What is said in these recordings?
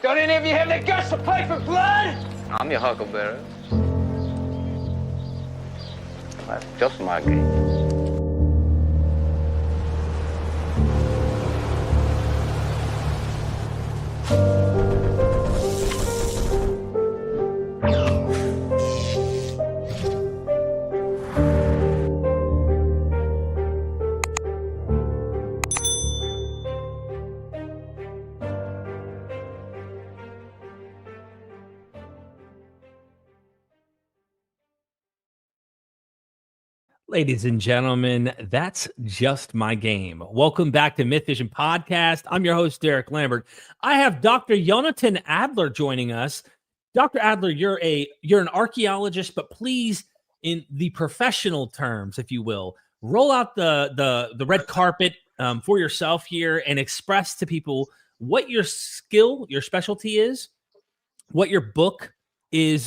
Don't any of you have the guts to play for blood? I'm your huckleberry. That's just my game. Ladies and gentlemen, that's just my game. Welcome back to MythVision Podcast. I'm your host, Derek Lambert. I have Dr. Yonatan Adler joining us. Dr. Adler, you're an archaeologist, but please, in the professional terms, if you will, roll out the red carpet for yourself here and express to people what your skill, your specialty is, what your book is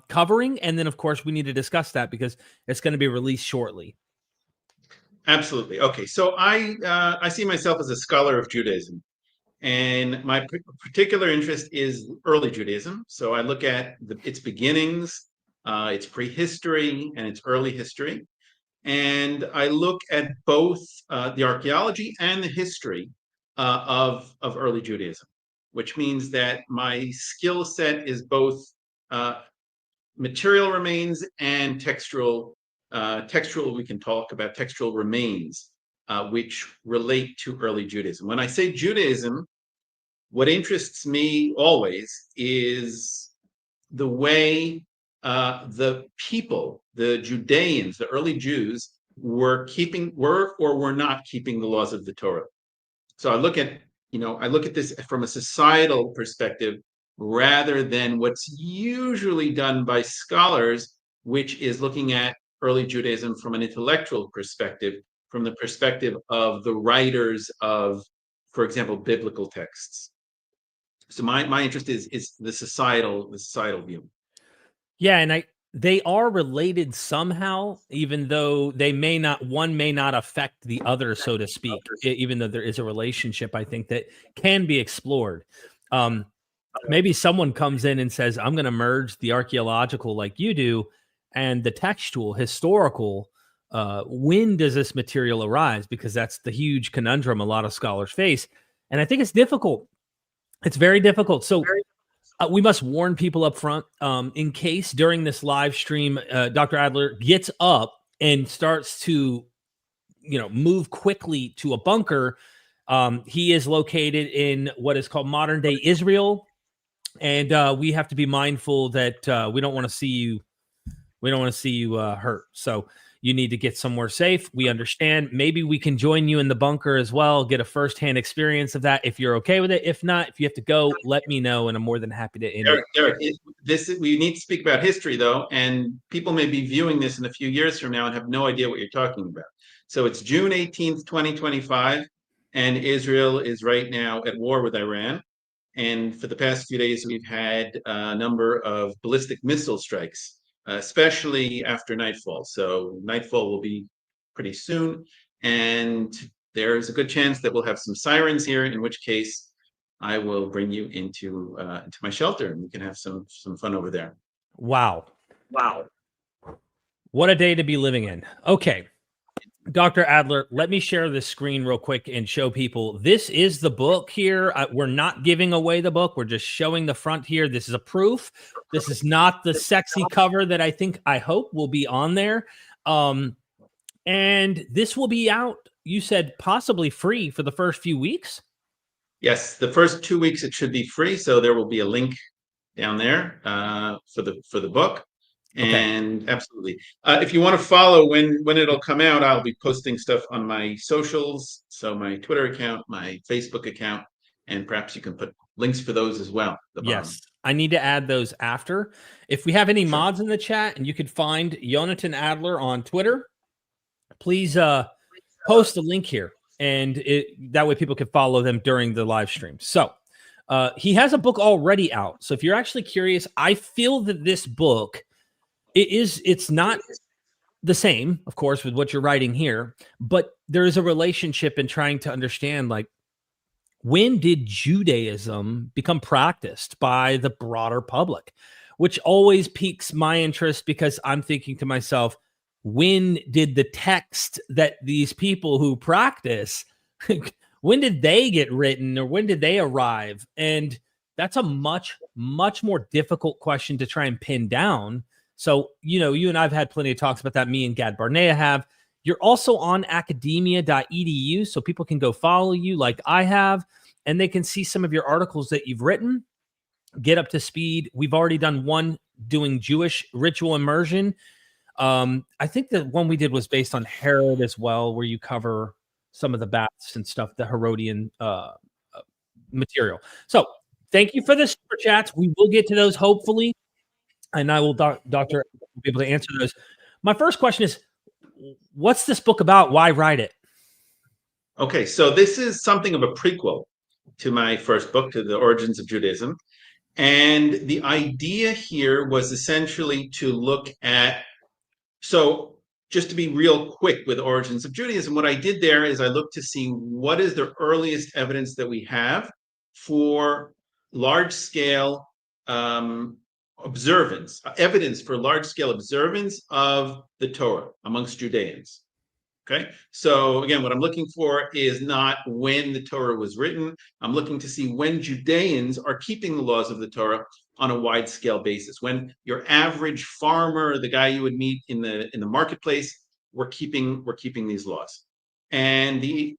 covering, and then of course we need to discuss that because it's going to be released shortly. Absolutely. Okay, so I see myself as a scholar of Judaism, and my particular interest is early Judaism. So I look at its beginnings, its prehistory, and its early history, and I look at both the archaeology and the history of early Judaism, which means that my skill set is both material remains and textual. We can talk about textual remains, which relate to early Judaism. When I say Judaism, what interests me always is the way the people, the Judeans, the early Jews, were or were not keeping the laws of the Torah. So I look at this from a societal perspective, rather than what's usually done by scholars, which is looking at early Judaism from an intellectual perspective, from the perspective of the writers of, for example, biblical texts. So my interest is the societal view. Yeah, and they are related somehow, even though one may not affect the other, so to speak, even though there is a relationship, I think, that can be explored. Maybe someone comes in and says, I'm going to merge the archaeological like you do and the textual, historical. When does this material arise? Because that's the huge conundrum a lot of scholars face. And I think it's difficult. It's very difficult. So we must warn people up front in case during this live stream, Dr. Adler gets up and starts to, move quickly to a bunker. He is located in what is called modern day Israel. And we have to be mindful that we don't want to see you. We don't want to see you hurt. So you need to get somewhere safe. We understand. Maybe we can join you in the bunker as well, get a firsthand experience of that if you're okay with it. If not, if you have to go, let me know, and I'm more than happy to end Derek, we need to speak about history, though, and people may be viewing this in a few years from now and have no idea what you're talking about. So it's June 18th, 2025, and Israel is right now at war with Iran. And for the past few days, we've had a number of ballistic missile strikes, especially after nightfall. So nightfall will be pretty soon. And there's a good chance that we'll have some sirens here, in which case I will bring you into my shelter and we can have some fun over there. Wow. What a day to be living in. Okay. Dr. Adler, let me share this screen real quick and show people. This is the book here. We're not giving away the book. We're just showing the front here. This is a proof. This is not the sexy cover that I hope will be on there. And this will be out, you said, possibly free for the first few weeks? Yes, the first 2 weeks it should be free. So there will be a link down there for the book. And okay. Absolutely. If you want to follow when it'll come out, I'll be posting stuff on my socials. So my Twitter account, my Facebook account, and perhaps you can put links for those as well. Yes, I need to add those after. If we have any mods in the chat and you could find Yonatan Adler on Twitter, please post a link here. And that way people can follow them during the live stream. So he has a book already out. So if you're actually curious, I feel that this book, it's not the same, of course, with what you're writing here, but there is a relationship in trying to understand, like, when did Judaism become practiced by the broader public? Which always piques my interest, because I'm thinking to myself, when did the text that these people who practice, when did they get written, or when did they arrive? And that's a much, much more difficult question to try and pin down. So, you and I've had plenty of talks about that. Me and Gad Barnea have. You're also on academia.edu, so people can go follow you like I have, and they can see some of your articles that you've written, get up to speed. We've already done one doing Jewish ritual immersion. I think the one we did was based on Herod as well, where you cover some of the baths and stuff, the Herodian material. So thank you for the super chats. We will get to those hopefully, and I will, Doctor, be able to answer those. My first question is, what's this book about? Why write it? Okay, so this is something of a prequel to my first book, to the Origins of Judaism. And the idea here was essentially to look at, so just to be real quick with Origins of Judaism, what I did there is I looked to see what is the earliest evidence that we have for large-scale observance, evidence for large-scale observance of the Torah amongst Judeans. Okay, so again, what I'm looking for is not when the Torah was written. I'm looking to see when Judeans are keeping the laws of the Torah on a wide-scale basis. When your average farmer, the guy you would meet in the marketplace, we're keeping these laws. And the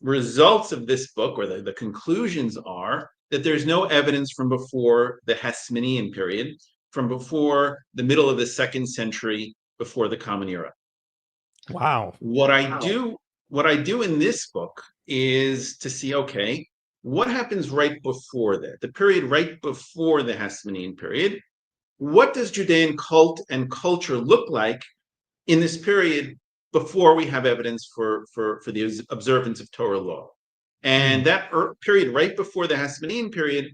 results of this book, or the conclusions, are that there's no evidence from before the Hasmonean period, from before the middle of the 2nd century before the Common Era. Wow. What I do in this book is to see, okay, what happens right before that, the period right before the Hasmonean period? What does Judean cult and culture look like in this period before we have evidence for the observance of Torah law? And that period right before the Hasmonean period,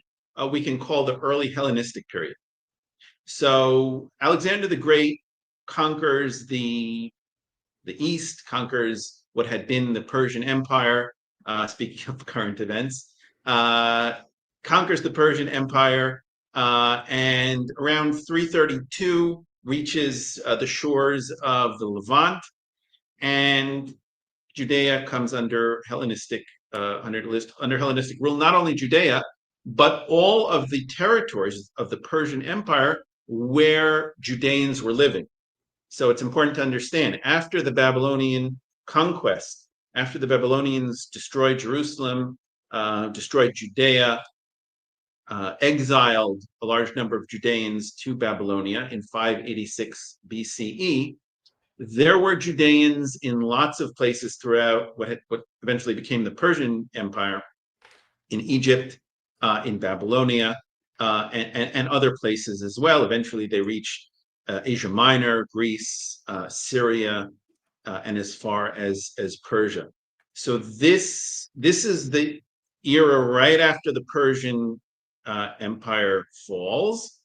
we can call the Early Hellenistic Period. So Alexander the Great conquers the East, conquers what had been the Persian Empire, speaking of current events, conquers the Persian Empire, and around 332 reaches the shores of the Levant, and Judea comes under Hellenistic rule. Not only Judea, but all of the territories of the Persian Empire where Judeans were living. So it's important to understand, after the Babylonian conquest, after the Babylonians destroyed Jerusalem, destroyed Judea, exiled a large number of Judeans to Babylonia in 586 BCE, there were Judeans in lots of places throughout what eventually became the Persian Empire, in Egypt, in Babylonia, and other places as well. Eventually they reached Asia Minor, Greece, Syria, and as far as Persia. So this is the era right after the Persian Empire falls,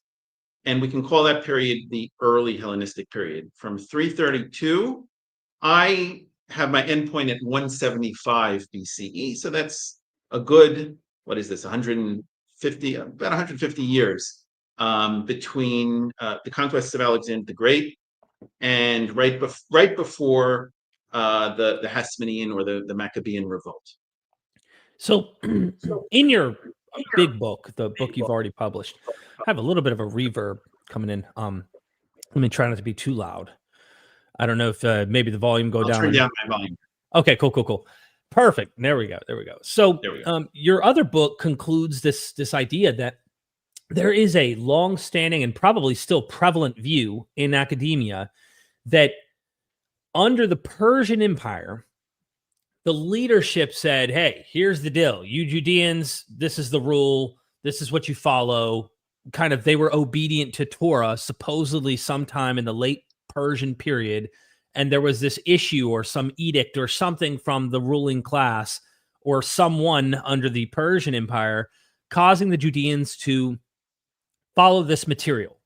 and we can call that period the Early Hellenistic Period. From 332, I have my endpoint at 175 BCE, so that's a good, what is this, about 150 years between the conquests of Alexander the Great and right before the Hasmonean or the Maccabean revolt. So in your big book, the book you've already published, I have a little bit of a reverb coming in. Let me try not to be too loud. I don't know if maybe the volume go down. Turn down my volume. Okay, cool. Perfect. There we go. So your other book concludes this idea that there is a long-standing and probably still prevalent view in academia that under the Persian Empire, the leadership said, hey, here's the deal. You Judeans, this is the rule. This is what you follow. Kind of, they were obedient to Torah, supposedly sometime in the late Persian period. And there was this issue or some edict or something from the ruling class or someone under the Persian Empire causing the Judeans to follow this material.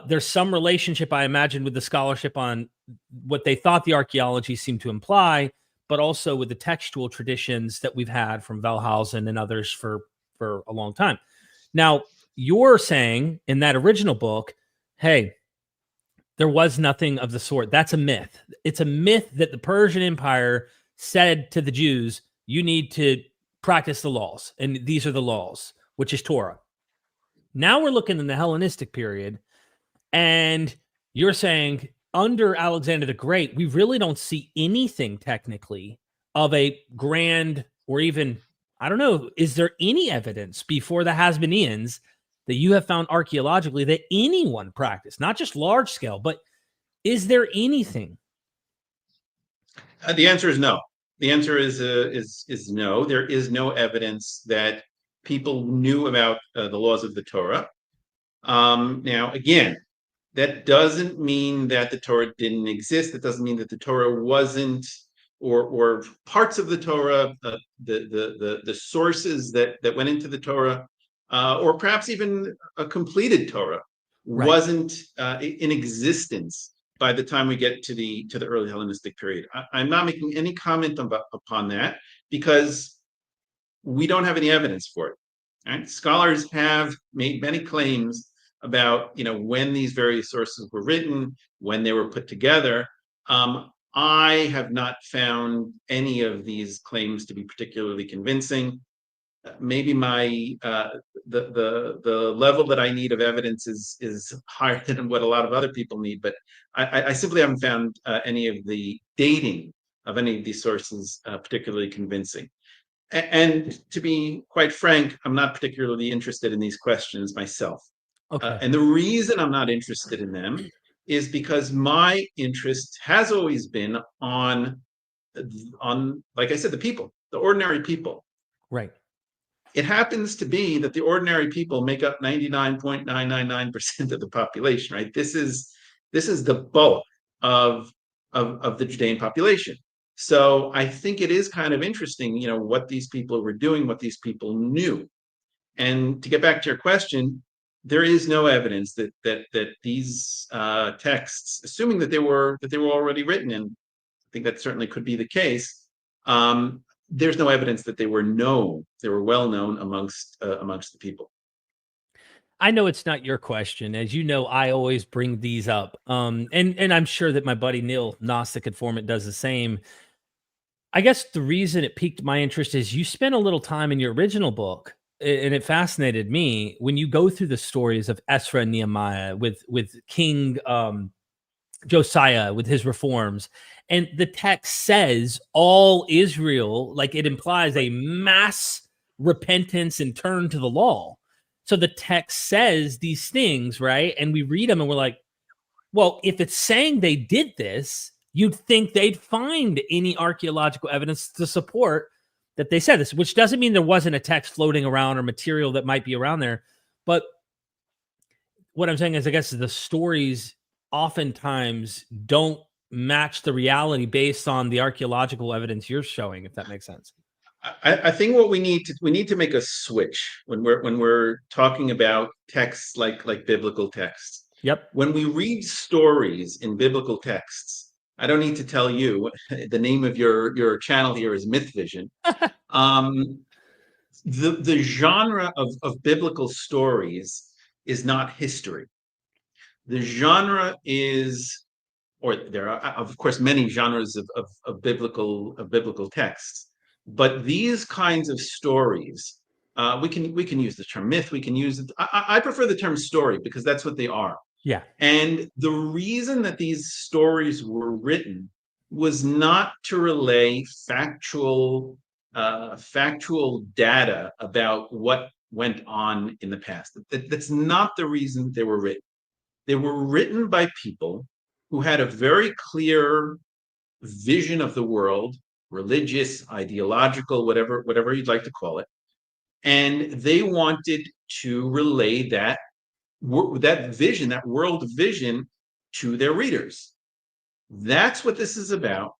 There's some relationship, I imagine, with the scholarship on what they thought the archaeology seemed to imply, but also with the textual traditions that we've had from Wellhausen and others for a long time. Now, you're saying in that original book, hey, there was nothing of the sort. That's a myth. It's a myth that the Persian Empire said to the Jews, you need to practice the laws, and these are the laws, which is Torah. Now we're looking in the Hellenistic period, and you're saying under Alexander the Great, we really don't see anything technically of a grand, or even, I don't know, is there any evidence before the Hasmoneans that you have found archaeologically that anyone practiced, not just large scale, but is there anything? The answer is no. The answer is no. There is no evidence that people knew about the laws of the Torah. Now, again, that doesn't mean that the Torah didn't exist. That doesn't mean that the Torah wasn't, or parts of the Torah, the sources that went into the Torah, or perhaps even a completed Torah, wasn't in existence by the time we get to the early Hellenistic period. I'm not making any comment upon that because we don't have any evidence for it. Right? Scholars have made many claims about when these various sources were written, when they were put together. I have not found any of these claims to be particularly convincing. Maybe my the level that I need of evidence is higher than what a lot of other people need, but I simply haven't found any of the dating of any of these sources particularly convincing. And to be quite frank, I'm not particularly interested in these questions myself. Okay. And the reason I'm not interested in them is because my interest has always been on, like I said, the people, the ordinary people. Right. It happens to be that the ordinary people make up 99.999% of the population, right? This is the bulk of the Judean population. So I think it is kind of interesting, what these people were doing, what these people knew. And to get back to your question, there is no evidence that these texts, assuming that they were already written, and I think that certainly could be the case, there's no evidence that they were known. They were well known amongst the people. I know it's not your question. As you know, I always bring these up. And I'm sure that my buddy Neil, Gnostic Informant, does the same. I guess the reason it piqued my interest is you spent a little time in your original book, and it fascinated me when you go through the stories of Ezra and Nehemiah with King Josiah with his reforms. And the text says all Israel, like it implies a mass repentance and turn to the law. So the text says these things, right? And we read them and we're like, well, if it's saying they did this, you'd think they'd find any archaeological evidence to support that they said this, which doesn't mean there wasn't a text floating around or material that might be around there. But what I'm saying is, I guess the stories oftentimes don't match the reality based on the archaeological evidence you're showing, if that makes sense. I think what we need to make a switch when we're talking about texts like biblical texts. Yep. When we read stories in biblical texts, I don't need to tell you, the name of your channel here is MythVision. The genre of biblical stories is not history. The genre is, or there are of course many genres of biblical texts, but these kinds of stories, we can use the term myth. We can use it. I prefer the term story because that's what they are. Yeah. And the reason that these stories were written was not to relay factual data about what went on in the past. That's not the reason they were written. They were written by people who had a very clear vision of the world, religious, ideological, whatever you'd like to call it. And they wanted to relay that vision, that world vision, to their readers. That's what this is about,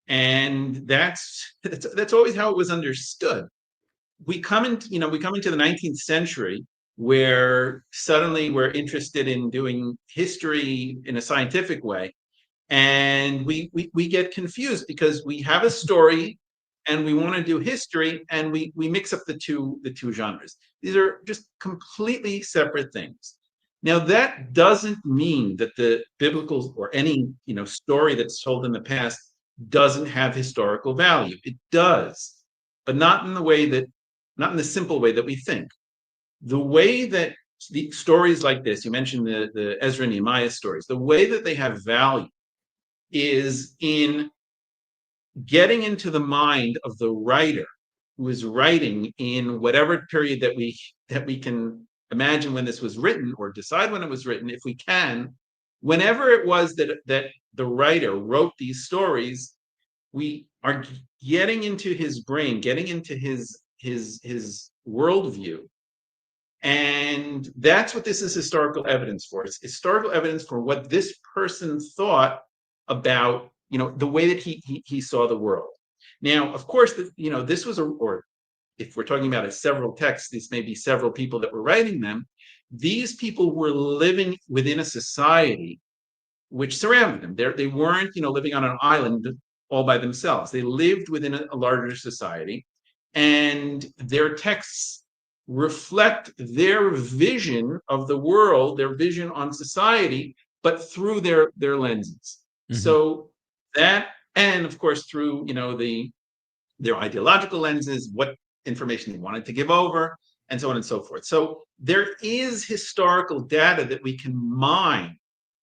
and that's always how it was understood. We come into the 19th century, where suddenly we're interested in doing history in a scientific way, And we get confused because we have a story and we want to do history, and we mix up the two genres. These are just completely separate things. Now, that doesn't mean that the biblical or any story that's told in the past doesn't have historical value. It does, but not in the simple way that we think. The way that the stories like this, you mentioned the Ezra and Nehemiah stories, the way that they have value is in getting into the mind of the writer who is writing in whatever period that we can imagine when this was written, or decide when it was written, if we can. Whenever it was that the writer wrote these stories, we are getting into his brain, getting into his worldview. And that's what this is historical evidence for. It's historical evidence for what this person thought about the way that he saw the world. Now, of course, this was or if we're talking about several texts, these may be several people that were writing them. These people were living within a society which surrounded them. They weren't living on an island all by themselves. They lived within a larger society, and their texts reflect their vision of the world, their vision on society, but through their lenses. Mm-hmm. So that, and of course through their ideological lenses, what information they wanted to give over, and so on and so forth. So there is historical data that we can mine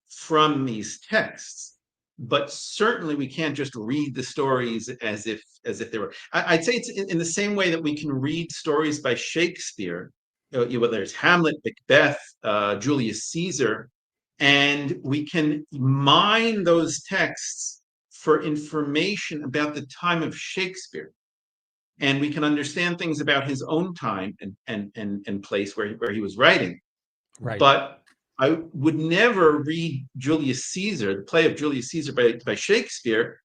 from these texts, but certainly we can't just read the stories as if they were. I'd say it's in the same way that we can read stories by Shakespeare, whether it's Hamlet, Macbeth, Julius Caesar, and we can mine those texts for information about the time of Shakespeare, and we can understand things about his own time and place where he was writing. Right. But I would never read Julius Caesar, the play of Julius Caesar by Shakespeare,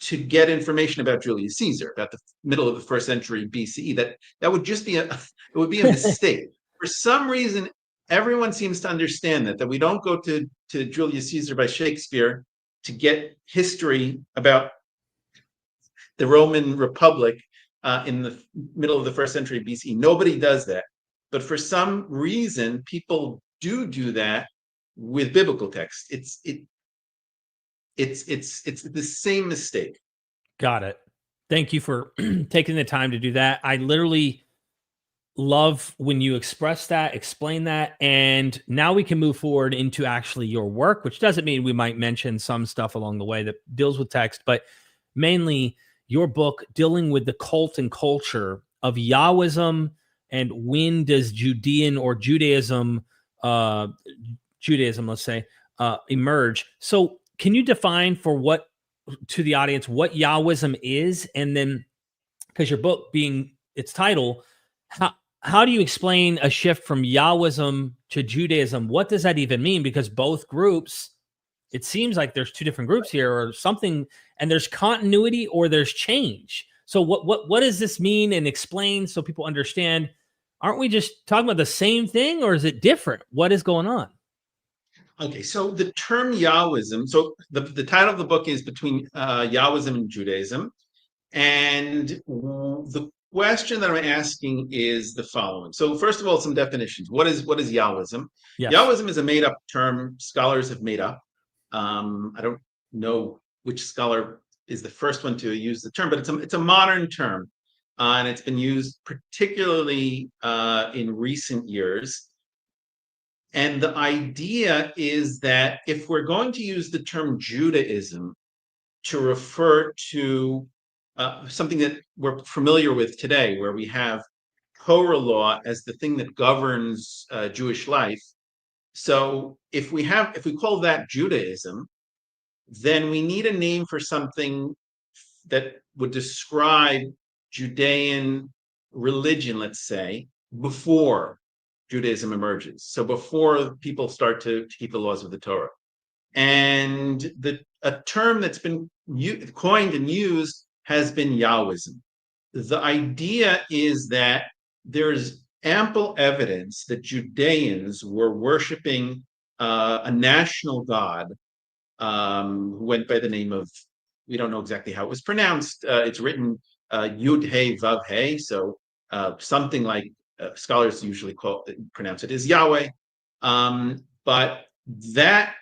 to get information about Julius Caesar, about the middle of the 1st century BCE. That would just be a mistake. For some reason, everyone seems to understand that we don't go to Julius Caesar by Shakespeare to get history about the Roman Republic in the middle of the 1st century BCE. Nobody does that. But for some reason, people do that with biblical text. It's the same mistake. Got it. Thank you for taking the time to do that. I literally love when you express that, explain that, and now we can move forward into actually your work, which doesn't mean we might mention some stuff along the way that deals with text, but mainly your book dealing with the cult and culture of Yahwism, and when does Judean or Judaism, let's say, emerge. So can you define to the audience what Yahwism is? And then, because your book being its title, how do you explain a shift from Yahwism to Judaism? What does that even mean? Because both groups, it seems like there's two different groups here or something, and there's continuity or there's change. So what does this mean, and explain so people understand? Aren't we just talking about the same thing, or is it different? What is going on? Okay, so the term Yahwism, so the title of the book is Between Yahwism and Judaism. And the question that I'm asking is the following. So first of all, some definitions. What is Yahwism? Yes. Yahwism is a made-up term scholars have made up. I don't know which scholar is the first one to use the term, but it's a modern term. And it's been used particularly in recent years. And the idea is that if we're going to use the term Judaism to refer to something that we're familiar with today, where we have Torah law as the thing that governs Jewish life. So if we call that Judaism, then we need a name for something that would describe Judean religion, let's say, before Judaism emerges. So before people start to keep the laws of the Torah. And a term that's been coined and used has been Yahwism. The idea is that there's ample evidence that Judeans were worshiping a national god who went by the name of, we don't know exactly how it was pronounced. It's written Yud He Vav He, so something like scholars usually pronounce it as Yahweh. But that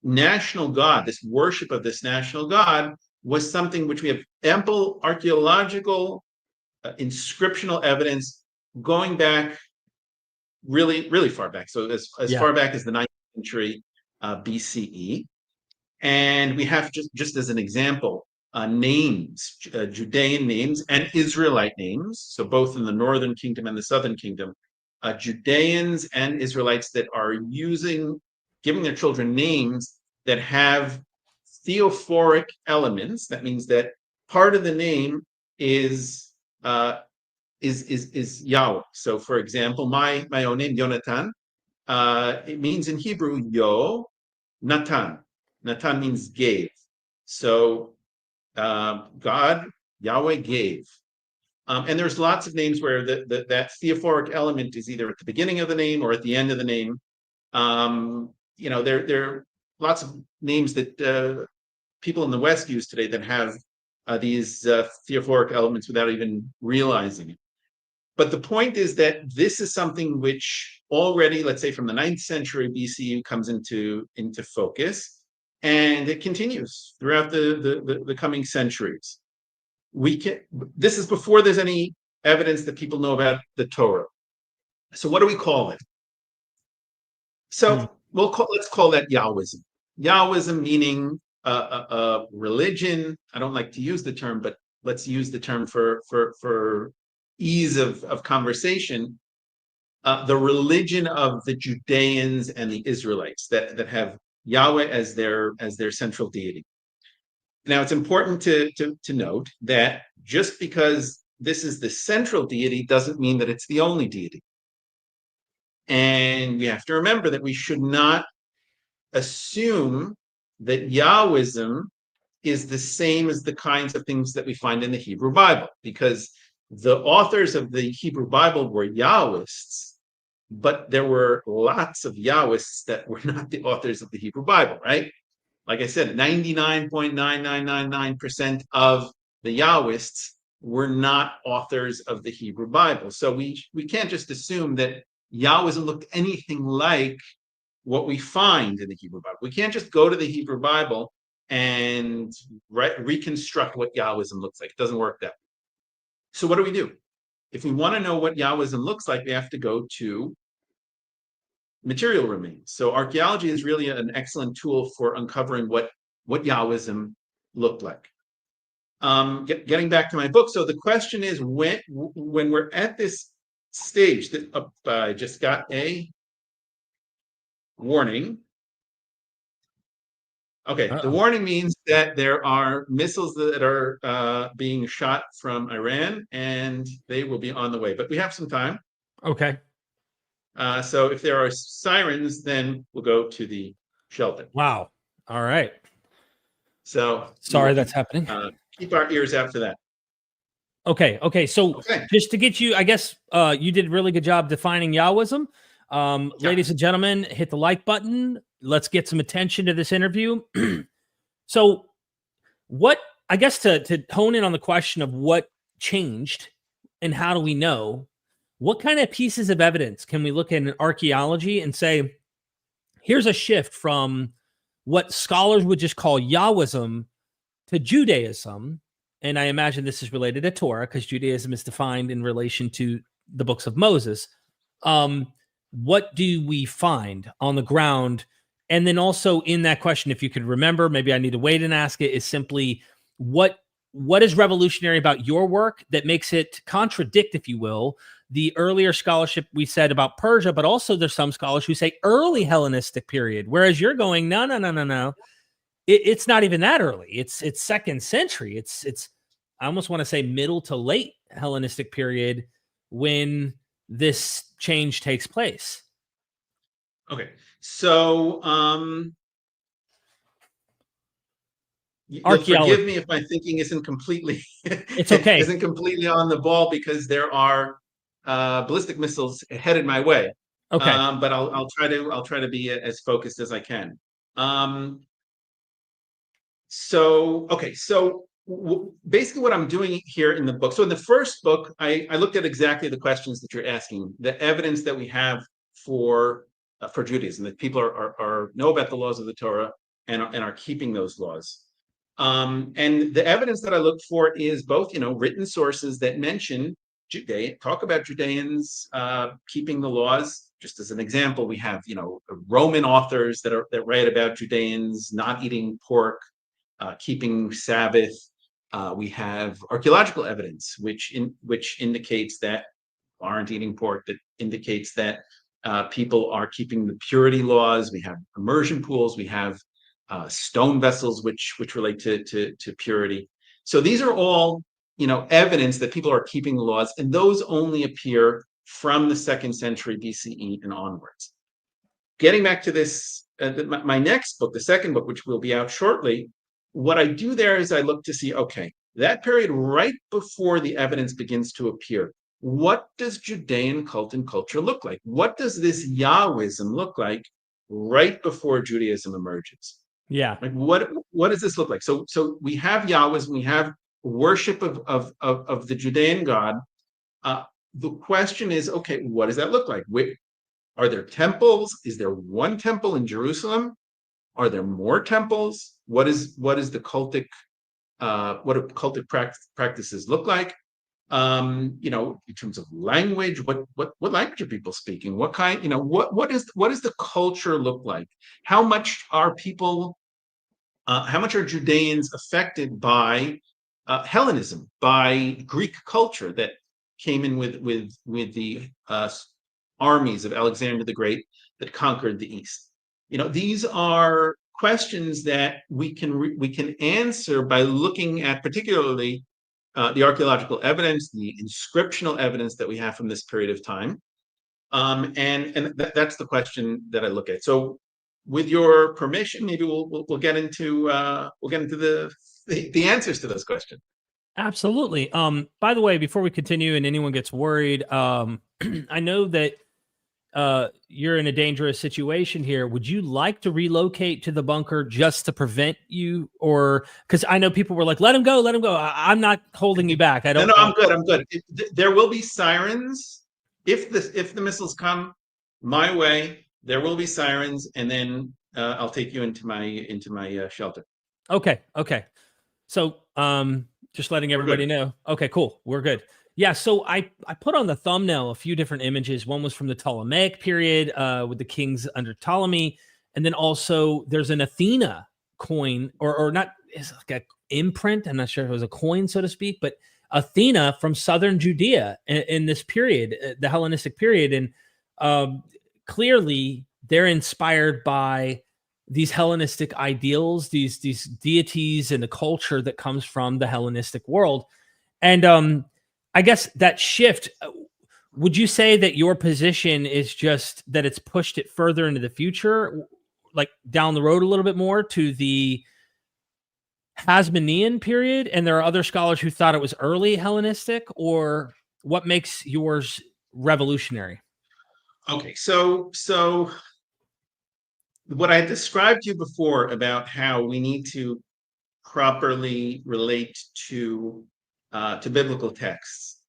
national god, this worship of this national god, was something which we have ample archaeological inscriptional evidence going back really, really far back. So as far back as the 9th century BCE. And we have just as an example, names, Judean names and Israelite names. So both in the northern kingdom and the southern kingdom, Judeans and Israelites that are giving their children names that have theophoric elements. That means that part of the name is Yahweh. So, for example, my own name, Yonatan, it means in Hebrew, Natan. Natan means gave. So, God, Yahweh gave. And there's lots of names where that theophoric element is either at the beginning of the name or at the end of the name. There are lots of names that people in the West use today that have these theophoric elements without even realizing it. But the point is that this is something which already, let's say from the 9th century BCE, comes into focus, and it continues throughout the coming centuries. This is before there's any evidence that people know about the Torah. So what do we call it? So let's call that Yahwism. Yahwism meaning religion. I don't like to use the term, but let's use the term for ease of conversation. The religion of the Judeans and the Israelites that have Yahweh as their central deity. Now, it's important to note that just because this is the central deity doesn't mean that it's the only deity. And we have to remember that we should not assume that Yahwism is the same as the kinds of things that we find in the Hebrew Bible, because the authors of the Hebrew Bible were Yahwists, but there were lots of Yahwists that were not the authors of the Hebrew Bible, right? Like I said, 99.9999% of the Yahwists were not authors of the Hebrew Bible. So we can't just assume that Yahwism looked anything like what we find in the Hebrew Bible. We can't just go to the Hebrew Bible and reconstruct what Yahwism looks like. It doesn't work that way. So what do? If we want to know what Yahwism looks like, we have to go to material remains. So archaeology is really an excellent tool for uncovering what Yahwism looked like. Getting back to my book, so the question is, when we're at this stage, that I just got a warning. Okay, the warning means that there are missiles that are being shot from Iran, and they will be on the way. But we have some time. Okay. So if there are sirens, then we'll go to the shelter. Wow. All right. So sorry that's happening. Keep our ears out for that. Okay. So just to get you, I guess you did a really good job defining Yahwism. Ladies and gentlemen, hit the like button. Let's get some attention to this interview. So I guess to hone in on the question of what changed and how do we know, what kind of pieces of evidence can we look at in archaeology and say, here's a shift from what scholars would just call Yahwism to Judaism? And I imagine this is related to Torah because Judaism is defined in relation to the books of Moses. What do we find on the ground? And then also in that question, if you could remember, maybe I need to wait and ask it, is simply what is revolutionary about your work that makes it contradict, if you will, the earlier scholarship we said about Persia, but also there's some scholars who say early Hellenistic period, whereas you're going, no. It's not even that early. It's 2nd century. It's I almost want to say middle to late Hellenistic period when this change takes place. Okay. So you'll forgive me if my thinking isn't completely it's okay. isn't completely on the ball because there are ballistic missiles headed my way. Okay. But I'll try to be as focused as I can. basically what I'm doing here in the book. So in the first book, I looked at exactly the questions that you're asking, the evidence that we have for Judaism, that people are know about the laws of the Torah and are keeping those laws. And the evidence that I look for is both, written sources that mention talk about Judeans keeping the laws. Just as an example, we have, Roman authors that write about Judeans not eating pork, keeping Sabbath. We have archaeological evidence, which indicates that aren't eating pork, that indicates that people are keeping the purity laws. We have immersion pools. We have stone vessels, which relate to purity. So these are all, evidence that people are keeping the laws, and those only appear from the 2nd century BCE and onwards. Getting back to this, my next book, the second book, which will be out shortly, what I do there is I look to see, okay, that period right before the evidence begins to appear, what does Judean cult and culture look like? What does this Yahwism look like right before Judaism emerges? Yeah. Like what does this look like? So we have Yahwism, we have worship of the Judean God. The question is, okay, what does that look like? Are there temples? Is there one temple in Jerusalem? Are there more temples? What is the cultic? What do cultic practices look like? In terms of language, what language are people speaking? What kind? What does the culture look like? How much are people? How much are Judeans affected by Hellenism, by Greek culture that came in with the armies of Alexander the Great that conquered the East? These are questions that we can answer by looking at particularly the archaeological evidence, the inscriptional evidence that we have from this period of time, and that's the question that I look at. So, with your permission, maybe we'll get into the answers to those questions. Absolutely. By the way, before we continue and anyone gets worried, I know that you're in a dangerous situation here. Would you like to relocate to the bunker just to prevent you, or because I know people were like, let him go. I'm not holding you back. I don't. No, I'm good. There will be sirens if the missiles come my way. There will be sirens, and then I'll take you into my shelter. Okay. So, just letting everybody know. Okay, cool. We're good. Yeah, so I put on the thumbnail a few different images. One was from the Ptolemaic period with the kings under Ptolemy. And then also there's an Athena coin, or not, it's like an imprint. I'm not sure if it was a coin, so to speak, but Athena from southern Judea in this period, the Hellenistic period. And clearly they're inspired by these Hellenistic ideals, these deities and the culture that comes from the Hellenistic world. And I guess that shift, would you say that your position is just that it's pushed it further into the future, like down the road a little bit more to the Hasmonean period, and there are other scholars who thought it was early Hellenistic, or what makes yours revolutionary? Okay, so what I described to you before about how we need to properly relate to biblical texts,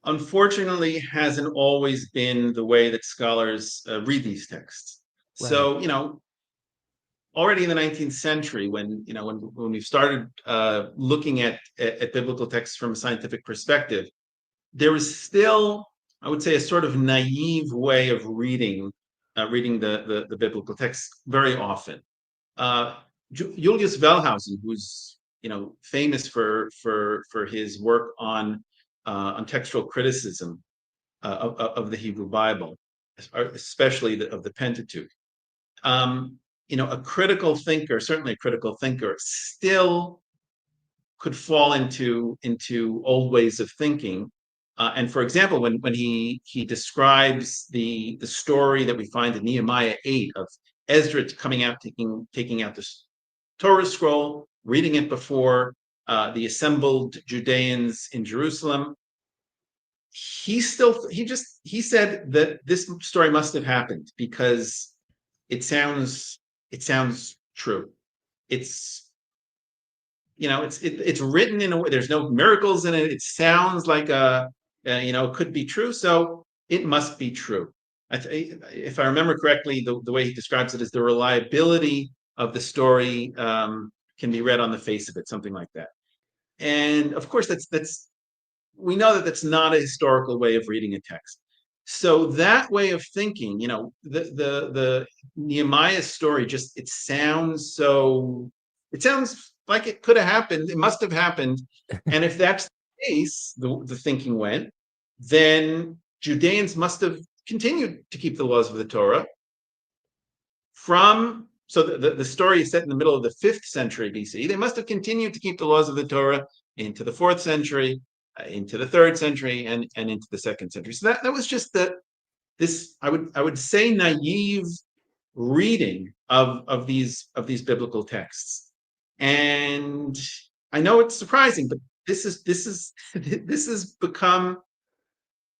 unfortunately, hasn't always been the way that scholars read these texts. Right. So, already in the 19th century, when we started looking at biblical texts from a scientific perspective, there was still, I would say, a sort of naive way of reading the biblical text very often. Julius Wellhausen, who's famous for his work on textual criticism of the Hebrew Bible, especially of the Pentateuch. A critical thinker, certainly a critical thinker, still could fall into old ways of thinking. And for example, when he describes the story that we find in Nehemiah 8 of Ezra coming out, taking out the Torah scroll, reading it before the assembled Judeans in Jerusalem, he said that this story must have happened because it sounds true. It's it's written in a way. There's no miracles in it. It sounds like it could be true, so it must be true. If I remember correctly, the way he describes it is the reliability of the story can be read on the face of it, something like that. And of course, we know that that's not a historical way of reading a text. So that way of thinking, the Nehemiah story it sounds like it could have happened. It must have happened. And if that's the case, the thinking went, then Judeans must have continued to keep the laws of the Torah so the story is set in the middle of the 5th century BCE. They must have continued to keep the laws of the Torah into the 4th century, into the 3rd century, and into the 2nd century. So that was just this I would say naive reading of these biblical texts. And I know it's surprising, but this has become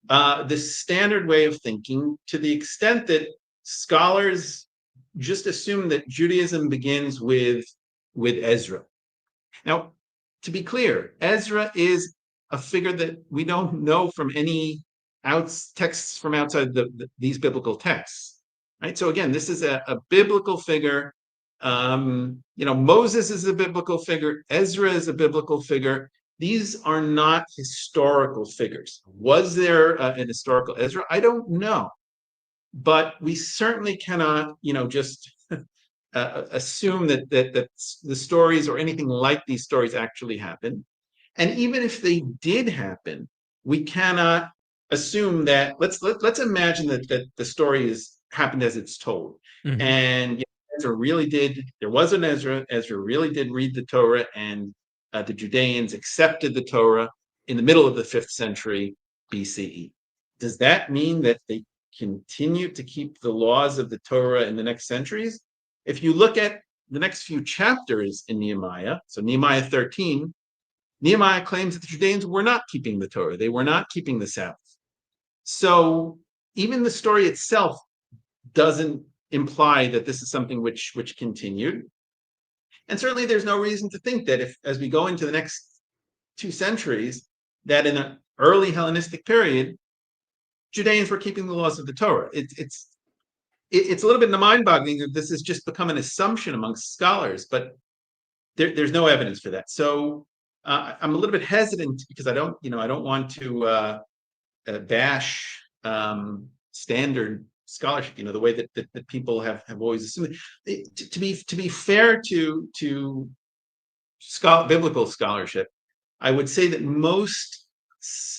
the standard way of thinking, to the extent that scholars just assume that Judaism begins with Ezra. Now, to be clear, Ezra is a figure that we don't know from any texts from outside these biblical texts, right? So again, this is a biblical figure. Moses is a biblical figure. Ezra is a biblical figure. These are not historical figures. Was there an historical Ezra? I don't know. But we certainly cannot, just assume that the stories or anything like these stories actually happened. And even if they did happen, we cannot assume that. Let's imagine that the story happened as it's told. Mm-hmm. And Ezra really did. There was an Ezra. Ezra really did read the Torah, and the Judeans accepted the Torah in the middle of the 5th century BCE. Does that mean that they continue to keep the laws of the Torah in the next centuries? If you look at the next few chapters in Nehemiah, so Nehemiah 13, Nehemiah claims that the Judeans were not keeping the Torah. They were not keeping the Sabbath. So even the story itself doesn't imply that this is something which continued. And certainly there's no reason to think that as we go into the next 2 centuries, that in an early Hellenistic period, Judeans were keeping the laws of the Torah. It's a little bit mind-boggling that this has just become an assumption amongst scholars, but there's no evidence for that. So I'm a little bit hesitant because I don't want to bash standard scholarship. The way that people have always assumed. To be fair to biblical scholarship, I would say that most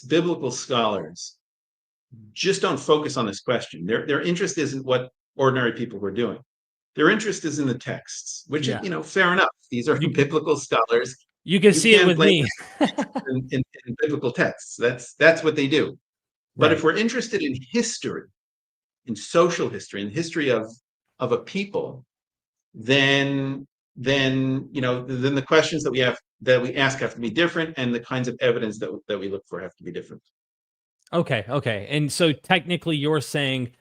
biblical scholars just don't focus on this question. Their interest isn't what ordinary people were doing. Their interest is in the texts, which fair enough. These are biblical scholars. You can see it with me in biblical texts. That's what they do. But if we're interested in history, in social history, in the history of a people, then the questions that we ask have to be different, and the kinds of evidence that we look for have to be different. Okay. And so technically you're saying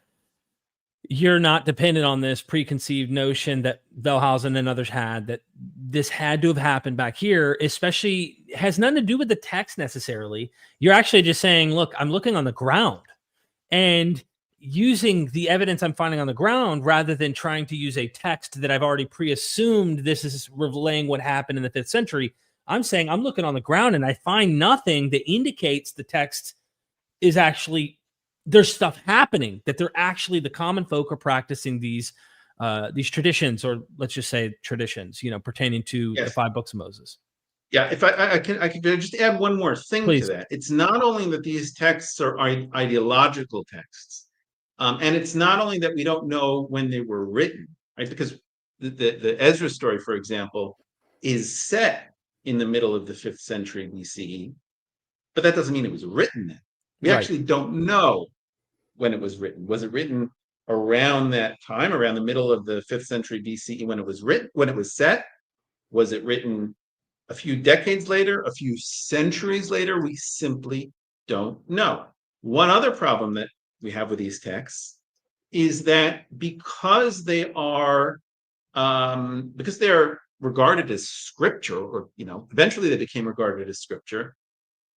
you're not dependent on this preconceived notion that Wellhausen and others had, that this had to have happened back here, especially has nothing to do with the text necessarily. You're actually just saying, look, I'm looking on the ground and using the evidence I'm finding on the ground rather than trying to use a text that I've already pre-assumed this is relaying what happened in the 5th century. I'm saying I'm looking on the ground and I find nothing that indicates the text is actually, there's stuff happening, that they're actually, the common folk are practicing these traditions, or let's just say traditions, pertaining to the 5 books of Moses. Yeah, if I can just add one more thing to that. It's not only that these texts are ideological texts, and it's not only that we don't know when they were written, right? Because the Ezra story, for example, is set in the middle of the 5th century BCE, but that doesn't mean it was written then. We actually don't know when it was written. Was it written around that time, around the middle of the 5th century BCE when it was written, when it was set? Was it written a few decades later, a few centuries later? We simply don't know. One other problem that we have with these texts is that because they are regarded as scripture, or eventually they became regarded as scripture,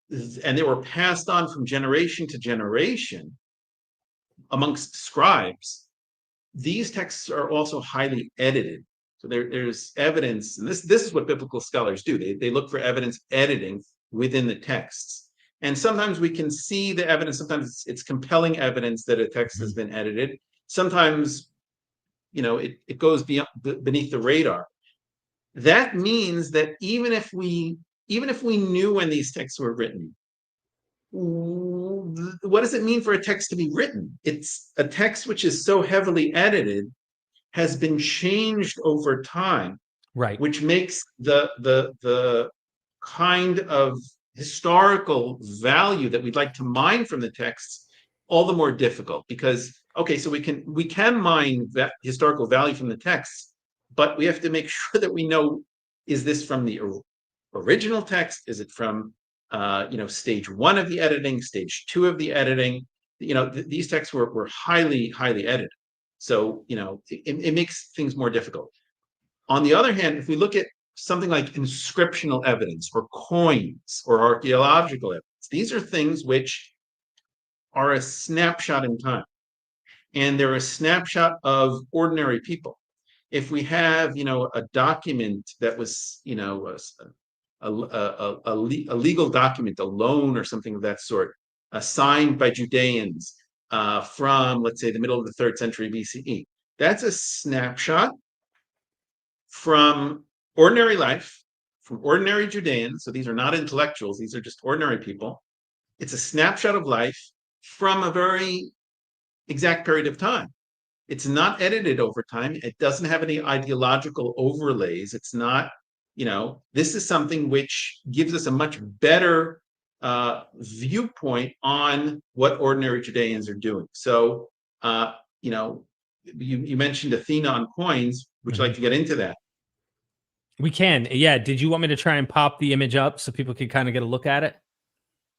and they were passed on from generation to generation amongst scribes. These texts are also highly edited. So there's evidence, and this is what biblical scholars do. They look for evidence editing within the texts. And sometimes we can see the evidence. Sometimes it's compelling evidence that a text has been edited. Sometimes, it goes beneath the radar. That means that even if we knew when these texts were written, what does it mean for a text to be written? It's a text which is so heavily edited, has been changed over time, right? Which makes the kind of historical value that we'd like to mine from the texts all the more difficult. Because so we can mine that historical value from the texts, but we have to make sure that we know, is this from the original text? Is it from stage 1 of the editing, stage 2 of the editing? These texts were highly edited. So, it makes things more difficult. On the other hand, if we look at something like inscriptional evidence or coins or archaeological evidence, these are things which are a snapshot in time. And they're a snapshot of ordinary people. If we have, a document that was, a legal document, a loan or something of that sort, signed by Judeans, from, let's say, the middle of the 3rd century BCE. That's a snapshot from ordinary life, from ordinary Judeans. So these are not intellectuals, these are just ordinary people. It's a snapshot of life from a very exact period of time. It's not edited over time. It doesn't have any ideological overlays. It's not, this is something which gives us a much better viewpoint on what ordinary Judeans are doing. So, you mentioned Athena on coins. Would you like to get into that? We can. Yeah. Did you want me to try and pop the image up so people can kind of get a look at it?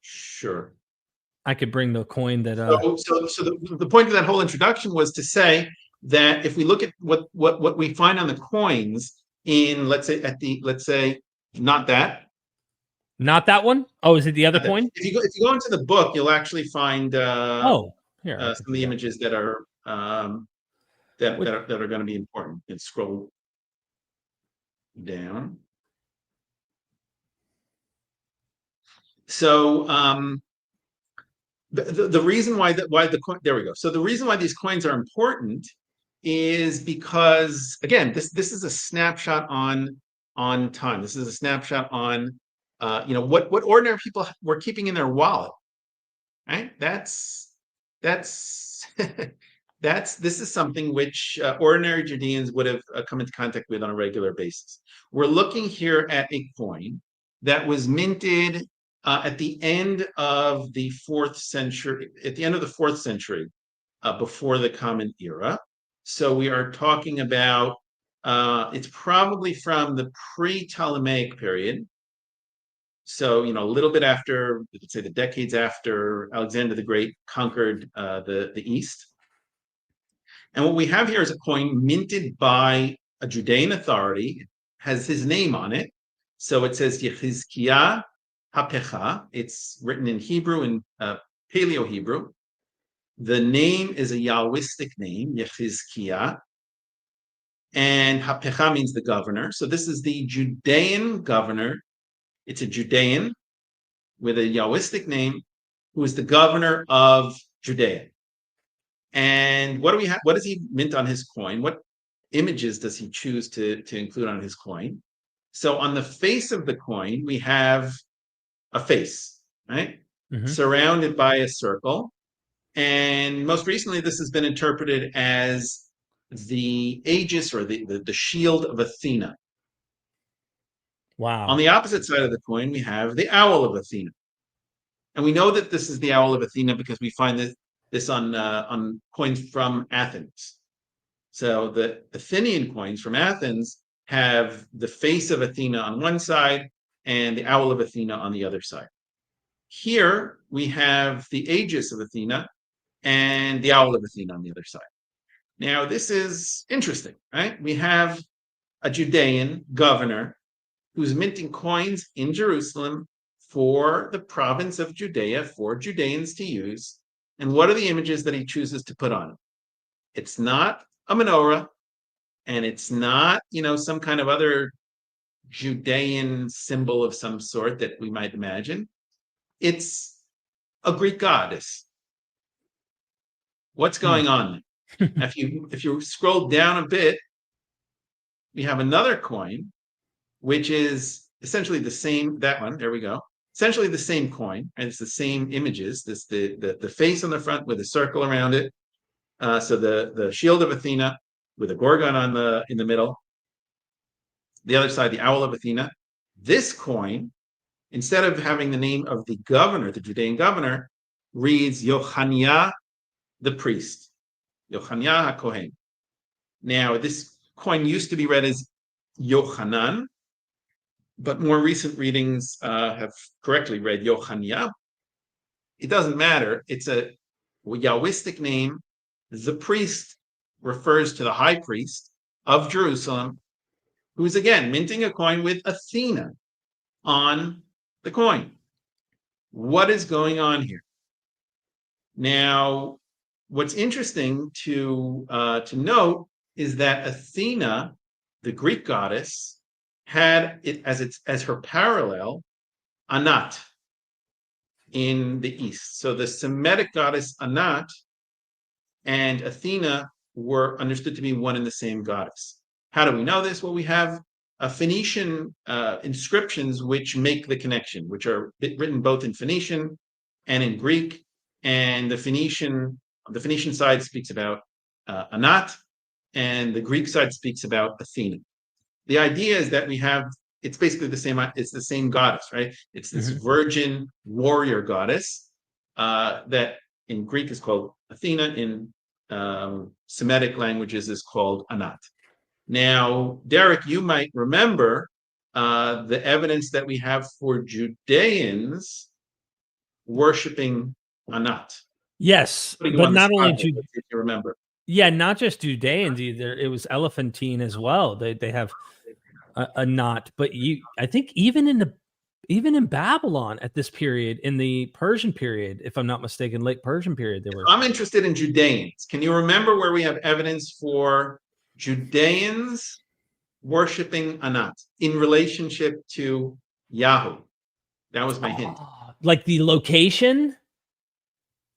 Sure. I could bring the coin that. So the point of that whole introduction was to say that if we look at what we find on the coins in, let's say not that. Not that one? Oh, is it the other coin? If you go into the book, you'll actually find some of the images that are that are going to be important. And scroll down. So the reason why the coin, there we go. So the reason why these coins are important is because, again, this is a snapshot on time. This is a snapshot on what ordinary people were keeping in their wallet, right? That's this is something which ordinary Judeans would have come into contact with on a regular basis. We're looking here at a coin that was minted at the end of the 4th century, before the Common Era. So we are talking about, it's probably from the pre-Ptolemaic period. So, a little bit after, let's say the decades after Alexander the Great conquered the East. And what we have here is a coin minted by a Judean authority. It has his name on it. So it says Yechizkiah Hapecha. It's written in Hebrew, in Paleo-Hebrew. The name is a Yahwistic name, Yechizkiah. And Hapecha means the governor. So this is the Judean governor. It's a Judean with a Yahwistic name who is the governor of Judea. And what do we have? What does he mint on his coin? What images does he choose to include on his coin? So on the face of the coin, we have a face, right? Mm-hmm. Surrounded by a circle. And most recently, this has been interpreted as the aegis or the shield of Athena. Wow. On the opposite side of the coin, we have the owl of Athena. And we know that this is the owl of Athena because we find this on coins from Athens. So the Athenian coins from Athens have the face of Athena on one side and the owl of Athena on the other side. Here we have the aegis of Athena and the owl of Athena on the other side. Now this is interesting, right? We have a Judean governor who's minting coins in Jerusalem for the province of Judea, for Judeans to use. And what are the images that he chooses to put on? It's not a menorah, and it's not, some kind of other Judean symbol of some sort that we might imagine. It's a Greek goddess. What's going on? If you scroll down a bit, we have another coin, which is essentially the same. That one, there we go. Essentially the same coin, and it's the same images. This the face on the front with a circle around it. So the shield of Athena with a gorgon in the middle. The other side, the owl of Athena. This coin, instead of having the name of the governor, the Judean governor, reads Yochaniah the priest, Yochaniah HaKohen. Now, this coin used to be read as Yochanan, but more recent readings have correctly read Yochaniah. It doesn't matter. It's a Yahwistic name. The priest refers to the high priest of Jerusalem, who's again minting a coin with Athena on the coin. What is going on here? Now, what's interesting to note is that Athena, the Greek goddess, had it as her parallel Anat in the east. So the Semitic goddess Anat and Athena were understood to be one and the same goddess. How do we know this? Well, we have Phoenician inscriptions which make the connection, which are written both in Phoenician and in Greek. And the Phoenician side speaks about Anat, and the Greek side speaks about Athena. The idea is that it's basically the same goddess, right? It's this virgin warrior goddess that in Greek is called Athena, in Semitic languages is called Anat. Now, Derek, you might remember the evidence that we have for Judeans worshiping Anat. Yes, but not only if you remember. Yeah, not just Judeans either. It was Elephantine as well. They have a knot, but I think even in Babylon at this period, in the Persian period, if I'm not mistaken, late Persian period, they were. I'm interested in Judeans. Can you remember where we have evidence for Judeans worshiping Anat in relationship to Yahoo? That was my hint. Like the location?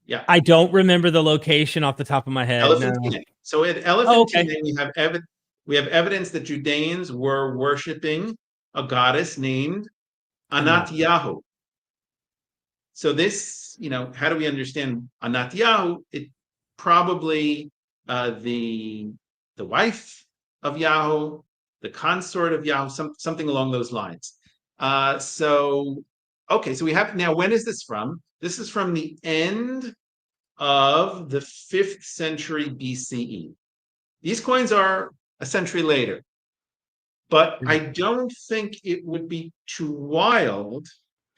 Yeah. I don't remember the location off the top of my head. Elephantine. No. So at Elephantine, we have evidence that Judeans were worshiping a goddess named Anatyahu. So this, how do we understand Anatyahu? It probably the wife of Yahoo, the consort of Yahoo, something along those lines. So we have now. When is this from? This is from the end of the 5th century BCE. These coins are a century later, but I don't think it would be too wild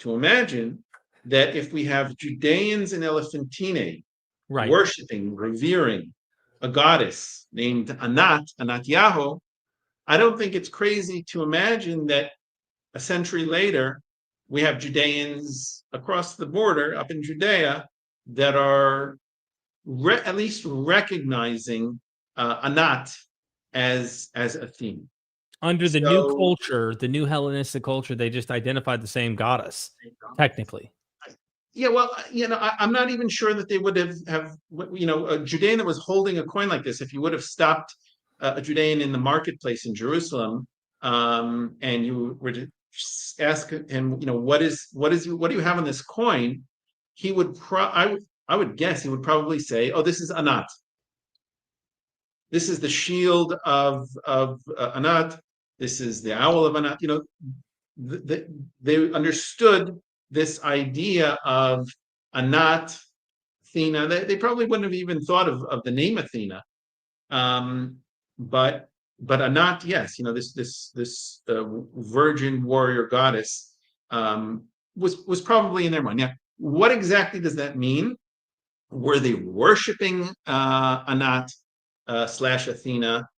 to imagine that if we have Judeans in Elephantine worshiping, revering a goddess named Anatyahu, I don't think it's crazy to imagine that a century later we have Judeans across the border up in Judea that are at least recognizing Anat as a theme. Under the new culture, the new Hellenistic culture, they just identified the same goddess, technically. Yeah, well, I'm not even sure that they would have a Judean that was holding a coin like this. If you would have stopped a Judean in the marketplace in Jerusalem, and you were to ask him, what do you have on this coin? He would I would guess he would probably say, "Oh, this is Anat. This is the shield of Anat. This is the owl of Anat." They understood this idea of Anat, Athena. They probably wouldn't have even thought of the name Athena, but Anat, yes, this virgin warrior goddess was probably in their mind. Now, what exactly does that mean? Were they worshiping Anat / Athena?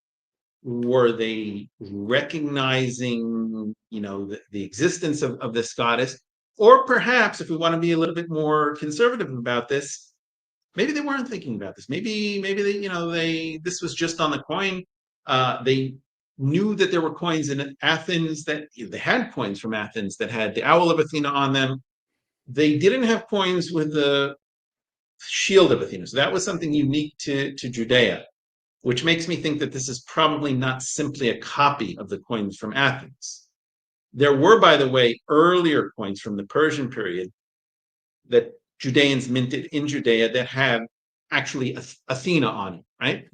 Were they recognizing, the existence of this goddess? Or perhaps, if we want to be a little bit more conservative about this, maybe they weren't thinking about this. Maybe this was just on the coin. They knew that there were coins in Athens, that they had coins from Athens that had the owl of Athena on them. They didn't have coins with the shield of Athena. So that was something unique to Judea, which makes me think that this is probably not simply a copy of the coins from Athens. There were, by the way, earlier coins from the Persian period that Judeans minted in Judea that had actually Athena on it, right?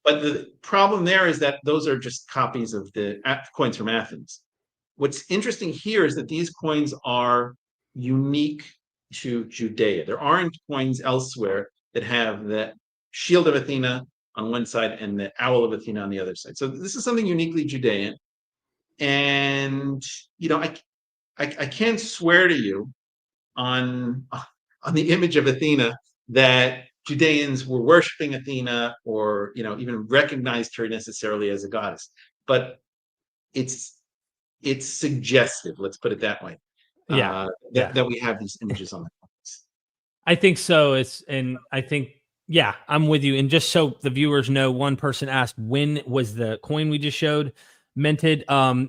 But the problem there is that those are just copies of the coins from Athens. What's interesting here is that these coins are unique to Judea. There aren't coins elsewhere that have the shield of Athena on one side and the owl of Athena on the other side. So this is something uniquely Judean. And, I can't swear to you on the image of Athena that Judeans were worshiping Athena or, even recognized her necessarily as a goddess. But it's suggestive, let's put it that way. That we have these images on the coins. I think so. Yeah, I'm with you. And just so the viewers know, one person asked, when was the coin we just showed minted?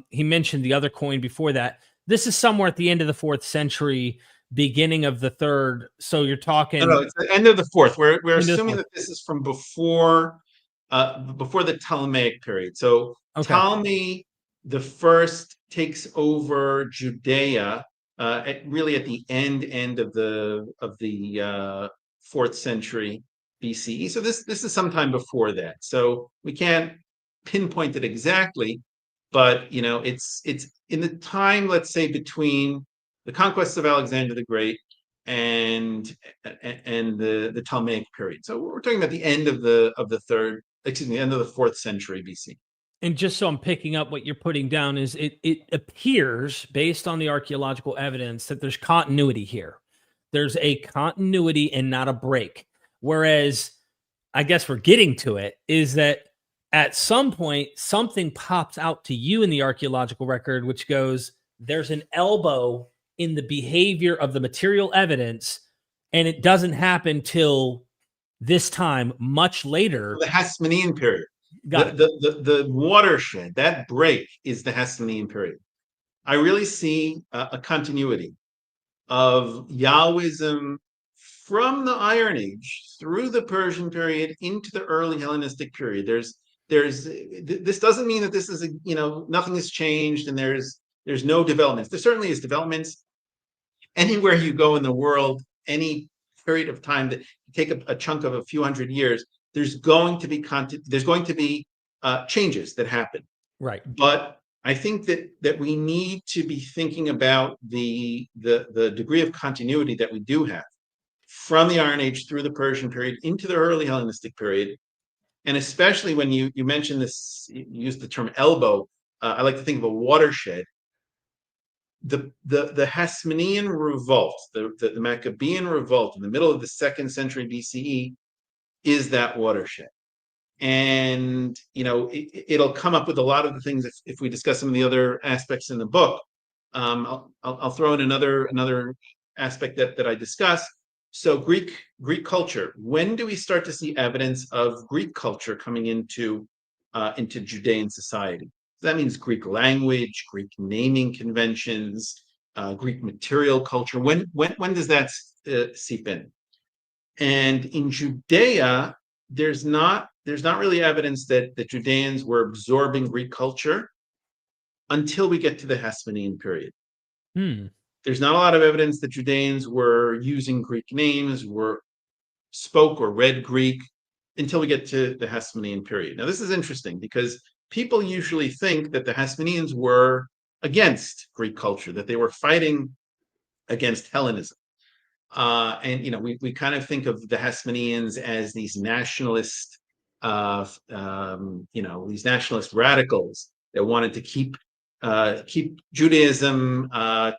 He mentioned the other coin before that. This is somewhere at the end of the 4th century, beginning of the 3rd. So you're talking... No, it's the end of the 4th. We're assuming that this is from before the Ptolemaic period. So Ptolemy the first takes over Judea really at the end of the 4th century BCE. So this is sometime before that. So we can't pinpoint it exactly, but it's in the time, let's say, between the conquests of Alexander the Great and the Ptolemaic period. So we're talking about the end of the end of the 4th century BC. And just so I'm picking up what you're putting down is it appears, based on the archaeological evidence, that there's continuity here. There's a continuity and not a break. Whereas, I guess we're getting to it, is that at some point, something pops out to you in the archaeological record, which goes, there's an elbow in the behavior of the material evidence, and it doesn't happen till this time, much later. The Hasmonean period. The watershed, that break is the Hasmonean period. I really see a continuity of Yahwism from the Iron Age through the Persian period into the early Hellenistic period. This doesn't mean that this is nothing has changed and there's no developments. There certainly is developments. Anywhere you go in the world, any period of time that you take a chunk of a few hundred years, there's going to be changes that happen. Right. But I think that we need to be thinking about the degree of continuity that we do have from the Iron Age through the Persian period into the early Hellenistic period. And especially when you mentioned this, you used the term elbow, I like to think of a watershed. The Hasmonean revolt, the Maccabean revolt in the middle of the 2nd century BCE is that watershed. And it'll come up with a lot of the things if we discuss some of the other aspects in the book. I'll throw in another aspect that I discuss. So Greek culture. When do we start to see evidence of Greek culture coming into Judean society? That means Greek language, Greek naming conventions, Greek material culture. When does that seep in? And in Judea, there's not really evidence that the Judeans were absorbing Greek culture until we get to the Hasmonean period. There's not a lot of evidence that Judeans were using Greek names, spoke or read Greek until we get to the Hasmonean period. Now, this is interesting because people usually think that the Hasmoneans were against Greek culture, that they were fighting against Hellenism. And we kind of think of the Hasmoneans as these nationalist, these nationalist radicals that wanted to keep Judaism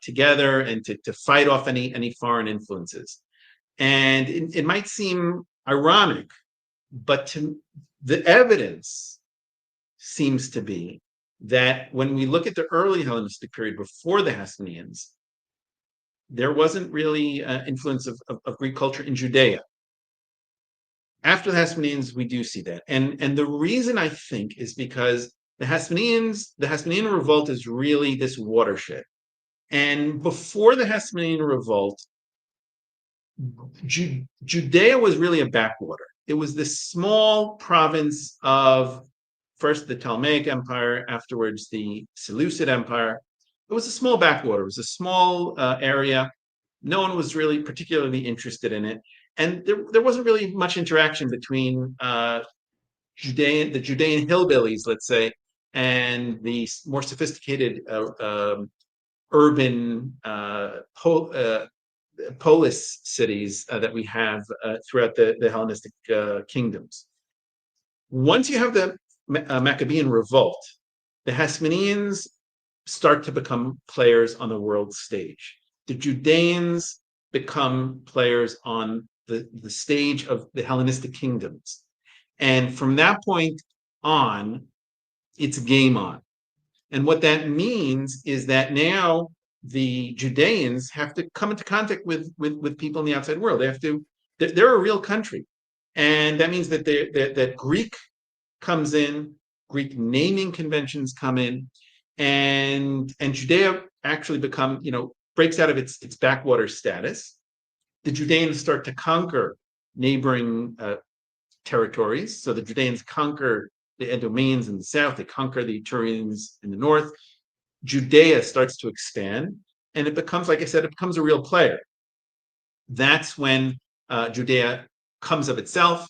together and to fight off any foreign influences. And it might seem ironic, but the evidence seems to be that when we look at the early Hellenistic period before the Hasmoneans, there wasn't really influence of Greek culture in Judea. After the Hasmoneans, we do see that. And the reason I think is because the Hasmonean revolt is really this watershed. And before the Hasmonean revolt, Judea was really a backwater. It was this small province of first the Ptolemaic Empire, afterwards the Seleucid Empire. It was a small backwater. It was a small area. No one was really particularly interested in it. And there wasn't really much interaction between the Judean hillbillies, let's say, and the more sophisticated urban polis cities that we have throughout the Hellenistic kingdoms. Once you have the Maccabean revolt, the Hasmoneans start to become players on the world stage. The Judeans become players on the stage of the Hellenistic kingdoms. And from that point on, it's game on. And what that means is that now the Judeans have to come into contact with people in the outside world. They have to, they're a real country. And that means that that Greek comes in, Greek naming conventions come in, and Judea actually breaks out of its backwater status. The Judeans start to conquer neighboring territories. So the Judeans conquer the Edomians in the south, they conquer the Etrurians in the north. Judea starts to expand, and it becomes, like I said, it becomes a real player. That's when Judea comes of itself.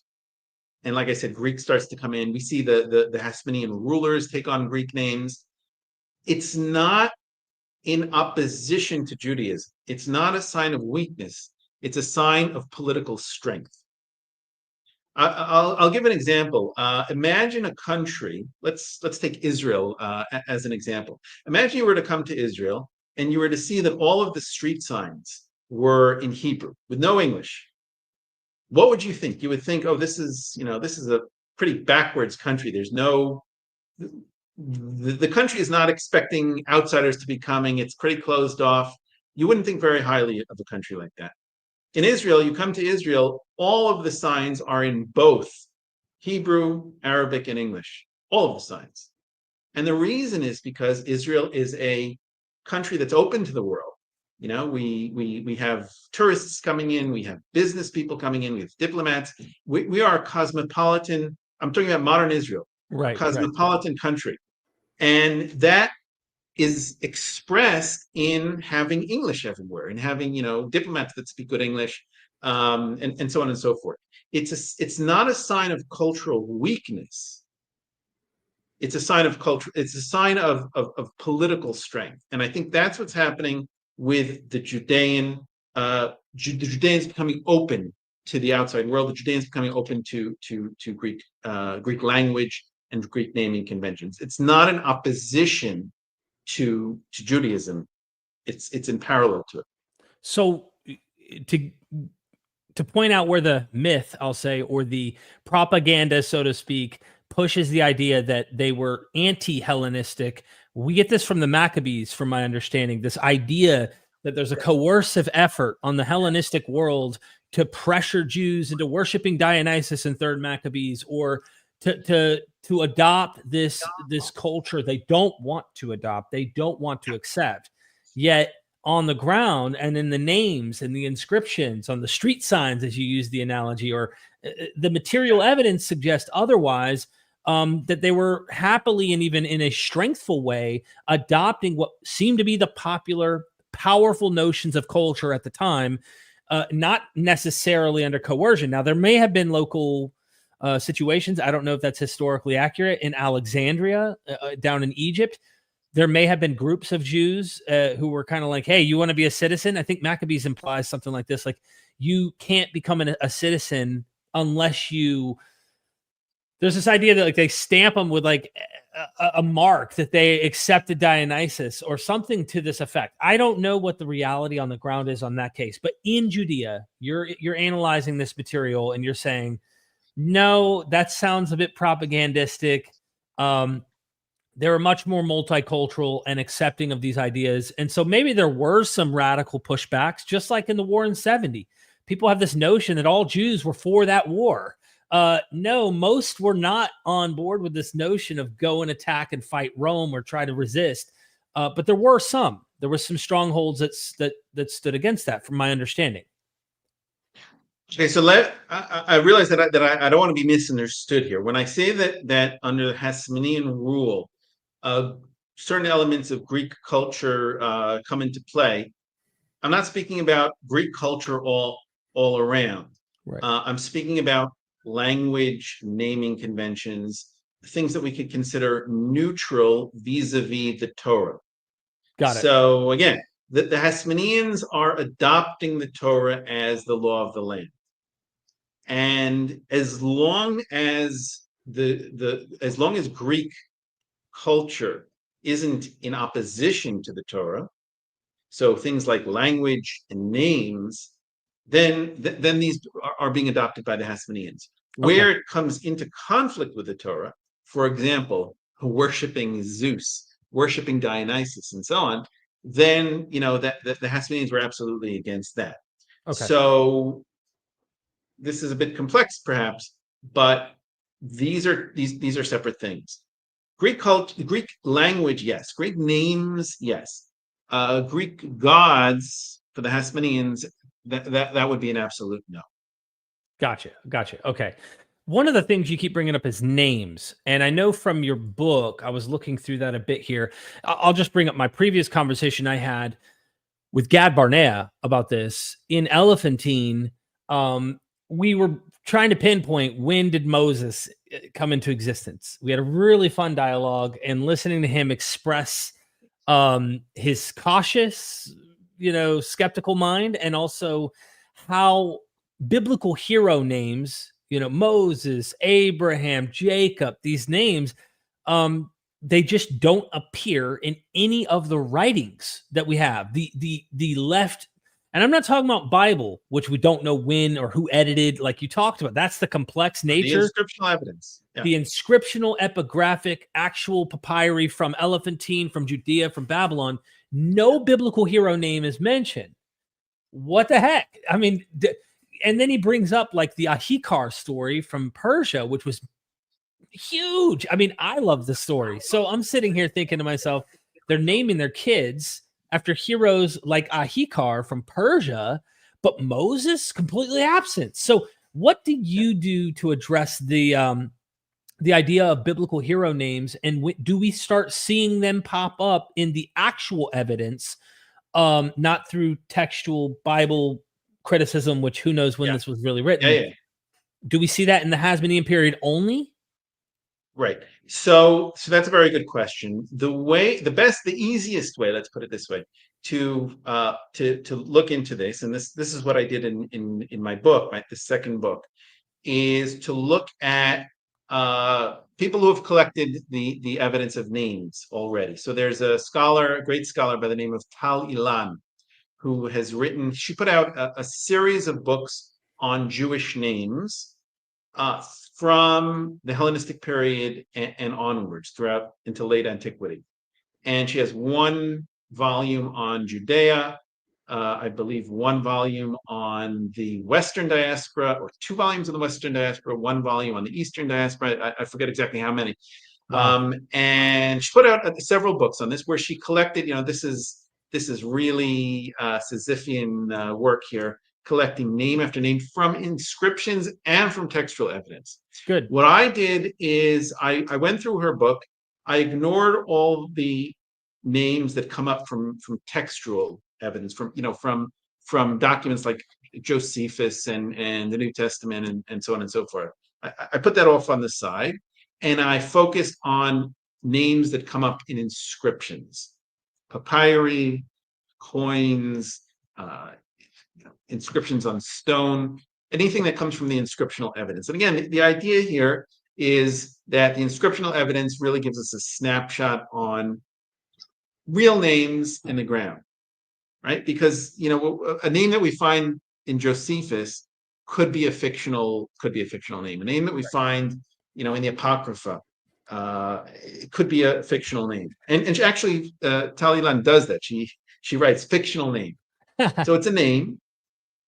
And like I said, Greek starts to come in. We see the Hasmonean rulers take on Greek names. It's not in opposition to Judaism. It's not a sign of weakness. It's a sign of political strength. I'll give an example. Imagine a country. Let's take Israel as an example. Imagine you were to come to Israel and you were to see that all of the street signs were in Hebrew with no English. What would you think? You would think, oh, this is a pretty backwards country. There's no, the country is not expecting outsiders to be coming. It's pretty closed off. You wouldn't think very highly of a country like that. In Israel, you come to Israel, all of the signs are in both Hebrew, Arabic, and English. All of the signs. And the reason is because Israel is a country that's open to the world. You know, we have tourists coming in, we have business people coming in, we have diplomats. We are a cosmopolitan, I'm talking about modern Israel, cosmopolitan country. And that is expressed in having English everywhere and having, diplomats that speak good English, and so on and so forth. It's not a sign of cultural weakness. It's a sign of culture. It's a sign of political strength. And I think that's what's happening with the Judeans becoming open to the outside world. The Judeans becoming open to Greek language and Greek naming conventions. It's not an opposition to Judaism. It's in parallel to it. So to point out where the myth, I'll say, or the propaganda, so to speak, pushes the idea that they were anti-Hellenistic. We get this from the Maccabees, from my understanding, this idea that there's a coercive effort on the Hellenistic world to pressure Jews into worshiping Dionysus in Third Maccabees, or to adopt this culture they don't want to adopt, they don't want to accept. Yet on the ground and in the names and the inscriptions on the street signs, as you use the analogy, or the material evidence suggests otherwise, that they were happily and even in a strengthful way adopting what seemed to be the popular, powerful notions of culture at the time, not necessarily under coercion. Now, there may have been local situations. I don't know if that's historically accurate. In Alexandria, down in Egypt, there may have been groups of Jews who were kind of like, hey, you want to be a citizen? I think Maccabees implies something like this, like you can't become a citizen unless you, there's this idea that like they stamp them with like a mark that they accepted Dionysus or something to this effect. I don't know what the reality on the ground is on that case, but in Judea, you're analyzing this material and you're saying, no, that sounds a bit propagandistic. They were much more multicultural and accepting of these ideas. And so maybe there were some radical pushbacks, just like in the war in 70. People have this notion that all Jews were for that war. No, most were not on board with this notion of go and attack and fight Rome or try to resist. But there were some. There were some strongholds that stood against that, from my understanding. Okay, so I realize that I don't want to be misunderstood here. When I say that under the Hasmonean rule, certain elements of Greek culture come into play, I'm not speaking about Greek culture all around. Right. I'm speaking about language, naming conventions, things that we could consider neutral vis-a-vis the Torah. Got it. So again, the Hasmoneans are adopting the Torah as the law of the land. And as long as as long as Greek culture isn't in opposition to the Torah, so things like language and names, then these are being adopted by the Hasmoneans. Where it comes into conflict with the Torah, for example, worshiping Zeus, worshiping Dionysus, and so on, then that the Hasmoneans were absolutely against that. Okay. So this is a bit complex, perhaps, but these are separate things. Greek language, yes. Greek names, yes. Greek gods for the Hasmoneans, that would be an absolute no. Gotcha. Okay. One of the things you keep bringing up is names. And I know from your book, I was looking through that a bit here. I'll just bring up my previous conversation I had with Gad Barnea about this. In Elephantine, we were trying to pinpoint when did Moses come into existence. We had a really fun dialogue, and listening to him express his cautious, skeptical mind, and also how biblical hero names, Moses, Abraham, Jacob, these names, they just don't appear in any of the writings that we have. The left, and I'm not talking about Bible, which we don't know when or who edited, like you talked about. That's the complex nature. The inscriptional evidence. Yeah. The inscriptional, epigraphic, actual papyri from Elephantine, from Judea, from Babylon. No biblical hero name is mentioned. What the heck? I mean, and then he brings up like the Ahikar story from Persia, which was huge. I mean, I love the story. So I'm sitting here thinking to myself, they're naming their kids after heroes like Ahikar from Persia, but Moses completely absent. So what do you do to address the idea of biblical hero names, and do we start seeing them pop up in the actual evidence, not through textual Bible criticism, which who knows when this was really written? Yeah. Do we see that in the Hasmonean period only? Right. So that's a very good question. The easiest way, let's put it this way, to look into this, and this is what I did in my book, the second book, is to look at people who have collected the evidence of names already. So there's a great scholar by the name of Tal Ilan, who has written. She put out a series of books on Jewish names from the Hellenistic period and onwards throughout into late antiquity. And she has one volume on Judea, I believe one volume on the Western diaspora, or two volumes on the Western diaspora, one volume on the Eastern diaspora. I forget exactly how many. Wow. And she put out several books on this, where she collected, this is really Sisyphean work here, collecting name after name from inscriptions and from textual evidence. Good. What I did is I went through her book. I ignored all the names that come up from textual evidence, from documents like Josephus and the New Testament and so on and so forth. I put that off on the side, and I focused on names that come up in inscriptions, papyri, coins, inscriptions on stone, anything that comes from the inscriptional evidence. And again, the idea here is that the inscriptional evidence really gives us a snapshot on real names in the ground, right? Because a name that we find in Josephus could be a fictional name. A name that we find, in the Apocrypha it could be a fictional name. And she actually, Tal Ilan does that. She writes fictional name. So it's a name,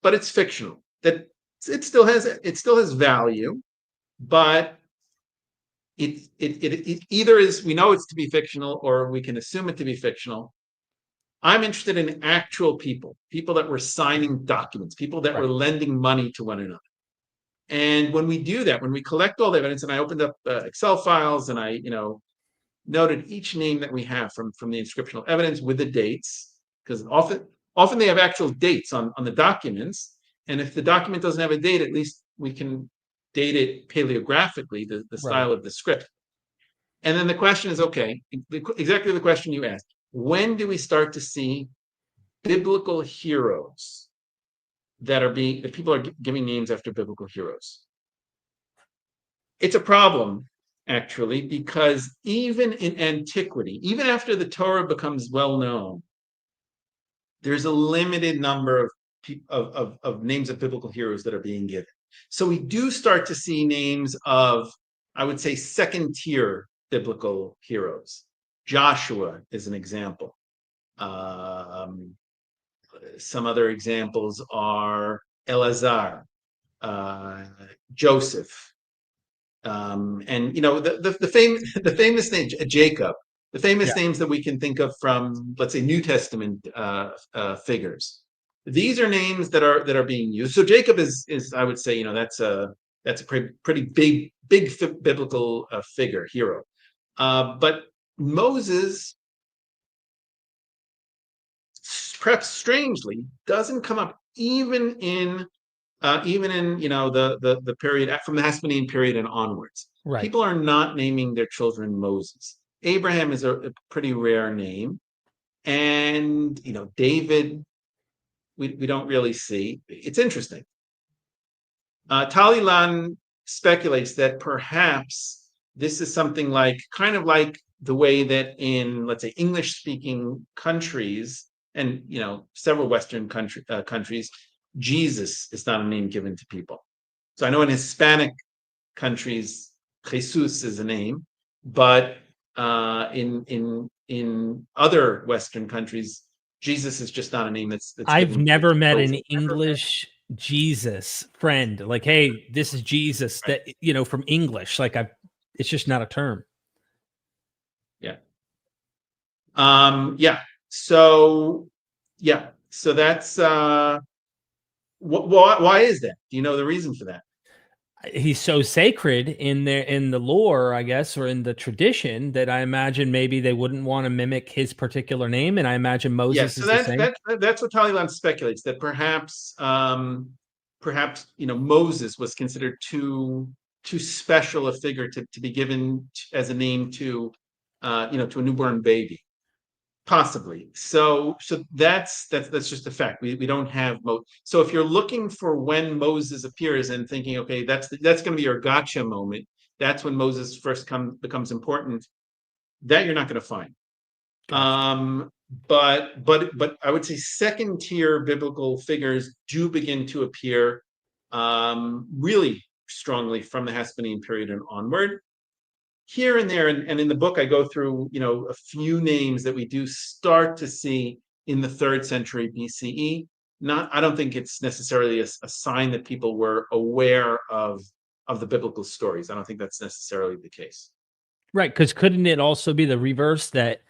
but it's fictional. That it still has value, but it either is, we know it's to be fictional, or we can assume it to be fictional. I'm interested in actual people that were signing documents, people that were lending money to one another. And when we do that, when we collect all the evidence, and I opened up Excel files and I, noted each name that we have from the inscriptional evidence with the dates, because often they have actual dates on the documents. And if the document doesn't have a date, at least we can date it paleographically, the style of the script. And then the question is, okay, exactly the question you asked. When do we start to see biblical heroes that people are giving names after biblical heroes? It's a problem, actually, because even in antiquity, even after the Torah becomes well known, there's a limited number of names of biblical heroes that are being given. So we do start to see names of, I would say, second-tier biblical heroes. Joshua is an example. Some other examples are Eleazar, Joseph, and the famous name Jacob, the famous names that we can think of from, let's say, New Testament figures. These are names that are being used. So Jacob is I would say, that's a pretty big biblical figure, hero. But Moses, perhaps strangely, doesn't come up even in the period from the Hasmonean period and onwards. Right. People are not naming their children Moses. Abraham is a pretty rare name, and David, we don't really see. It's interesting. Tal Ilan speculates that perhaps this is something kind of like the way that in, let's say, English-speaking countries and several Western countries, Jesus is not a name given to people. So I know in Hispanic countries, Jesus is a name, but in other Western countries, Jesus is just not a name that's I've never met an English Jesus friend. Like, hey, this is Jesus, that from English. It's just not a term. Yeah. So that's why is that? Do you know the reason for that? He's so sacred in the lore, I guess, or in the tradition, that I imagine maybe they wouldn't want to mimic his particular name. And I imagine Moses is the same. That's what Tal Ilan speculates, that perhaps Moses was considered too special a figure to be given as a name to a newborn baby. Possibly. So that's just a fact. We don't have so if you're looking for when Moses appears and thinking, okay, that's going to be your gotcha moment, that's when Moses first becomes important, that you're not going to find. Gotcha. But I would say second tier biblical figures do begin to appear really strongly from the Hasmonean period and onward. Here and there, and in the book, I go through, a few names that we do start to see in the 3rd century BCE. I don't think it's necessarily a sign that people were aware of the biblical stories. I don't think that's necessarily the case. Right, because couldn't it also be the reverse, that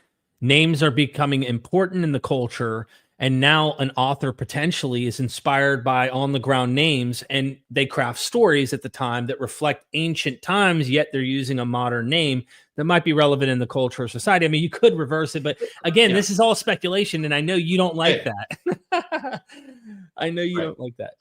names are becoming important in the culture, and now an author potentially is inspired by on-the-ground names, and they craft stories at the time that reflect ancient times, yet they're using a modern name that might be relevant in the culture or society. I mean, you could reverse it, but again, This is all speculation, and I know you don't like that. I know you don't like that.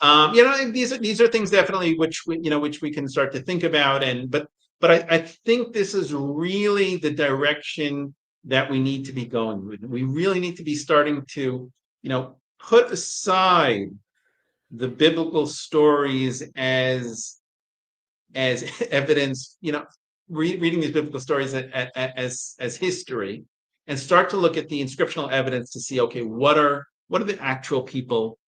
These are things definitely which we can start to think about, but I think this is really the direction that we need to be going with. We really need to be starting to put aside the biblical stories as evidence, reading these biblical stories as history, and start to look at the inscriptional evidence to see, okay, what are the actual people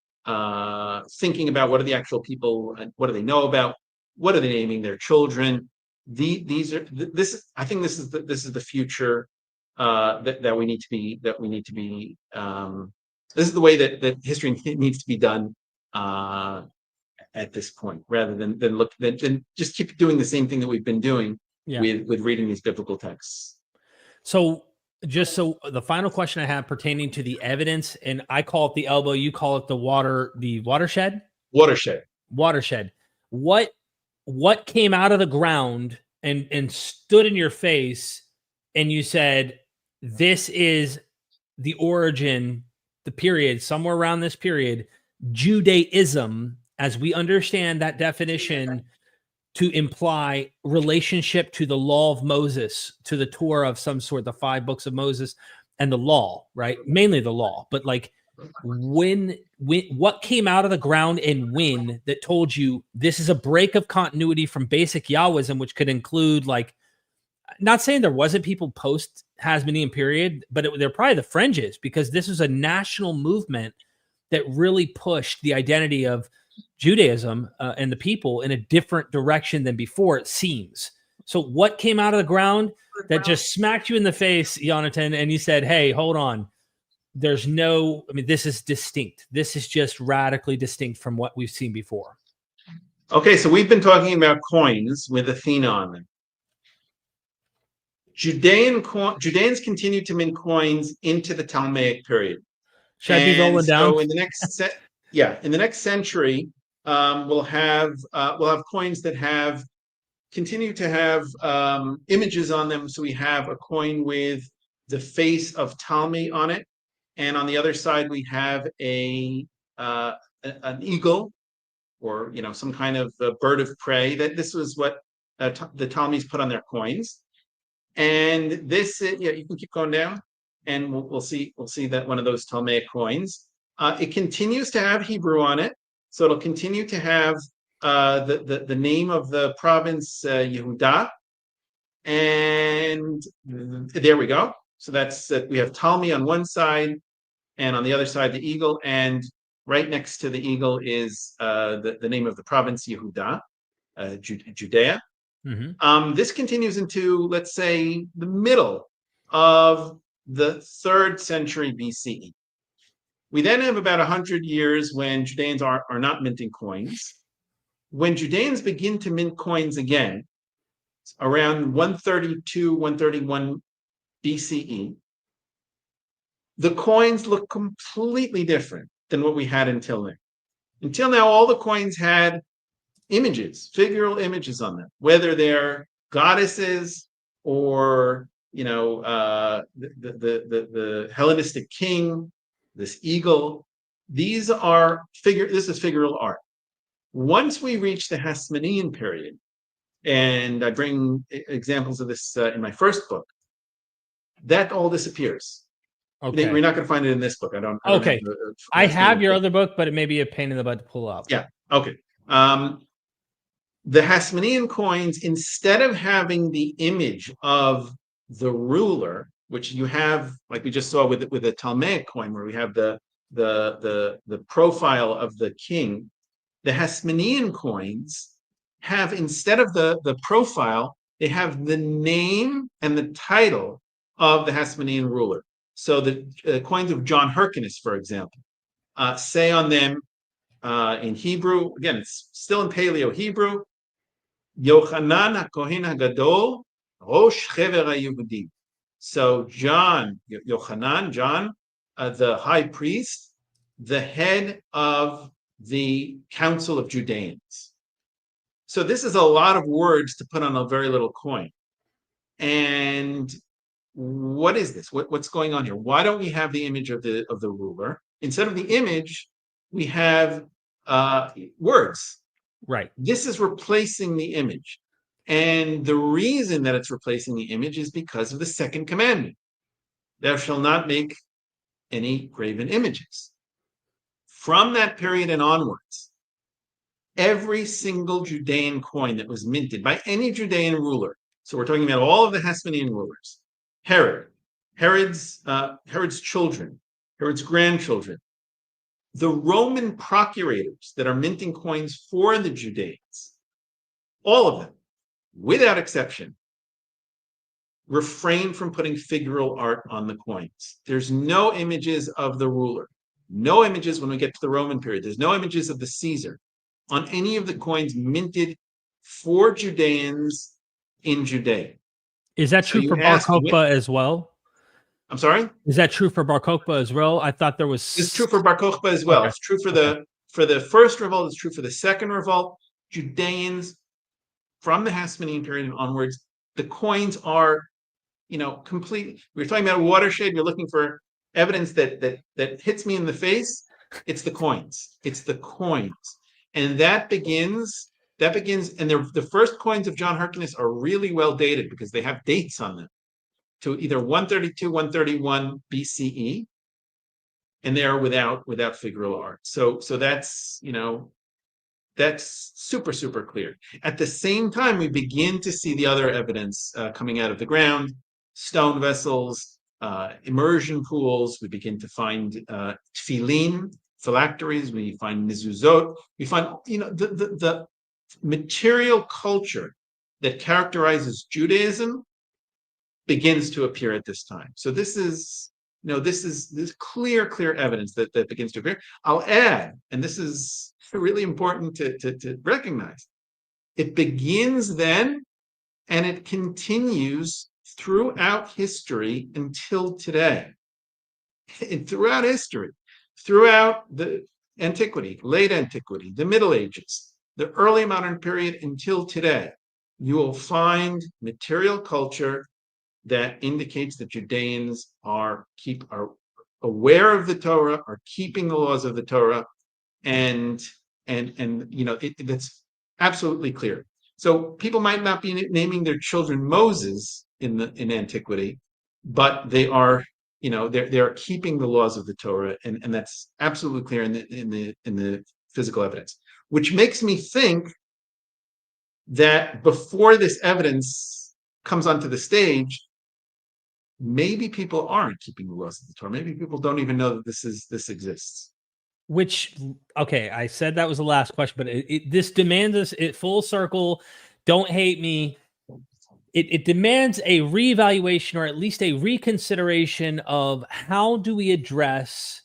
thinking about? What are the actual people? What do they know about? What are they naming their children? these are this is I think this is the future that we need to be this is the way that history needs to be done at this point, rather than just keep doing the same thing that we've been doing with reading these biblical texts. So the final question I have pertaining to the evidence, and I call it the elbow, you call it the watershed. What came out of the ground and stood in your face, and you said, this is the origin, the period, somewhere around this period, Judaism, as we understand that definition to imply relationship to the law of Moses, to the Torah of some sort, the 5 books of Moses and the law, right? Mainly the law, but like when what came out of the ground and when that told you this is a break of continuity from basic Yahwism, which could include, like, not saying there wasn't people post Hasmonean period, but they're probably the fringes, because this was a national movement that really pushed the identity of Judaism and the people in a different direction than before, it seems. So what came out of the ground that just smacked you in the face, Yonatan, and you said, hey, hold on. This is distinct. This is just radically distinct from what we've seen before. Okay, so we've been talking about coins with Athena on them. Judeans continued to mint coins into the Ptolemaic period. Should I be rolling down? So in the next century, we'll have coins that continue to have images on them. So we have a coin with the face of Ptolemy on it, and on the other side we have an eagle, or some kind of bird of prey. That this was what the Ptolemies put on their coins. And this, you can keep going down, and we'll see that one of those Ptolemaic coins. It continues to have Hebrew on it, so it'll continue to have the name of the province, Yehuda, and there we go. So that's we have Ptolemy on one side, and on the other side the eagle, and right next to the eagle is the name of the province, Yehuda, Judea. Mm-hmm. This continues into, let's say, the middle of the 3rd century BCE. We then have about 100 years when Judeans are not minting coins. When Judeans begin to mint coins again, around 132, 131 BCE, the coins look completely different than what we had until now. Until now, all the coins had images, figural images on them, whether they're goddesses or the Hellenistic king, this eagle. This is figural art. Once we reach the Hasmonean period, and I bring examples of this in my first book, that all disappears. Okay, we're not going to find it in this book. I have your other book, but it may be a pain in the butt to pull up. Yeah. Okay. The Hasmonean coins, instead of having the image of the ruler, which you have, like we just saw with a Ptolemaic coin, where we have the profile of the king, the Hasmonean coins have, instead of the profile, they have the name and the title of the Hasmonean ruler. So the coins of John Hyrcanus, for example, say on them in Hebrew, again, it's still in Paleo Hebrew, Yochanan HaKohen HaGadol, Rosh Chever HaYehudim. So John, the high priest, the head of the Council of Judeans. So this is a lot of words to put on a very little coin. And what is this? What's going on here? Why don't we have the image of the ruler? Instead of the image, we have words. Right. This is replacing the image. And the reason that it's replacing the image is because of the 2nd commandment. Thou shalt not make any graven images. From that period and onwards, every single Judean coin that was minted by any Judean ruler, so we're talking about all of the Hasmonean rulers, Herod's children, Herod's grandchildren, the Roman procurators that are minting coins for the Judeans, all of them, without exception, refrain from putting figural art on the coins. There's no images of the ruler, no images when we get to the Roman period. There's no images of the Caesar on any of the coins minted for Judeans in Judea. Is that So true you for Bar ask, Kokhba as well? I'm sorry? Is that true for Bar Kokhba as well? I thought there was. It's true for Bar Kokhba as well. Okay. It's true for the first revolt. It's true for the second revolt. Judeans from the Hasmonean period and onwards, the coins are, complete. We're talking about a watershed. You're looking for evidence that hits me in the face. It's the coins. It's the coins, and that begins. And the first coins of John Hyrcanus are really well dated because they have dates on them to either 132, 131 BCE, and they are without figural art. So that's that's super, super clear. At the same time, we begin to see the other evidence coming out of the ground: stone vessels, immersion pools. We begin to find tefillin, phylacteries. We find mezuzot. We find the material culture that characterizes Judaism begins to appear at this time. So this is clear evidence that begins to appear. I'll add, and this is really important to recognize, it begins then and it continues throughout history until today. And throughout history, throughout the antiquity, late antiquity, the Middle Ages, the early modern period until today, you will find material culture that indicates that Judeans are aware of the Torah, are keeping the laws of the Torah, and that's absolutely clear. So people might not be naming their children Moses in antiquity, but they are they are keeping the laws of the Torah, and that's absolutely clear in the physical evidence, which makes me think that before this evidence comes onto the stage, maybe people aren't keeping the laws of the Torah. Maybe people don't even know that this exists. Which, okay, I said that was the last question, but this demands us full circle. Don't hate me. It demands a reevaluation, or at least a reconsideration of how do we address.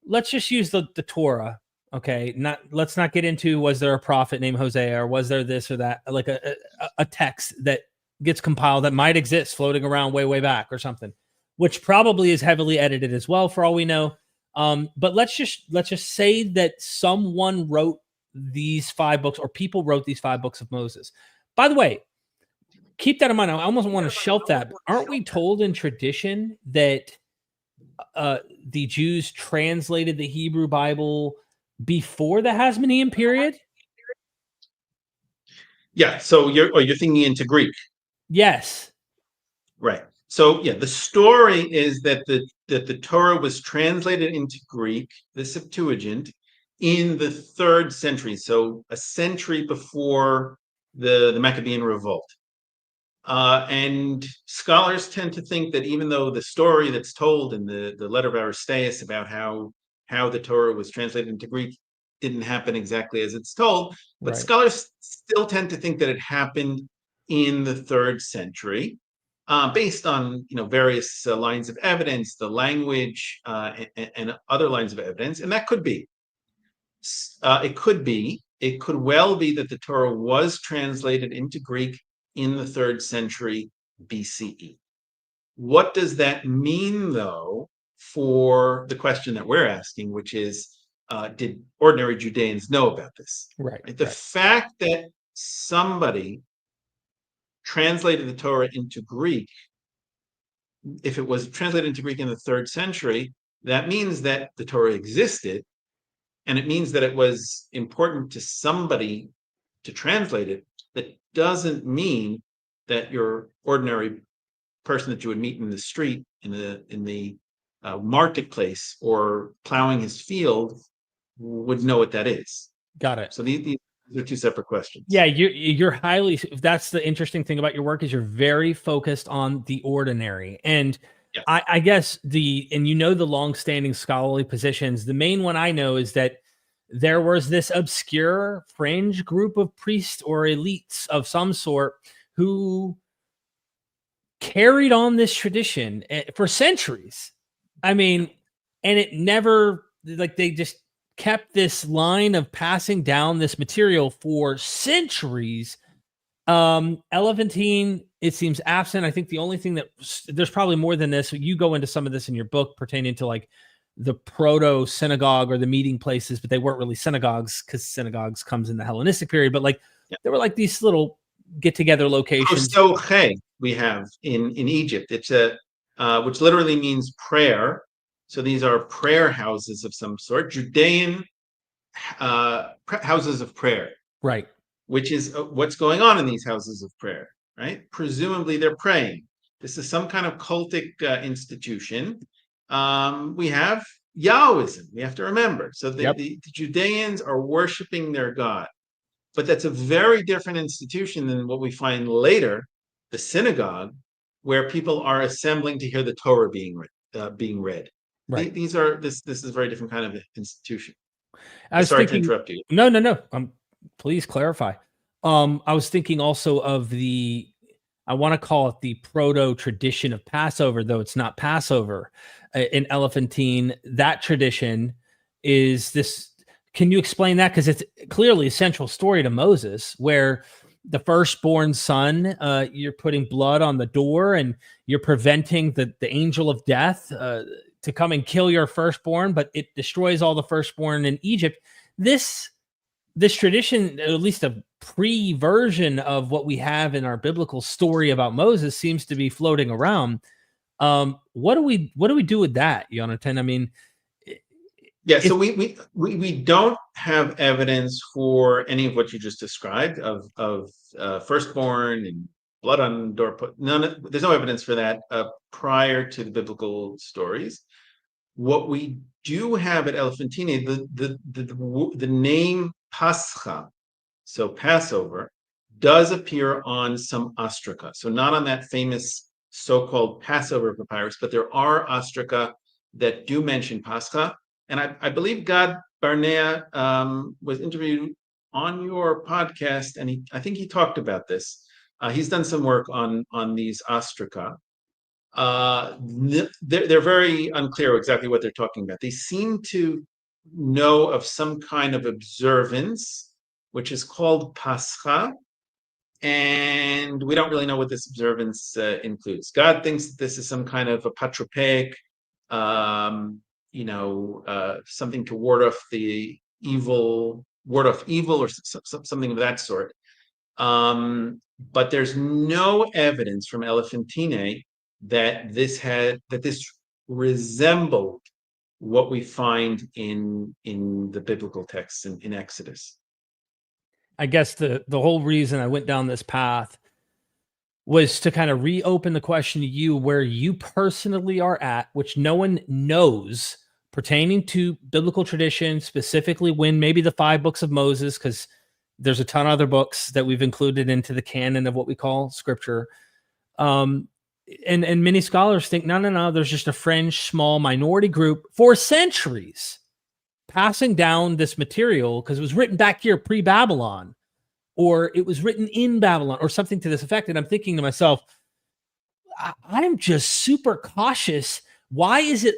Let's just use the Torah. Okay, let's not get into was there a prophet named Hosea, or was there this or that, like a text that gets compiled that might exist floating around way back or something, which probably is heavily edited as well for all we know. But let's just say that someone wrote these 5 books, or people wrote these 5 books of Moses. By the way, keep that in mind. I almost want to shelf that. Aren't we told in tradition that the Jews translated the Hebrew Bible before the Hasmonean period? Yeah. So you're thinking into Greek. Yes. Right. So yeah, the story is that the Torah was translated into Greek, the Septuagint, in the 3rd century, so a century before the Maccabean revolt. And scholars tend to think that even though the story that's told in the letter of Aristeas about how the Torah was translated into Greek didn't happen exactly as it's told, but Right. Scholars still tend to think that it happened in the 3rd century, based on various lines of evidence, the language, and other lines of evidence, and that could be. It could well be that the Torah was translated into Greek in the 3rd century BCE. What does that mean, though, for the question that we're asking, which is, did ordinary Judeans know about this? Right. The fact that somebody translated the Torah into Greek, if it was translated into Greek in the 3rd century, that means that the Torah existed, and it means that it was important to somebody to translate it. That doesn't mean that your ordinary person that you would meet in the street, in the marketplace, or plowing his field would know what that is. Got it. So these are 2 separate questions. Yeah, you're highly. That's the interesting thing about your work, is you're very focused on the ordinary. And Yes. I guess the longstanding scholarly positions. The main one I know is that there was this obscure fringe group of priests or elites of some sort who carried on this tradition for centuries. I mean, and it never, like, they just kept this line of passing down this material for centuries. Elephantine, it seems absent. I think the only thing that there's probably more than this. You go into some of this in your book pertaining to like the proto synagogue or the meeting places, but they weren't really synagogues because synagogues comes in the Hellenistic period. But like there were like these little get together locations. So we have in Egypt. It's which literally means prayer. So these are prayer houses of some sort, Judean houses of prayer, right? Which is what's going on in these houses of prayer, right? Presumably they're praying. This is some kind of cultic institution. We have Yahwism. We have to remember. So the Judeans are worshiping their God, but that's a very different institution than what we find later, the synagogue, where people are assembling to hear the Torah being read. Right. This is a very different kind of institution. I was Sorry thinking, to interrupt you. No. Please clarify. I was thinking also of I want to call it the proto tradition of Passover, though it's not Passover in Elephantine. That tradition is this. Can you explain that? Because it's clearly a central story to Moses, where the firstborn son, you're putting blood on the door and you're preventing the angel of death to come and kill your firstborn, but it destroys all the firstborn in Egypt. This tradition, at least a pre-version of what we have in our biblical story about Moses, seems to be floating around. What do we do with that, Yonatan? I mean, so we don't have evidence for any of what you just described of firstborn and blood on doorpost. There's no evidence for that prior to the biblical stories. What we do have at Elephantine, the name Pascha, so Passover, does appear on some ostraca. So not on that famous so-called Passover papyrus, but there are ostraca that do mention Pascha. And I believe Gad Barnea was interviewed on your podcast, and I think he talked about this. He's done some work on these ostraca. They're very unclear exactly what they're talking about. They seem to know of some kind of observance, which is called Pascha, and we don't really know what this observance includes. God thinks that this is some kind of a patropaic, something to ward off evil, or something of that sort. But there's no evidence from Elephantine that this resembled what we find in the biblical texts in Exodus. I guess the whole reason I went down this path was to kind of reopen the question to you where you personally are at, which no one knows, pertaining to biblical tradition, specifically when maybe the 5 books of Moses, because there's a ton of other books that we've included into the canon of what we call scripture. And many scholars think, no, there's just a fringe, small minority group for centuries passing down this material because it was written back here pre-Babylon, or it was written in Babylon, or something to this effect. And I'm thinking to myself, I'm just super cautious. Why is it,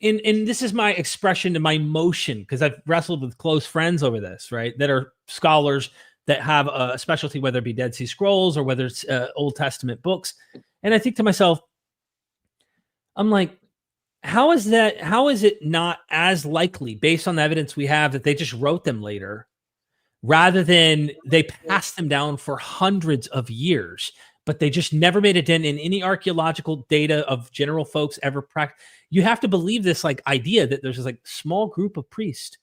and this is my expression to my emotion, because I've wrestled with close friends over this, right, that are scholars that have a specialty, whether it be Dead Sea Scrolls or whether it's Old Testament books. And I think to myself, I'm like, how is it not as likely, based on the evidence we have, that they just wrote them later rather than they passed them down for hundreds of years, but they just never made a dent in any archaeological data of general folks ever practiced? You have to believe this like idea that there's this like small group of priests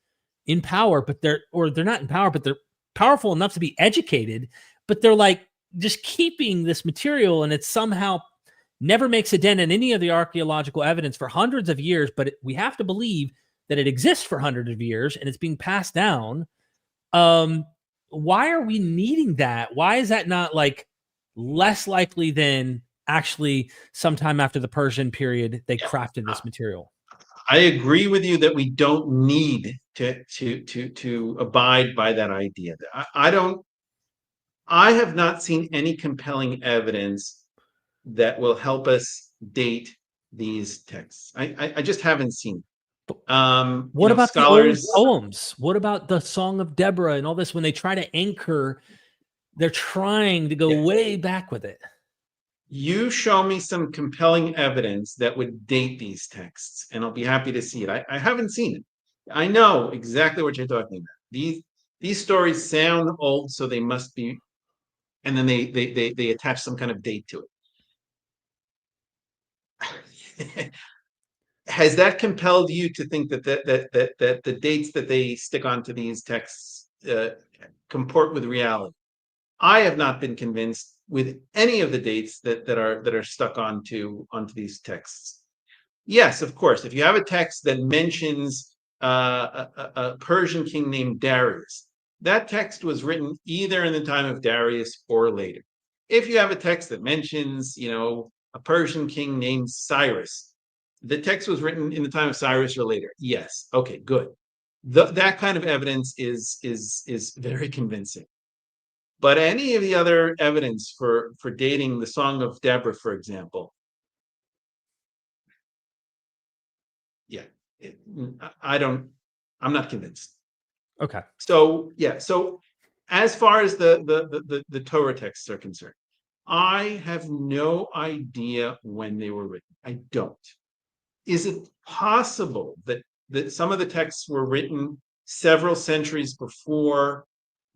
in power, but they're not in power, but they're powerful enough to be educated, but they're like just keeping this material, and it somehow never makes a dent in any of the archaeological evidence for hundreds of years. But we have to believe that it exists for hundreds of years and it's being passed down. Why are we needing that? Why is that not like less likely than actually sometime after the Persian period they crafted this material? I agree with you that we don't need to abide by that idea. I have not seen any compelling evidence that will help us date these texts. I just haven't seen it. What about scholars, the old poems? What about the Song of Deborah and all this? When they try to anchor, they're trying to go way back with it. You show me some compelling evidence that would date these texts, and I'll be happy to see it. I haven't seen it. I know exactly what you're talking about. These stories sound old, so they must be, and then they attach some kind of date to it. Has that compelled you to think that the dates that they stick onto these texts comport with reality? I have not been convinced with any of the dates that are stuck onto these texts. Yes, of course, if you have a text that mentions a Persian king named Darius, that text was written either in the time of Darius or later. If you have a text that mentions, a Persian king named Cyrus, the text was written in the time of Cyrus or later. Yes. Okay, good. That kind of evidence is very convincing. But any of the other evidence for dating the Song of Deborah, for example, I'm not convinced. Okay. So as far as the Torah texts are concerned, I have no idea when they were written. I don't. Is it possible that some of the texts were written several centuries before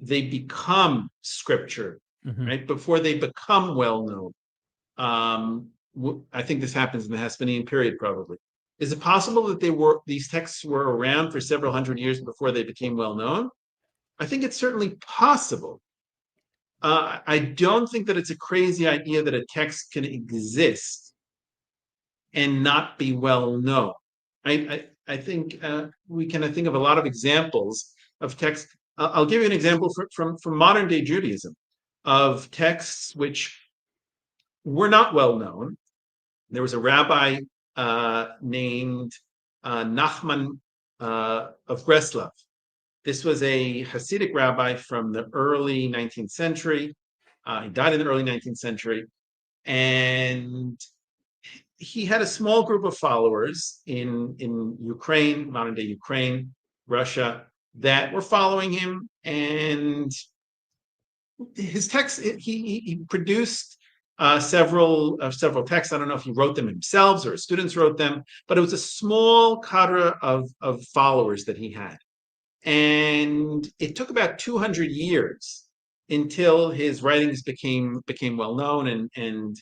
they become scripture, right? Before they become well known? I think this happens in the Hasmonean period, probably. Is it possible that these texts were around for several hundred years before they became well known? I think it's certainly possible. I don't think that it's a crazy idea that a text can exist and not be well known. I think we can think of a lot of examples of texts. I'll give you an example from modern day Judaism of texts which were not well known. There was a rabbi named Nachman of Breslov. This was a Hasidic rabbi from the early 19th century. He died in the early 19th century. And he had a small group of followers in Ukraine, modern day Ukraine, Russia, that were following him. And his texts, he produced several texts. I don't know if he wrote them himself or his students wrote them, but it was a small cadre of followers that he had. And it took about 200 years until his writings became well known. And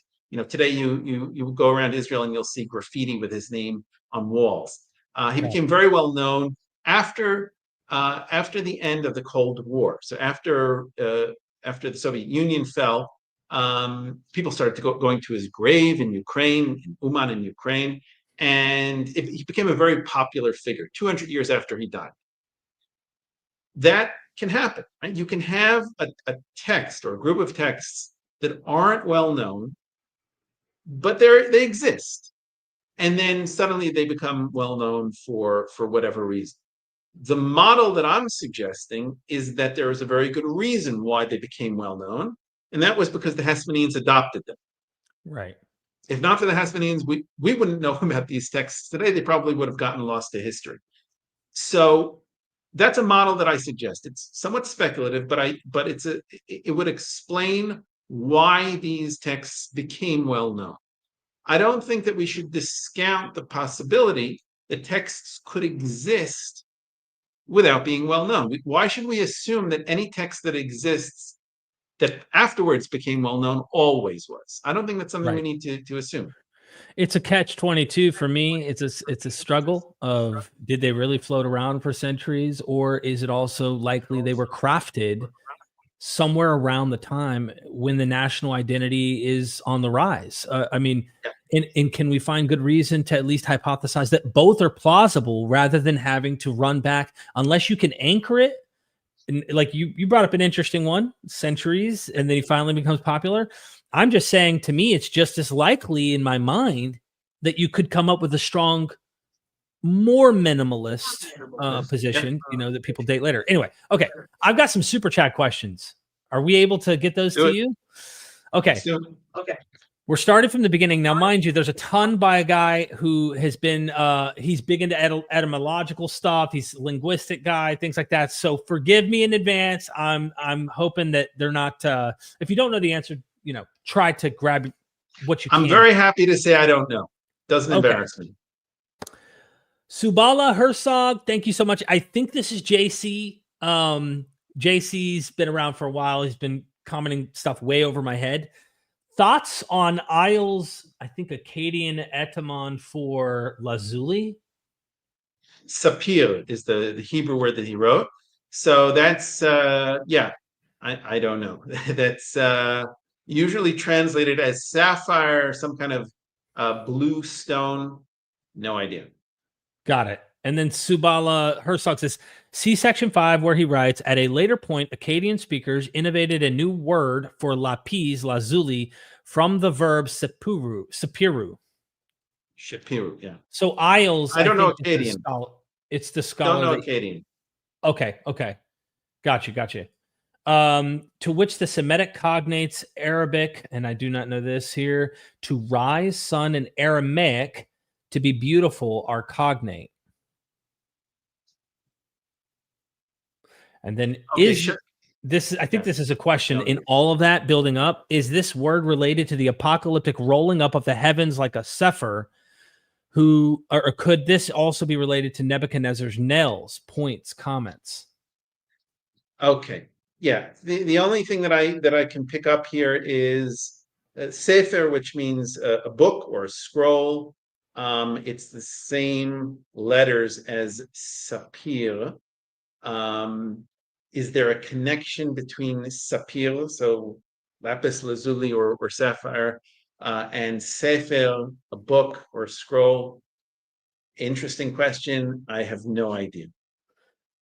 today you go around Israel and you'll see graffiti with his name on walls. He became very well known after the end of the Cold War. So after the Soviet Union fell, people started going to his grave in Ukraine, in Uman in Ukraine, and he became a very popular figure 200 years after he died. That can happen, right? You can have a text or a group of texts that aren't well known, but they exist, and then suddenly they become well known for whatever reason. The model that I'm suggesting is that there is a very good reason why they became well known, and that was because the Hasmoneans adopted them. Right. If not for the Hasmoneans, we wouldn't know about these texts today. They probably would have gotten lost to history. So that's a model that I suggest. It's somewhat speculative, but it would explain why these texts became well known. I don't think that we should discount the possibility that texts could exist without being well known. Why should we assume that any text that exists that afterwards became well known always was? I don't think that's something we need to assume. It's a catch-22 for me. It's a struggle of, did they really float around for centuries, or is it also likely they were crafted somewhere around the time when the national identity is on the rise? And can we find good reason to at least hypothesize that both are plausible rather than having to run back, unless you can anchor it? And like you brought up an interesting one, centuries, and then he finally becomes popular. I'm just saying, to me, it's just as likely in my mind that you could come up with a strong more minimalist position, that people date later. Anyway, okay. I've got some super chat questions. Are we able to get those to you? Okay. Okay. We're starting from the beginning. Now, mind you, there's a ton by a guy who has been, he's big into etymological stuff. He's a linguistic guy, things like that. So forgive me in advance. I'm hoping that they're not, if you don't know the answer, try to grab what you can. I'm very happy to say I don't know. Doesn't embarrass me. Subala Herzog, thank you so much. I think this is JC. JC's been around for a while. He's been commenting stuff way over my head. Thoughts on Isles, I think Akkadian etymon for lazuli? Sapir is the Hebrew word that he wrote. So that's, I don't know. That's usually translated as sapphire, some kind of blue stone. No idea. Got it. And then Subala Herzog says, see section 5 where he writes, at a later point, Akkadian speakers innovated a new word for lapis lazuli from the verb sapiru. Shapiru, yeah. So Isles, I don't know Akkadian. It's the scholar. Don't know Akkadian. Okay. Gotcha. To which the Semitic cognates Arabic, and I do not know this here, to rise, sun, and Aramaic to be beautiful are cognate. And then this is a question in all of that building up. Is this word related to the apocalyptic rolling up of the heavens like a Sefer? Or could this also be related to Nebuchadnezzar's nails, points, comments? Okay. Yeah. The only thing that I can pick up here is Sefer, which means a book or a scroll. It's the same letters as Sapir. Is there a connection between sapir, so lapis lazuli or sapphire, and sefer, a book or scroll? Interesting question. I have no idea.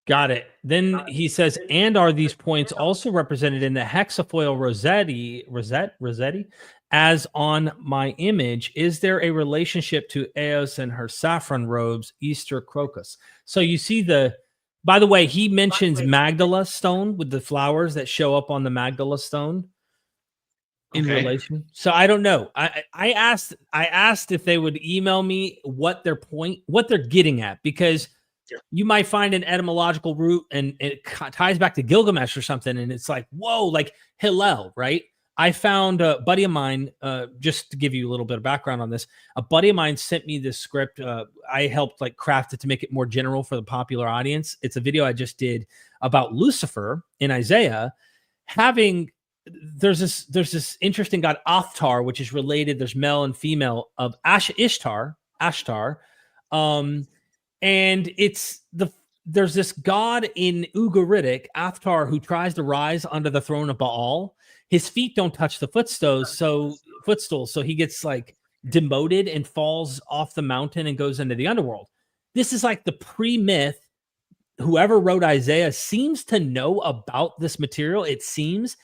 Got it. Then he says, and are these points also represented in the hexafoil rosette, as on my image? Is there a relationship to Eos and her saffron robes, Easter crocus? So you see by the way, he mentions Magdala stone with the flowers that show up on the Magdala stone in relation. So I don't know. I asked if they would email me what they're getting at, because you might find an etymological root and it ties back to Gilgamesh or something. And it's like, whoa, like Hillel, right? I found a buddy of mine, just to give you a little bit of background on this, a buddy of mine sent me this script. I helped craft it to make it more general for the popular audience. It's a video I just did about Lucifer in Isaiah there's this interesting god Athtar, which is related. There's male and female of Ashtar. And there's this god in Ugaritic, Athtar, who tries to rise under the throne of Baal. His feet don't touch the footstools, so he gets demoted and falls off the mountain and goes into the underworld. This is the pre-myth. Whoever wrote Isaiah seems to know about this material, it seems,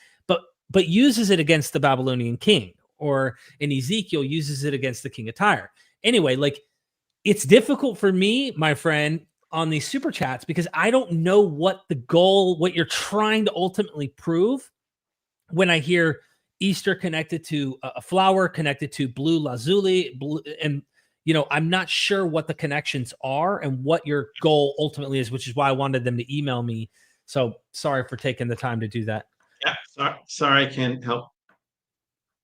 but uses it against the Babylonian king, or in Ezekiel uses it against the king of Tyre. Anyway, it's difficult for me, my friend, on these super chats, because I don't know what you're trying to ultimately prove. When I hear Easter connected to a flower, connected to blue lazuli, and I'm not sure what the connections are and what your goal ultimately is, which is why I wanted them to email me. So sorry for taking the time to do that. Yeah, sorry, I can't help.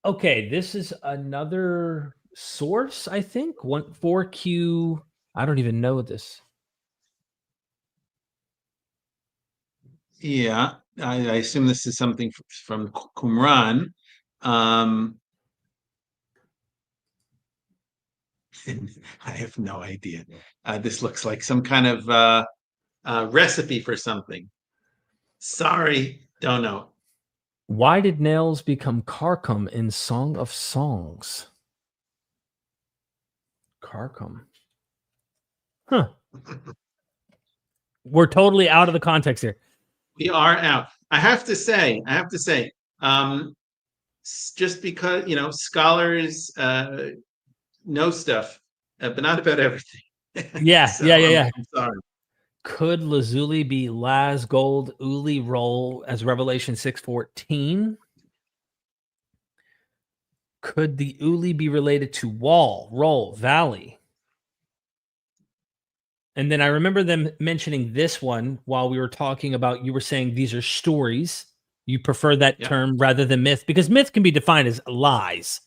Okay, this is another source, I think. 4Q. I don't even know this. Yeah, I assume this is something from Qumran. I have no idea. This looks like some kind of recipe for something. Sorry, don't know. Why did nails become Karkum in Song of Songs? Karkum. Huh. We're totally out of the context here. We are out. I have to say, just because, scholars know stuff, but not about everything. Yeah, So yeah. I'm sorry. Could Lazuli be Laz Gold Uli roll as Revelation 6:14? Could the Uli be related to wall, roll, valley? And then I remember them mentioning this one while we were talking about, you were saying these are stories. You prefer that Yeah. term rather than myth, because myth can be defined as lies.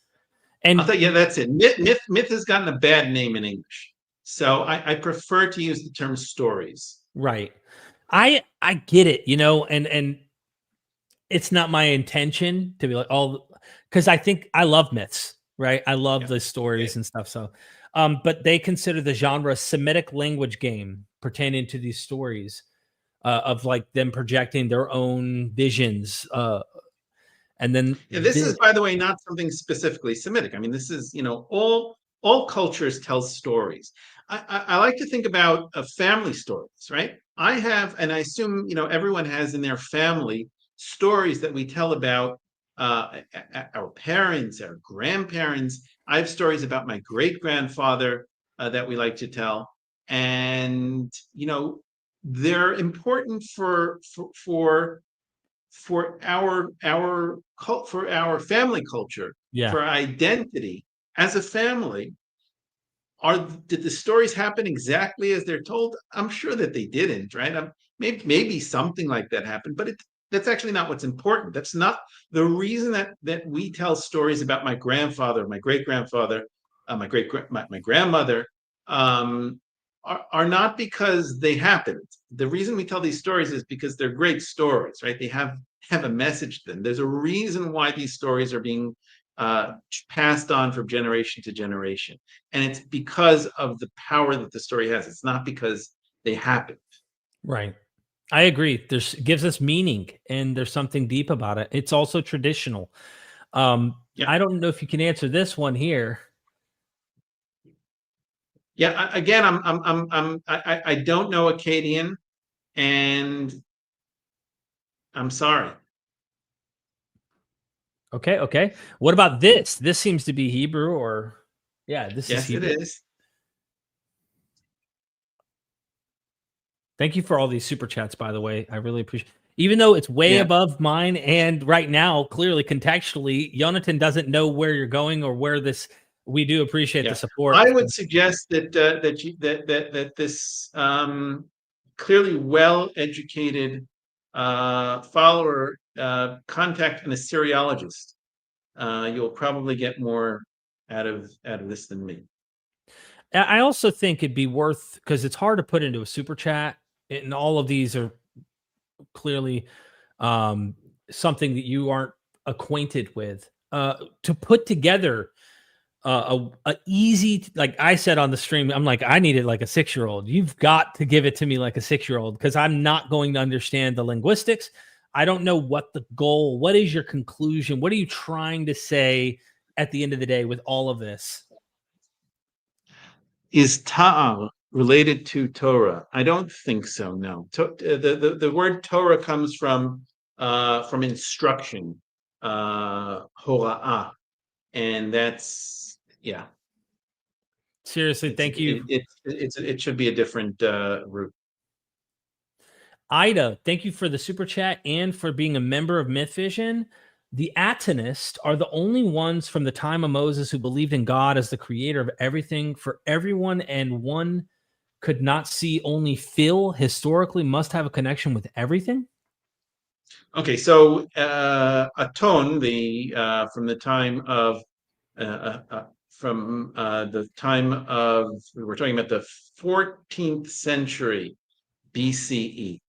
And I'll tell you, that's it. Myth has gotten a bad name in English. So I prefer to use the term stories. right. I get it, and it's not my intention to be like all, because I think I love myths, right? I love Yeah. the stories Okay. and stuff. So but they consider the genre a Semitic language game pertaining to these stories of like them projecting their own visions. And then Yeah, this is, by the way, not something specifically Semitic. I mean, this is, all cultures tell stories. I like to think about family stories, right? I have, and I assume, everyone has in their family stories that we tell about our parents, our grandparents. I have stories about my great grandfather that we like to tell, and they're important for our family culture, yeah, for our identity as a family. Did the stories happen exactly as they're told? I'm sure that they didn't, right? Maybe something like that happened, but that's actually not what's important. That's not the reason that we tell stories about my grandfather, my great grandfather, my grandmother. Are not because they happened. The reason we tell these stories is because they're great stories, right? They have a message to them. There's a reason why these stories are being passed on from generation to generation, and it's because of the power that the story has. It's not because they happened. right. I agree. It gives us meaning, and there's something deep about it. It's also traditional. Yeah, I don't know if you can answer this one here. yeah. Again, I don't know Akkadian, and I'm sorry. Okay. What about this? This seems to be Hebrew, or yeah, this is Yes, it Hebrew. is. Thank you for all these super chats, by the way. I really appreciate. Even though it's way Yeah, above mine, and right now, clearly contextually, Yonatan doesn't know where you're going or where this. We do appreciate the yeah. support. I would suggest that this clearly well-educated follower contact an Assyriologist. You'll probably get more out of this than me. I also think it'd be worth, because it's hard to put into a super chat, and all of these are clearly something that you aren't acquainted with. To put together a easy, like I said on the stream, I'm like, I need it like a 6-year-old. You've got to give it to me like a 6-year-old, because I'm not going to understand the linguistics. I don't know what the goal, what is your conclusion? What are you trying to say at the end of the day with all of this? Is ta'al related to Torah? I don't think so. No. The word Torah comes from instruction, hora'ah, and that's, yeah. Seriously, thank you. It should be a different root. Ida, thank you for the super chat and for being a member of MythVision. The Atonists are the only ones from the time of Moses who believed in God as the creator of everything for everyone, and one could not see, only feel, historically must have a connection with everything. Okay, so Aton, from the time of we're talking about the 14th century BCE.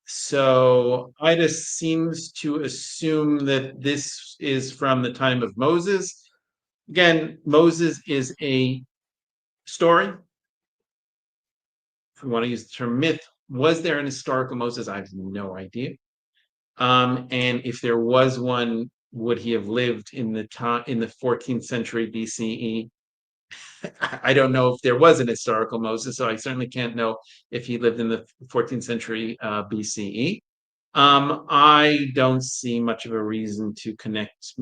So Ida seems to assume that this is from the time of Moses. Again, Moses is a story. If we want to use the term myth, was there an historical Moses? I have no idea. And if there was one, would he have lived in the 14th century BCE? I don't know if there was an historical Moses, so I certainly can't know if he lived in the 14th century BCE. I don't see much of a reason to connect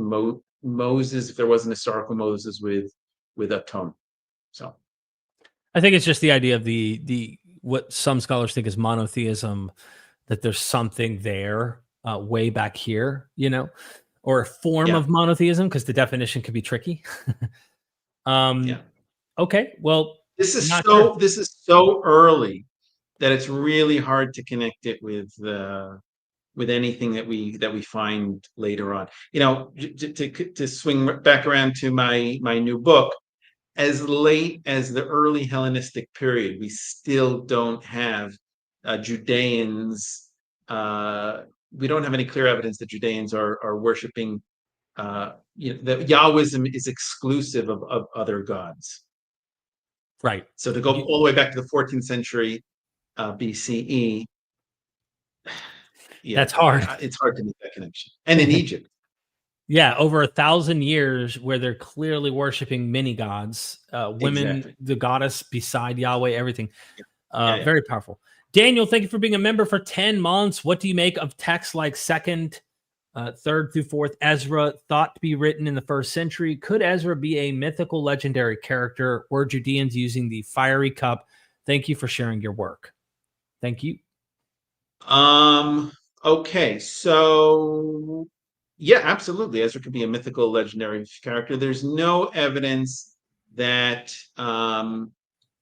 Moses, if there was an historical Moses, with Aton. So I think it's just the idea of the what some scholars think is monotheism, that there's something there way back here, or a form Yeah. of monotheism, because the definition can be tricky. Yeah. Okay, well, This is not so sure. this is so early that it's really hard to connect it with anything that we find later on. To swing back around to my new book, as late as the early Hellenistic period, we still don't have Judeans. We don't have any clear evidence that Judeans are worshiping. That Yahwism is exclusive of other gods. Right. So to go all the way back to the 14th century BCE, That's hard. It's hard to make that connection. And in Egypt. Yeah, over 1,000 years where they're clearly worshiping many gods, women, Exactly. the goddess beside Yahweh, everything. Yeah. Very powerful. Daniel, thank you for being a member for 10 months. What do you make of texts like 2nd, 3rd through 4th Ezra, thought to be written in the 1st century? Could Ezra be a mythical legendary character? Were Judeans using the fiery cup? Thank you for sharing your work. Thank you. Okay, so yeah, absolutely. Ezra could be a mythical legendary character. There's no evidence that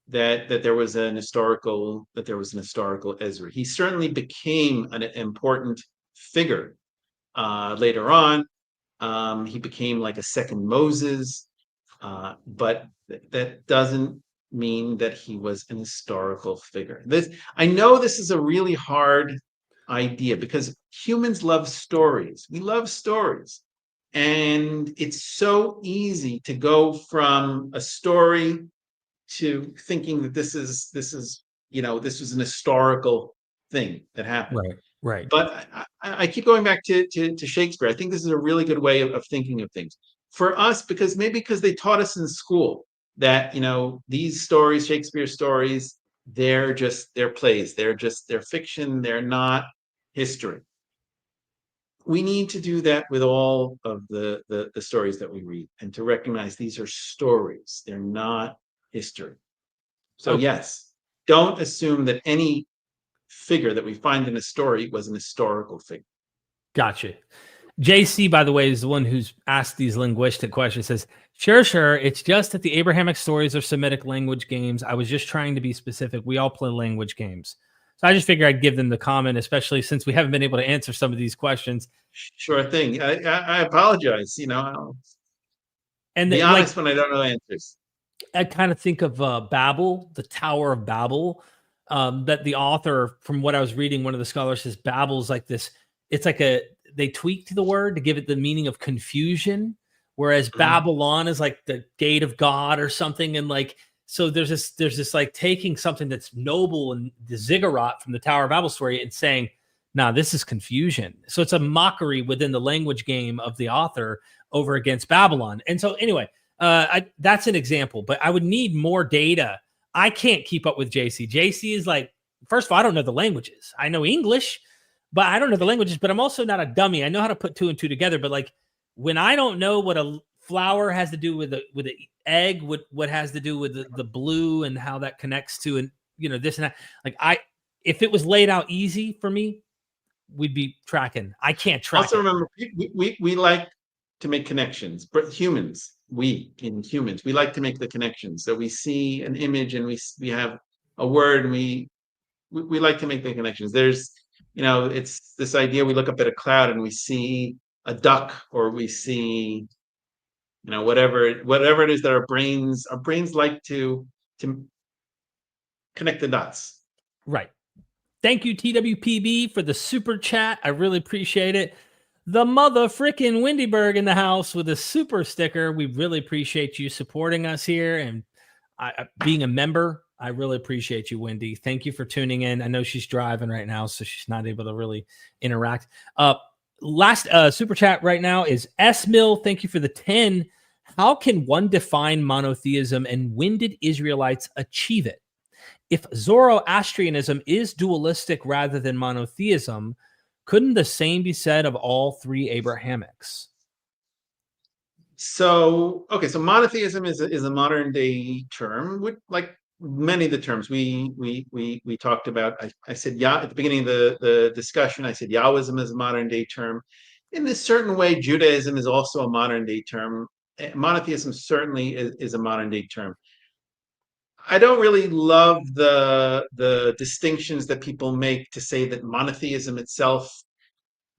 that there was an historical Ezra. He certainly became an important figure later on. He became like a second Moses, but that doesn't mean that he was an historical figure. I know this is a really hard idea because humans love stories. We love stories. And it's so easy to go from a story to thinking that this was an historical thing that happened. Right. But I keep going back to Shakespeare. I think this is a really good way of thinking of things for us, because they taught us in school that these stories, Shakespeare stories, they're plays, they're fiction, they're not history. We need to do that with all of the stories that we read, and to recognize these are stories, they're not history. So yes, don't assume that any figure that we find in a story was an historical figure. Gotcha. JC, by the way, is the one who's asked these linguistic questions. Says, sure. It's just that the Abrahamic stories are Semitic language games. I was just trying to be specific. We all play language games. So I just figured I'd give them the comment, especially since we haven't been able to answer some of these questions. Sure thing. I apologize. And be honest when I don't know answers. I kind of think of Babel, the Tower of Babel, that the author, from what I was reading, one of the scholars says Babel's like this. It's like they tweaked the word to give it the meaning of confusion, whereas Babylon is like the gate of God or something. And so there's this like taking something that's noble and the ziggurat from the Tower of Babel story and saying, nah, this is confusion. So it's a mockery within the language game of the author over against Babylon. And so anyway, that's an example, but I would need more data. I can't keep up with JC. JC is like, first of all, I don't know the languages. I know English, but I don't know the languages, but I'm also not a dummy. I know how to put 2 and 2 together, but when I don't know what a flower has to do with an egg, what has to do with the blue and how that connects to, and this and that, if it was laid out easy for me, we'd be tracking. I can't track. Also remember, we like to make connections, but humans we like to make the connections. So we see an image and we have a word, and we like to make the connections. There's it's this idea, we look up at a cloud and we see a duck, or we see whatever it is that our brains like to connect the dots. Right. Thank you, TWPB, for the super chat. I really appreciate it. The mother frickin' Wendyberg in the house with a super sticker. We really appreciate you supporting us here and being a member. I really appreciate you, Wendy. Thank you for tuning in. I know she's driving right now, so she's not able to really interact. Last super chat right now is S Mill. Thank you for the 10. How can one define monotheism, and when did Israelites achieve it? If Zoroastrianism is dualistic rather than monotheism, couldn't the same be said of all 3 Abrahamics? So monotheism is a modern day term. many of the terms we talked about. I said at the beginning of the discussion, I said Yahwism is a modern day term. In a certain way, Judaism is also a modern day term. Monotheism certainly is a modern day term. I don't really love the distinctions that people make to say that monotheism itself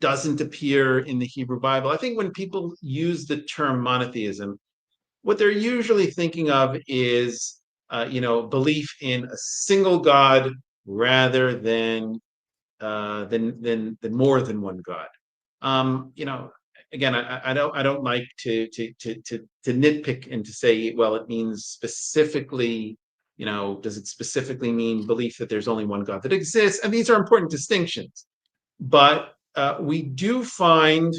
doesn't appear in the Hebrew Bible. I think when people use the term monotheism, what they're usually thinking of is belief in a single God rather than more than one God. Again, I don't like to nitpick and to say, well, it means specifically, does it specifically mean belief that there's only one God that exists? And these are important distinctions. But we do find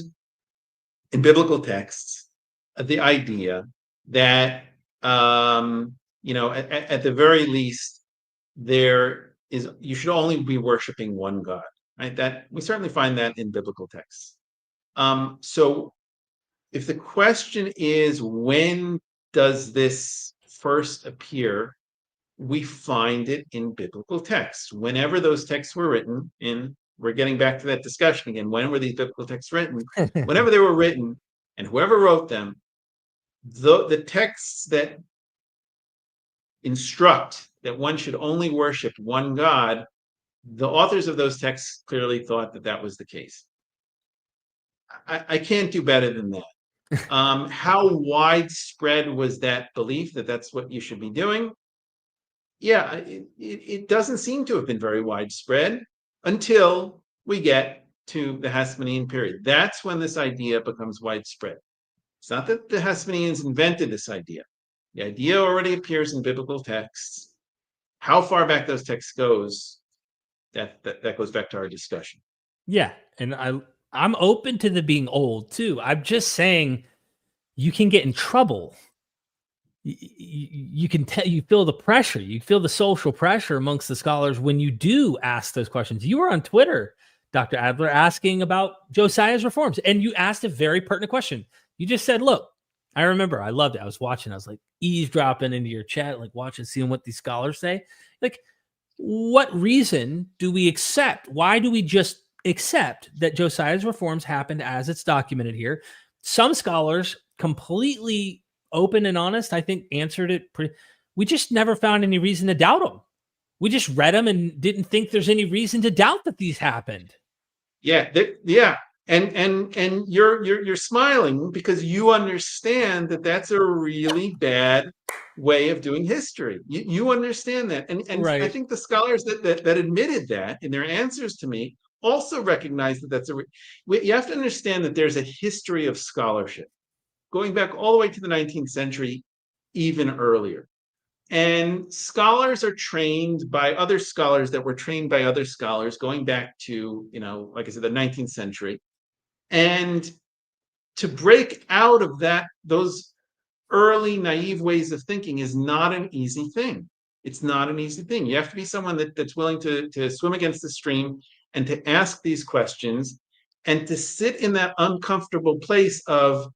in biblical texts the idea that, at the very least, you should only be worshiping one God, right? That we certainly find that in biblical texts. So if the question is, when does this first appear? We find it in biblical texts. Whenever those texts were written, we're getting back to that discussion again. When were these biblical texts written? Whenever they were written, and whoever wrote them, the texts that instruct that one should only worship one God, the authors of those texts clearly thought that was the case. I can't do better than that. How widespread was that belief that that's what you should be doing? Yeah, it doesn't seem to have been very widespread until we get to the Hasmonean period. That's when this idea becomes widespread. It's not that the Hasmoneans invented this idea. The idea already appears in biblical texts. How far back those texts goes, that goes back to our discussion. Yeah, and I'm open to the being old too. I'm just saying you can get in trouble. You can tell, you feel the pressure, you feel the social pressure amongst the scholars when you do ask those questions. You were on Twitter, Dr. Adler, asking about Josiah's reforms, and you asked a very pertinent question. You just said, look, I remember, I loved it. I was watching, I was like eavesdropping into your chat, like watching, seeing what these scholars say. Like, what reason do we accept? Why do we just accept that Josiah's reforms happened as it's documented here? Some scholars completely open and honest, I think, answered it pretty. We just never found any reason to doubt them. We just read them and didn't think there's any reason to doubt that these happened. Yeah, and you're smiling because you understand that that's a really bad way of doing history. You understand that, and right. I think the scholars that admitted that in their answers to me also recognize that you have to understand that there's a history of scholarship going back all the way to the 19th century, even earlier. And scholars are trained by other scholars that were trained by other scholars going back to, like I said, the 19th century. And to break out of those early naive ways of thinking is not an easy thing. It's not an easy thing. You have to be someone that's willing to swim against the stream and to ask these questions and to sit in that uncomfortable place of,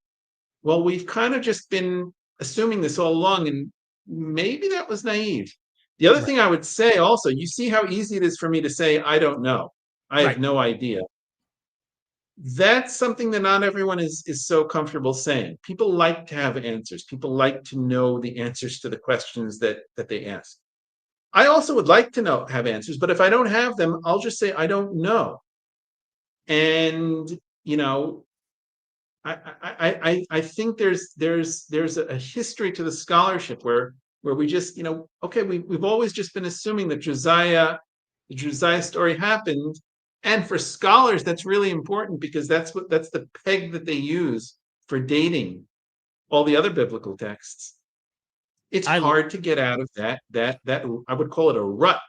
well, we've kind of just been assuming this all along, and maybe that was naive. The other thing I would say also, you see how easy it is for me to say, I don't know. I have no idea. That's something that not everyone is so comfortable saying. People like to have answers. People like to know the answers to the questions that they ask. I also would like to have answers, but if I don't have them, I'll just say, I don't know. And, I think there's a history to the scholarship where we just, okay, we've always just been assuming that the Josiah story happened. And for scholars, that's really important because that's the peg that they use for dating all the other biblical texts. It's hard to get out of that I would call it a rut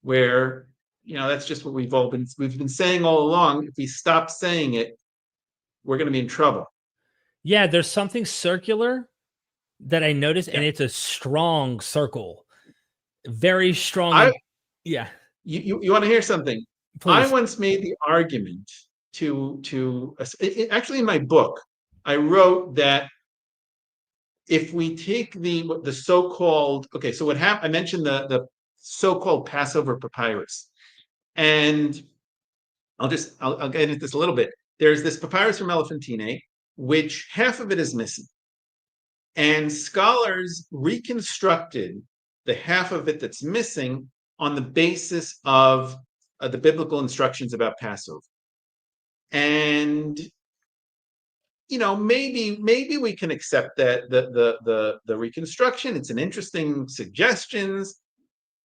where, that's just what we've been saying all along. If we stop saying it, we're going to be in trouble. Yeah, there's something circular that I noticed, and it's a strong circle. Very strong. You want to hear something? Please. I once made the argument actually in my book, I wrote that if we take the so-called, okay, so what happened, I mentioned the so-called Passover papyrus, and I'll get into this a little bit. There's this papyrus from Elephantine, which half of it is missing, and scholars reconstructed the half of it that's missing on the basis of the biblical instructions about Passover. And maybe we can accept that the reconstruction. It's an interesting suggestions,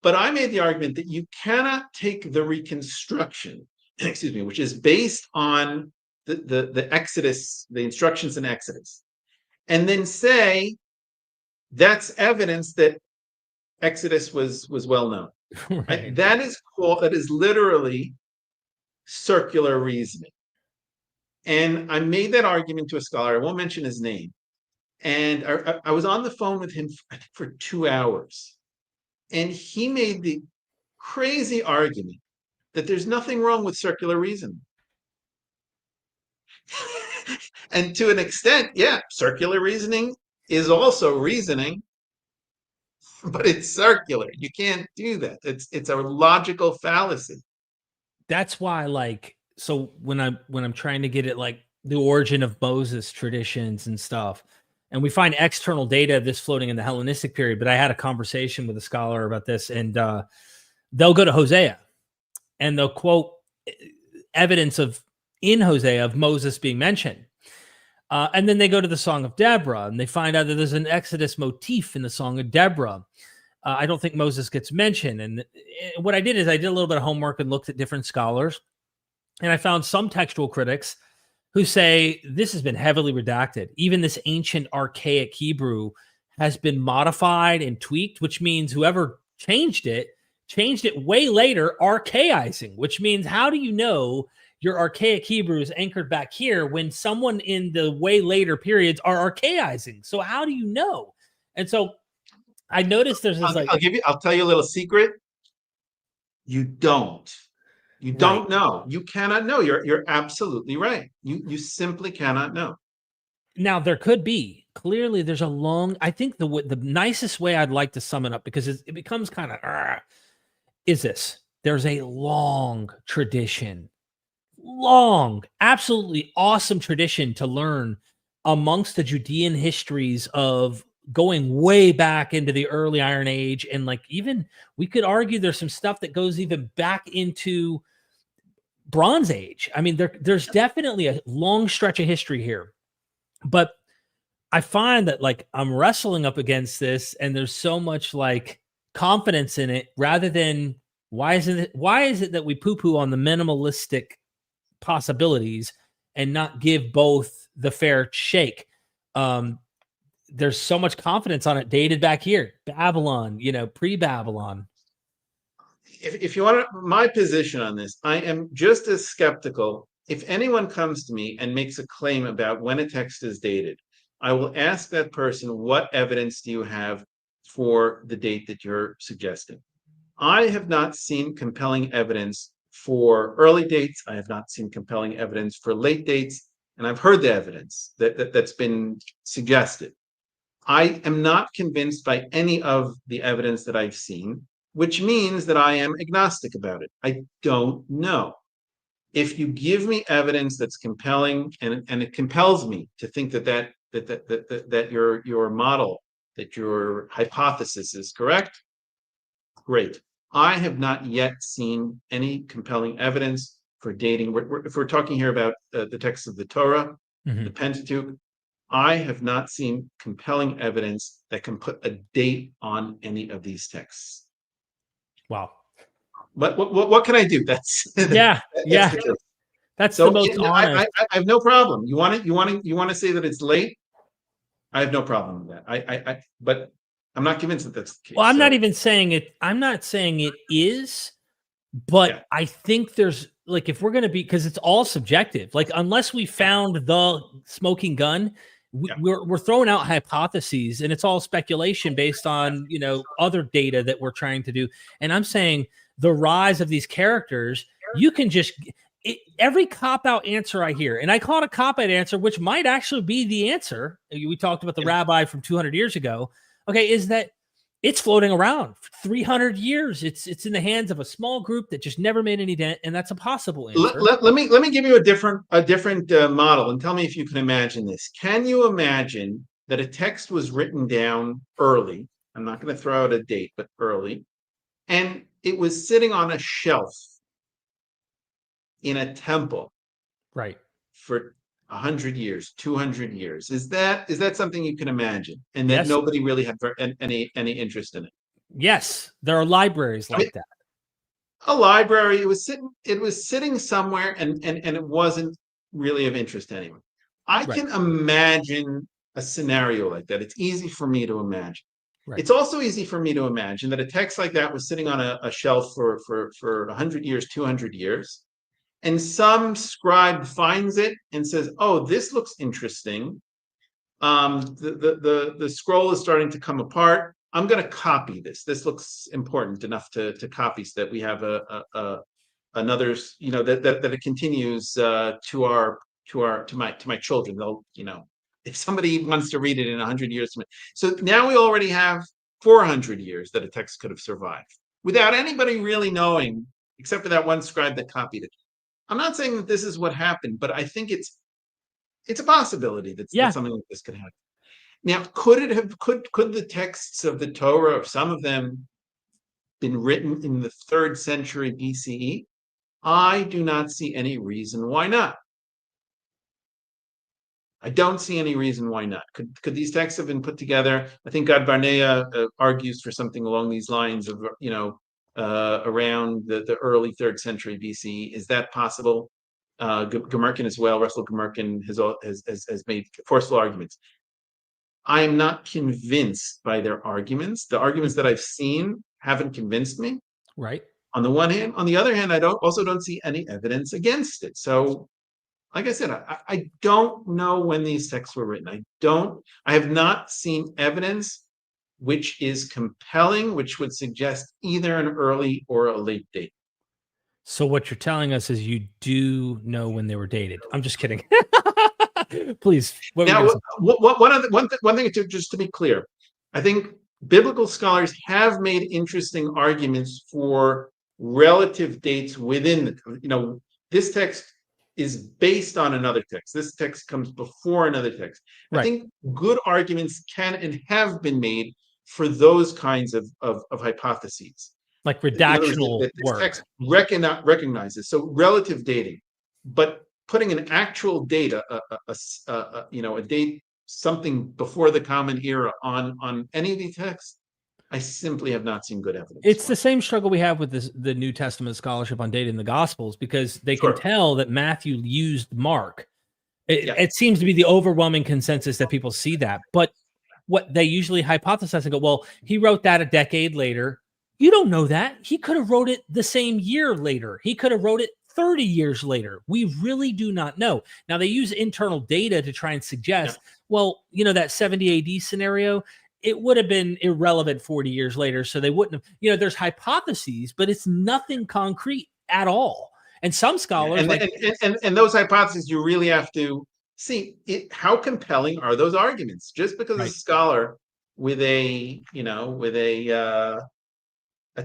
but I made the argument that you cannot take the reconstruction, excuse me, which is based on the Exodus, the instructions in Exodus, and then say that's evidence that Exodus was well known. Right. That is literally circular reasoning. And I made that argument to a scholar. I won't mention his name. And I was on the phone with him, I think, for 2 hours. And he made the crazy argument that there's nothing wrong with circular reasoning. And to an extent, yeah, circular reasoning is also reasoning, but it's circular. You can't do that. It's a logical fallacy. That's why, so when I'm trying to get at the origin of Moses traditions and stuff, and we find external data of this floating in the Hellenistic period, but I had a conversation with a scholar about this, and they'll go to Hosea and they'll quote evidence in Hosea of Moses being mentioned. And then they go to the Song of Deborah and they find out that there's an Exodus motif in the Song of Deborah. I don't think Moses gets mentioned. And what I did is I did a little bit of homework and looked at different scholars. And I found some textual critics who say this has been heavily redacted. Even this ancient archaic Hebrew has been modified and tweaked, which means whoever changed it way later, archaizing, which means how do you know your archaic Hebrew is anchored back here when someone in the way later periods are archaizing? So how do you know? And so I noticed there's this I'll tell you a little secret. You don't. You don't know. You cannot know. You're absolutely right. You simply cannot know. Now there could be. Clearly there's a long, I think the nicest way I'd like to sum it up, because it becomes kind of is this. There's a long tradition, absolutely awesome tradition to learn amongst the Judean histories of going way back into the early Iron Age. And even we could argue there's some stuff that goes even back into Bronze Age. I mean, there's definitely a long stretch of history here, but I find that I'm wrestling up against this and there's so much confidence in it rather than why is it that we poo-poo on the minimalistic possibilities and not give both the fair shake? There's so much confidence on it dated back here, Babylon, pre-Babylon. If you want my position on this, I am just as skeptical. If anyone comes to me and makes a claim about when a text is dated, I will ask that person, what evidence do you have for the date that you're suggesting? I have not seen compelling evidence for early dates. I have not seen compelling evidence for late dates, and I've heard the evidence that's been suggested. I am not convinced by any of the evidence that I've seen, which means that I am agnostic about it. I don't know. If you give me evidence that's compelling, and it compels me to think that your model, that your hypothesis is correct, great. I have not yet seen any compelling evidence for dating. If we're talking here about the texts of the Torah, the Pentateuch, I have not seen compelling evidence that can put a date on any of these texts. Wow. But what can I do? That's yeah. That's so the most honest. I have no problem. You want to say that it's late? I have no problem with that. But I'm not convinced that that's the case. Well, I'm not even saying it. I'm not saying it is, but yeah. I think there's if we're going to be, because it's all subjective, unless we found the smoking gun, we're throwing out hypotheses and it's all speculation based on, other data that we're trying to do. And I'm saying the rise of these characters, you can just, every cop-out answer I hear, and I call it a cop-out answer, which might actually be the answer. We talked about the rabbi from 200 years ago. Okay, is that it's floating around for 300 years. It's in the hands of a small group that just never made any dent, and that's a possible answer. Let me give you a different model and tell me if you can imagine this. Can you imagine that a text was written down early? I'm not going to throw out a date, but early, and it was sitting on a shelf in a temple, right, for 100 years, 200 years. Is that something you can imagine? And that yes. Nobody really had any interest in it? Yes, there are libraries like that. A library, it was sitting somewhere and it wasn't really of interest to anyone. I can imagine a scenario like that. It's easy for me to imagine. Right. It's also easy for me to imagine that a text like that was sitting on a shelf for 100 years, 200 years. And some scribe finds it and says, "Oh, this looks interesting. The scroll is starting to come apart. I'm going to copy this. This looks important enough to copy, so that we have another. That it continues to my children. They'll, if somebody wants to read it in 100 years. So now we already have 400 years that a text could have survived without anybody really knowing, except for that one scribe that copied it. I'm not saying that this is what happened, but I think it's a possibility that something like this could happen. Now, could the texts of the Torah, or some of them, been written in the 3rd century BCE? I do not see any reason why not. I don't see any reason why not. Could these texts have been put together? I think Gad Barnea argues for something along these lines of, around the early 3rd century BCE. Is that possible? Gemerkin as well. Russell Gemerkin has made forceful arguments. I am not convinced by their arguments. The arguments that I've seen haven't convinced me. Right. On the one hand. On the other hand, I don't see any evidence against it. So, like I said, I don't know when these texts were written. I have not seen evidence which is compelling, which would suggest either an early or a late date. So what you're telling us is you do know when they were dated. I'm just kidding. Please. Now, one thing just to be clear, I think biblical scholars have made interesting arguments for relative dates within this text is based on another text. This text comes before another text. Right. I think good arguments can and have been made for those kinds of hypotheses. Like redactional this work. Text recognizes. So relative dating. But putting an actual date, a date, something before the Common Era on any of these texts, I simply have not seen good evidence. It's the same struggle we have with the New Testament scholarship on dating the Gospels, because they can tell that Matthew used Mark. It seems to be the overwhelming consensus that people see that. But what they usually hypothesize and go, well, he wrote that a decade later. You don't know that. He could have wrote it the same year later. He could have wrote it 30 years later. We really do not know. Now, they use internal data to try and suggest, that 70 AD scenario, it would have been irrelevant 40 years later. So they wouldn't have, there's hypotheses, but it's nothing concrete at all. And some scholars... And those hypotheses, you really have to see how compelling are those arguments. Just because a scholar with a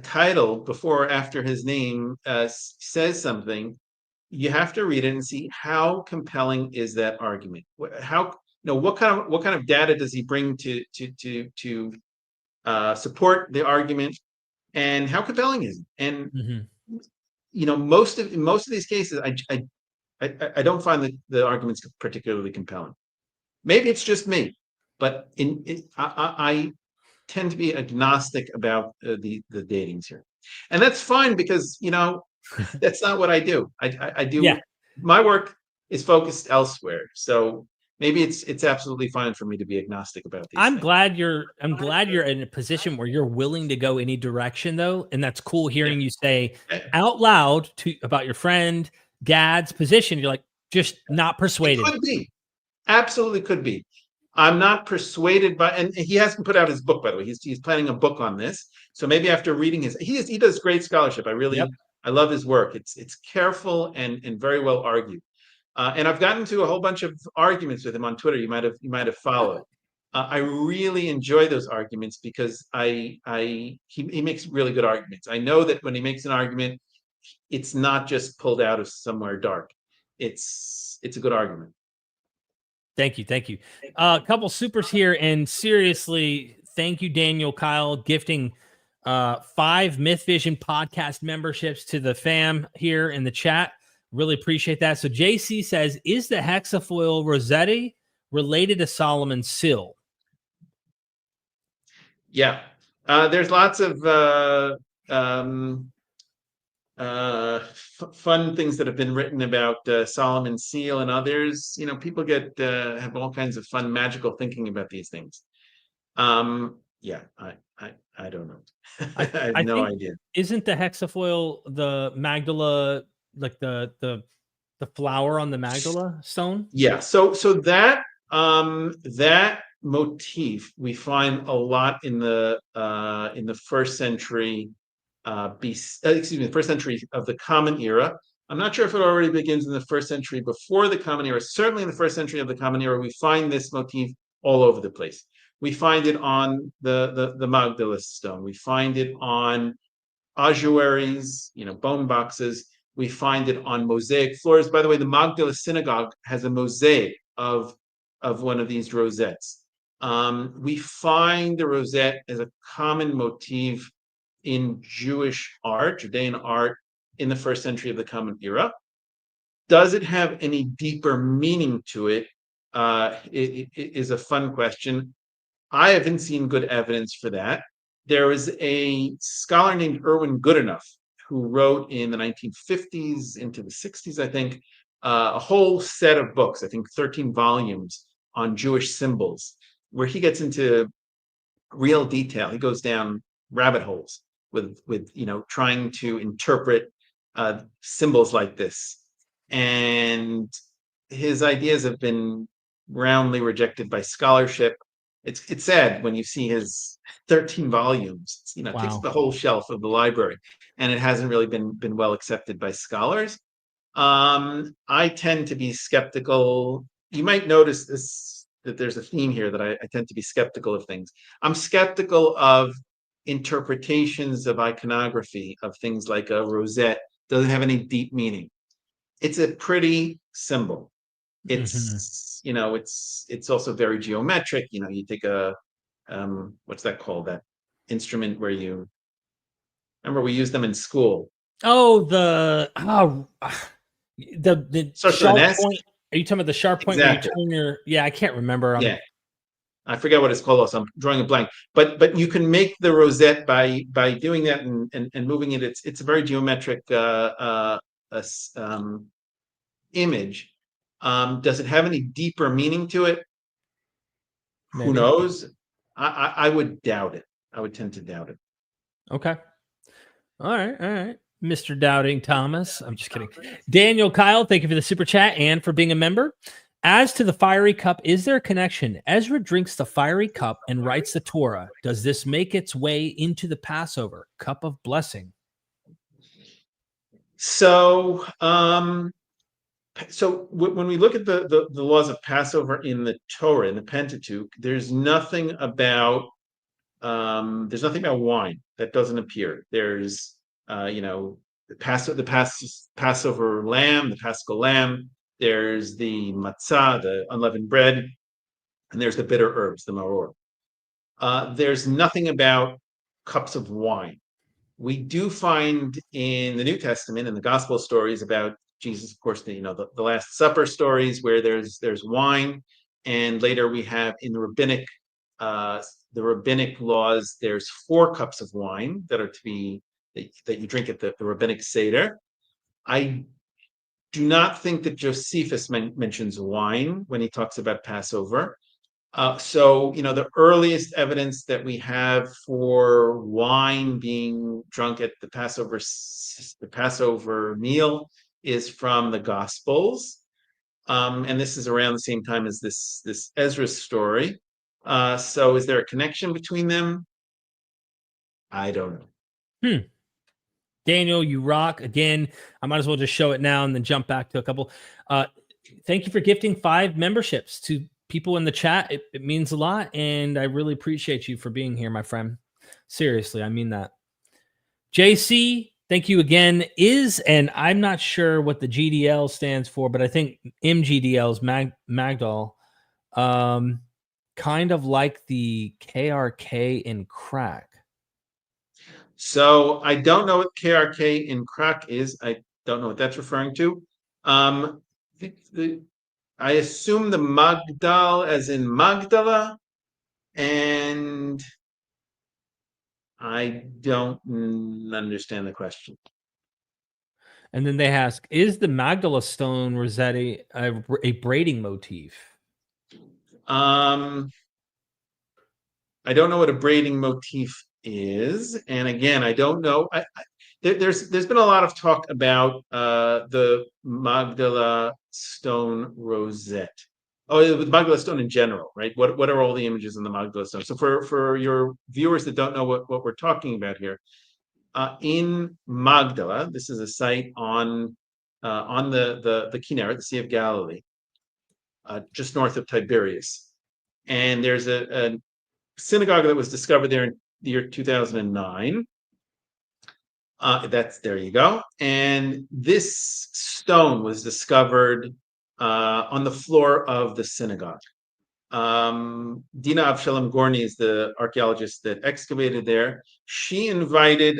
title before or after his name says something, you have to read it and see how compelling is that argument. What kind of data does he bring to support the argument, and how compelling is it? And most of these cases, I don't find the arguments particularly compelling. Maybe it's just me, but I tend to be agnostic about the datings here, and that's fine, because that's not what I do. I do my work is focused elsewhere, so maybe it's absolutely fine for me to be agnostic about these. I'm glad you're in a position where you're willing to go any direction, though, and that's cool hearing you say out loud about your friend Gad's position. You're like, just not persuaded. It could be, absolutely could be. I'm not persuaded by, and he hasn't put out his book, by the way. He's planning a book on this. So maybe after reading he does great scholarship. I really I love his work. It's careful and very well argued. And I've gotten into a whole bunch of arguments with him on Twitter. You might have followed. I really enjoy those arguments because he makes really good arguments. I know that when he makes an argument, it's not just pulled out of somewhere dark. It's a good argument. Thank you. A couple supers here, and seriously, thank you, Daniel Kyle, gifting 5 MythVision podcast memberships to the fam here in the chat. Really appreciate that. So JC says, is the hexafoil rosette related to Solomon's sill? Yeah, there's lots of fun things that have been written about Solomon's seal and others. You know, people have all kinds of fun, magical thinking about these things. Yeah, I don't know. I have no idea. Isn't the hexafoil the Magdala, like the flower on the Magdala stone? Yeah. So that motif we find a lot in the first century first century of the Common Era. I'm not sure if it already begins in the first century before the Common Era. Certainly in the first century of the Common Era, we find this motif all over the place. We find it on the Magdala stone. We find it on ossuaries, bone boxes. We find it on mosaic floors. By the way, the Magdala synagogue has a mosaic of one of these rosettes. We find the rosette as a common motif in Jewish art, Judean art, in the first century of the Common Era. Does it have any deeper meaning to it? It is a fun question. I haven't seen good evidence for that. There was a scholar named Erwin Goodenough who wrote in the 1950s into the 60s, I think, a whole set of books, I think 13 volumes on Jewish symbols, where he gets into real detail. He goes down rabbit holes with trying to interpret symbols like this. And his ideas have been roundly rejected by scholarship. It's sad when you see his 13 volumes. It takes the whole shelf of the library, and it hasn't really been well accepted by scholars. I tend to be skeptical. You might notice that there's a theme here that I tend to be skeptical of things. I'm skeptical of interpretations of iconography, of things like a rosette. Doesn't have any deep meaning. It's a pretty symbol. It's it's also very geometric. You take a what's that called, that instrument where you remember we used them in school. The sharp point. Are you talking about the sharp point exactly. where you turn your? Yeah, I can't remember. Yeah, I forget what it's called. Also, I'm drawing a blank. But you can make the rosette by doing that and moving it. It's a very geometric image. Does it have any deeper meaning to it? Maybe. Who knows? I would doubt it. I would tend to doubt it. Okay. All right. Mr. Doubting Thomas. I'm just kidding. Daniel Kyle, thank you for the super chat and for being a member. As to the fiery cup, is there a connection? Ezra drinks the fiery cup and writes the Torah. Does this make its way into the Passover cup of blessing? So when we look at the laws of Passover in the Torah, in the Pentateuch, there's nothing about wine that doesn't appear. There's the Passover lamb, the Paschal lamb. There's the matzah, the unleavened bread, and there's the bitter herbs, the maror. There's nothing about cups of wine. We do find in the New Testament, in the Gospel stories about Jesus, of course, the Last Supper stories where there's wine, and later we have in the rabbinic laws, there's 4 cups of wine that are to be that you drink at the rabbinic seder. I do not think that Josephus mentions wine when he talks about Passover. So the earliest evidence that we have for wine being drunk at the Passover meal is from the Gospels, and this is around the same time as this Ezra story. So is there a connection between them? I don't know. Daniel, you rock. Again, I might as well just show it now and then jump back to a couple. Thank you for gifting 5 memberships to people in the chat. It means a lot, and I really appreciate you for being here, my friend. Seriously, I mean that. JC, thank you again. And I'm not sure what the GDL stands for, but I think MGDL is Magdal. Kind of like the KRK in crack. So I don't know what KRK in crack is. I don't know what that's referring to. I assume the Magdal as in Magdala, and I don't understand the question. And then they ask, is the Magdala stone Rossetti a braiding motif? I don't know what a braiding motif is, and again, I don't know. There's been a lot of talk about the Magdala stone rosette. Oh, the Magdala stone in general, right? What are all the images in the Magdala stone? So for your viewers that don't know what we're talking about here, in Magdala, this is a site on the Kinneret, the Sea of Galilee, just north of Tiberias, and there's a synagogue that was discovered there in the year 2009. There you go. And this stone was discovered on the floor of the synagogue. Dina Avshalom Gorni is the archaeologist that excavated there. She invited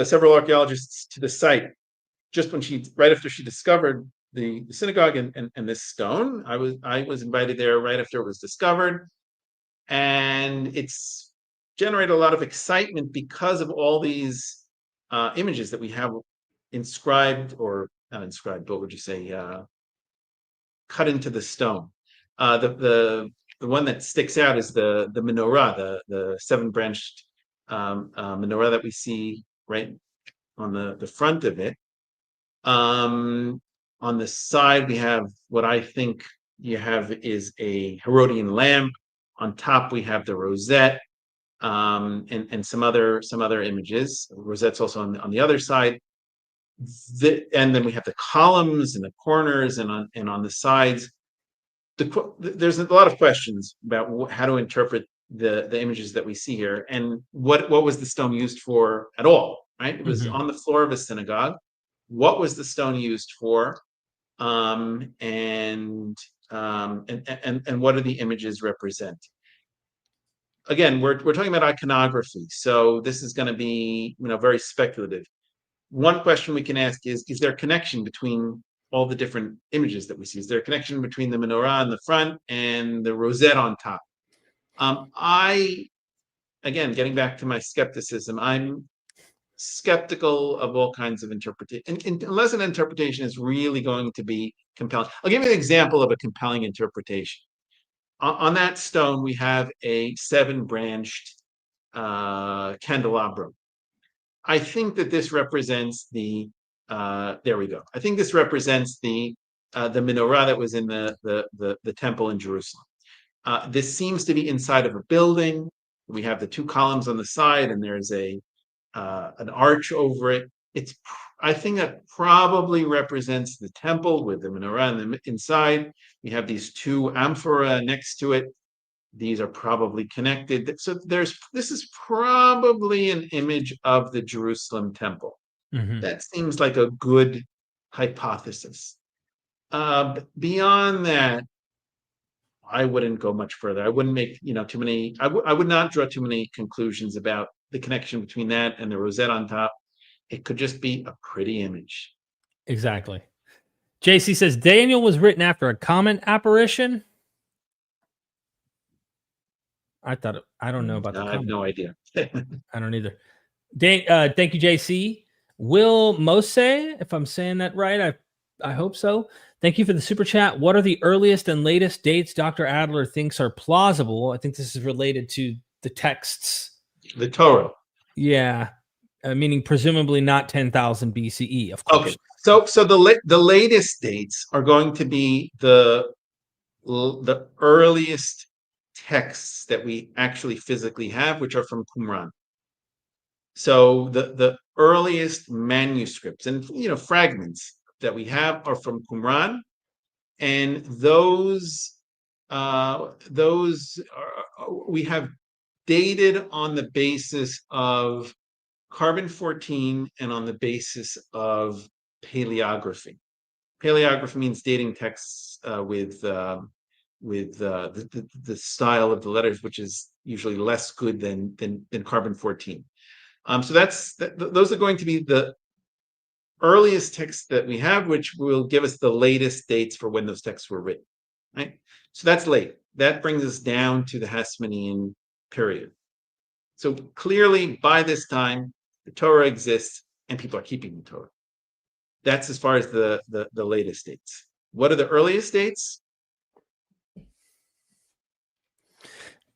several archaeologists to the site just right after she discovered the synagogue and this stone. I was invited there right after it was discovered, and it's generated a lot of excitement because of all these images that we have inscribed, or not inscribed, but what would you say, cut into the stone. The one that sticks out is the menorah, the 7-branched menorah that we see right on the front of it. On the side, we have what I think you have is a Herodian lamp. On top, we have the rosette. And some other images. Rosette's also on the other side. And then we have the columns and the corners and on the sides. There's a lot of questions about how to interpret the images that we see here, and what was the stone used for at all, right? It was on the floor of a synagogue. What was the stone used for? And what do the images represent? Again, we're talking about iconography, so this is going to be very speculative. One question we can ask is there a connection between all the different images that we see? Is there a connection between the menorah in the front and the rosette on top? Again, getting back to my skepticism, I'm skeptical of all kinds of interpretation, unless an interpretation is really going to be compelling. I'll give you an example of a compelling interpretation. On that stone, we have a 7-branched candelabrum. I think that this represents there we go. I think this represents the menorah that was in the temple in Jerusalem. This seems to be inside of a building. We have the 2 columns on the side, and there's an arch over it. I think that probably represents the temple with the menorah inside. We have these 2 amphora next to it. These are probably connected. So this is probably an image of the Jerusalem temple. That seems like a good hypothesis. Beyond that, I wouldn't go much further. I wouldn't make too many. I would not draw too many conclusions about the connection between that and the rosette on top. It could just be a pretty image. Exactly. JC says Daniel was written after a common apparition. I don't know about that. I have no idea. I don't either. Thank you, JC. Will Mose, if I'm saying that right, I hope so. Thank you for the super chat. What are the earliest and latest dates Dr. Adler thinks are plausible? I think this is related to the texts. The Torah. Yeah. Meaning presumably not 10,000 BCE, of course. Okay. So the latest dates are going to be the earliest texts that we actually physically have, which are from Qumran. So the earliest manuscripts and fragments that we have are from Qumran, and those we have dated on the basis of carbon-14 and on the basis of paleography. Paleography means dating texts with the style of the letters, which is usually less good than carbon-14. So those are going to be the earliest texts that we have, which will give us the latest dates for when those texts were written. Right. So that's late. That brings us down to the Hasmonean period. So clearly, by this time, the Torah exists and people are keeping the Torah. That's as far as the latest dates. What are the earliest dates?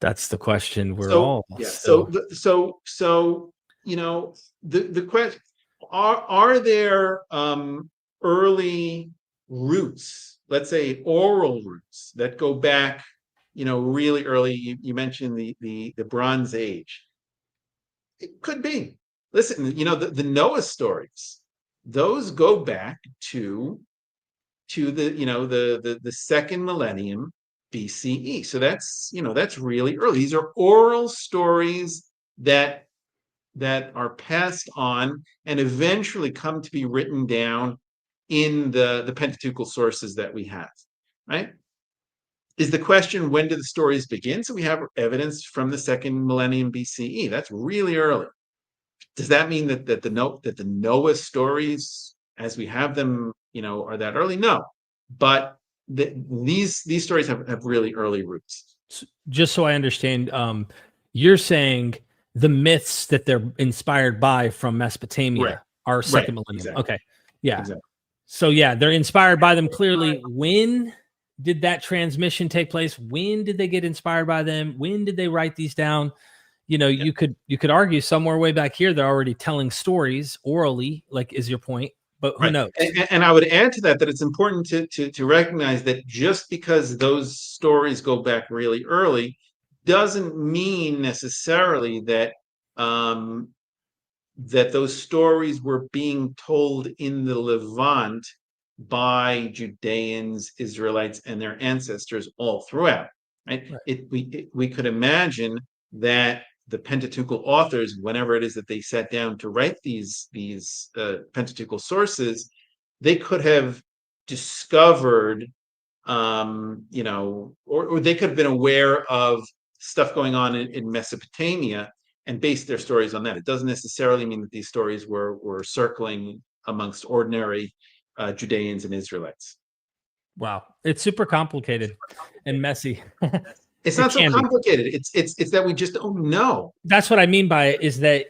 That's the question we're So, all yeah. still. So the question: Are there early roots? Let's say oral roots that go back, really early. You mentioned the Bronze Age. It could be. Listen, the Noah stories, those go back to the second millennium BCE. So that's really early. These are oral stories that are passed on and eventually come to be written down in the Pentateuchal sources that we have, right? Is the question, when do the stories begin? So we have evidence from the second millennium BCE. That's really early. Does that mean that the Noah stories, as we have them, are that early? No, but these stories have really early roots. Just so I understand, you're saying the myths that they're inspired by from Mesopotamia are second millennium. Exactly. Okay, yeah. Exactly. So yeah, they're inspired by them clearly. When did that transmission take place? When did they get inspired by them? When did they write these down? You could argue somewhere way back here they're already telling stories orally, like is your point, but who knows? And I would add to that it's important to recognize that just because those stories go back really early doesn't mean necessarily that that those stories were being told in the Levant by Judeans, Israelites, and their ancestors all throughout. Right? We could imagine that the Pentateuchal authors, whenever it is that they sat down to write these Pentateuchal sources, they could have discovered, or they could have been aware of stuff going on in Mesopotamia and based their stories on that. It doesn't necessarily mean that these stories were circling amongst ordinary Judeans and Israelites. Wow, it's super complicated and messy. It's not so complicated. It's that we just don't know. That's what I mean by it, is that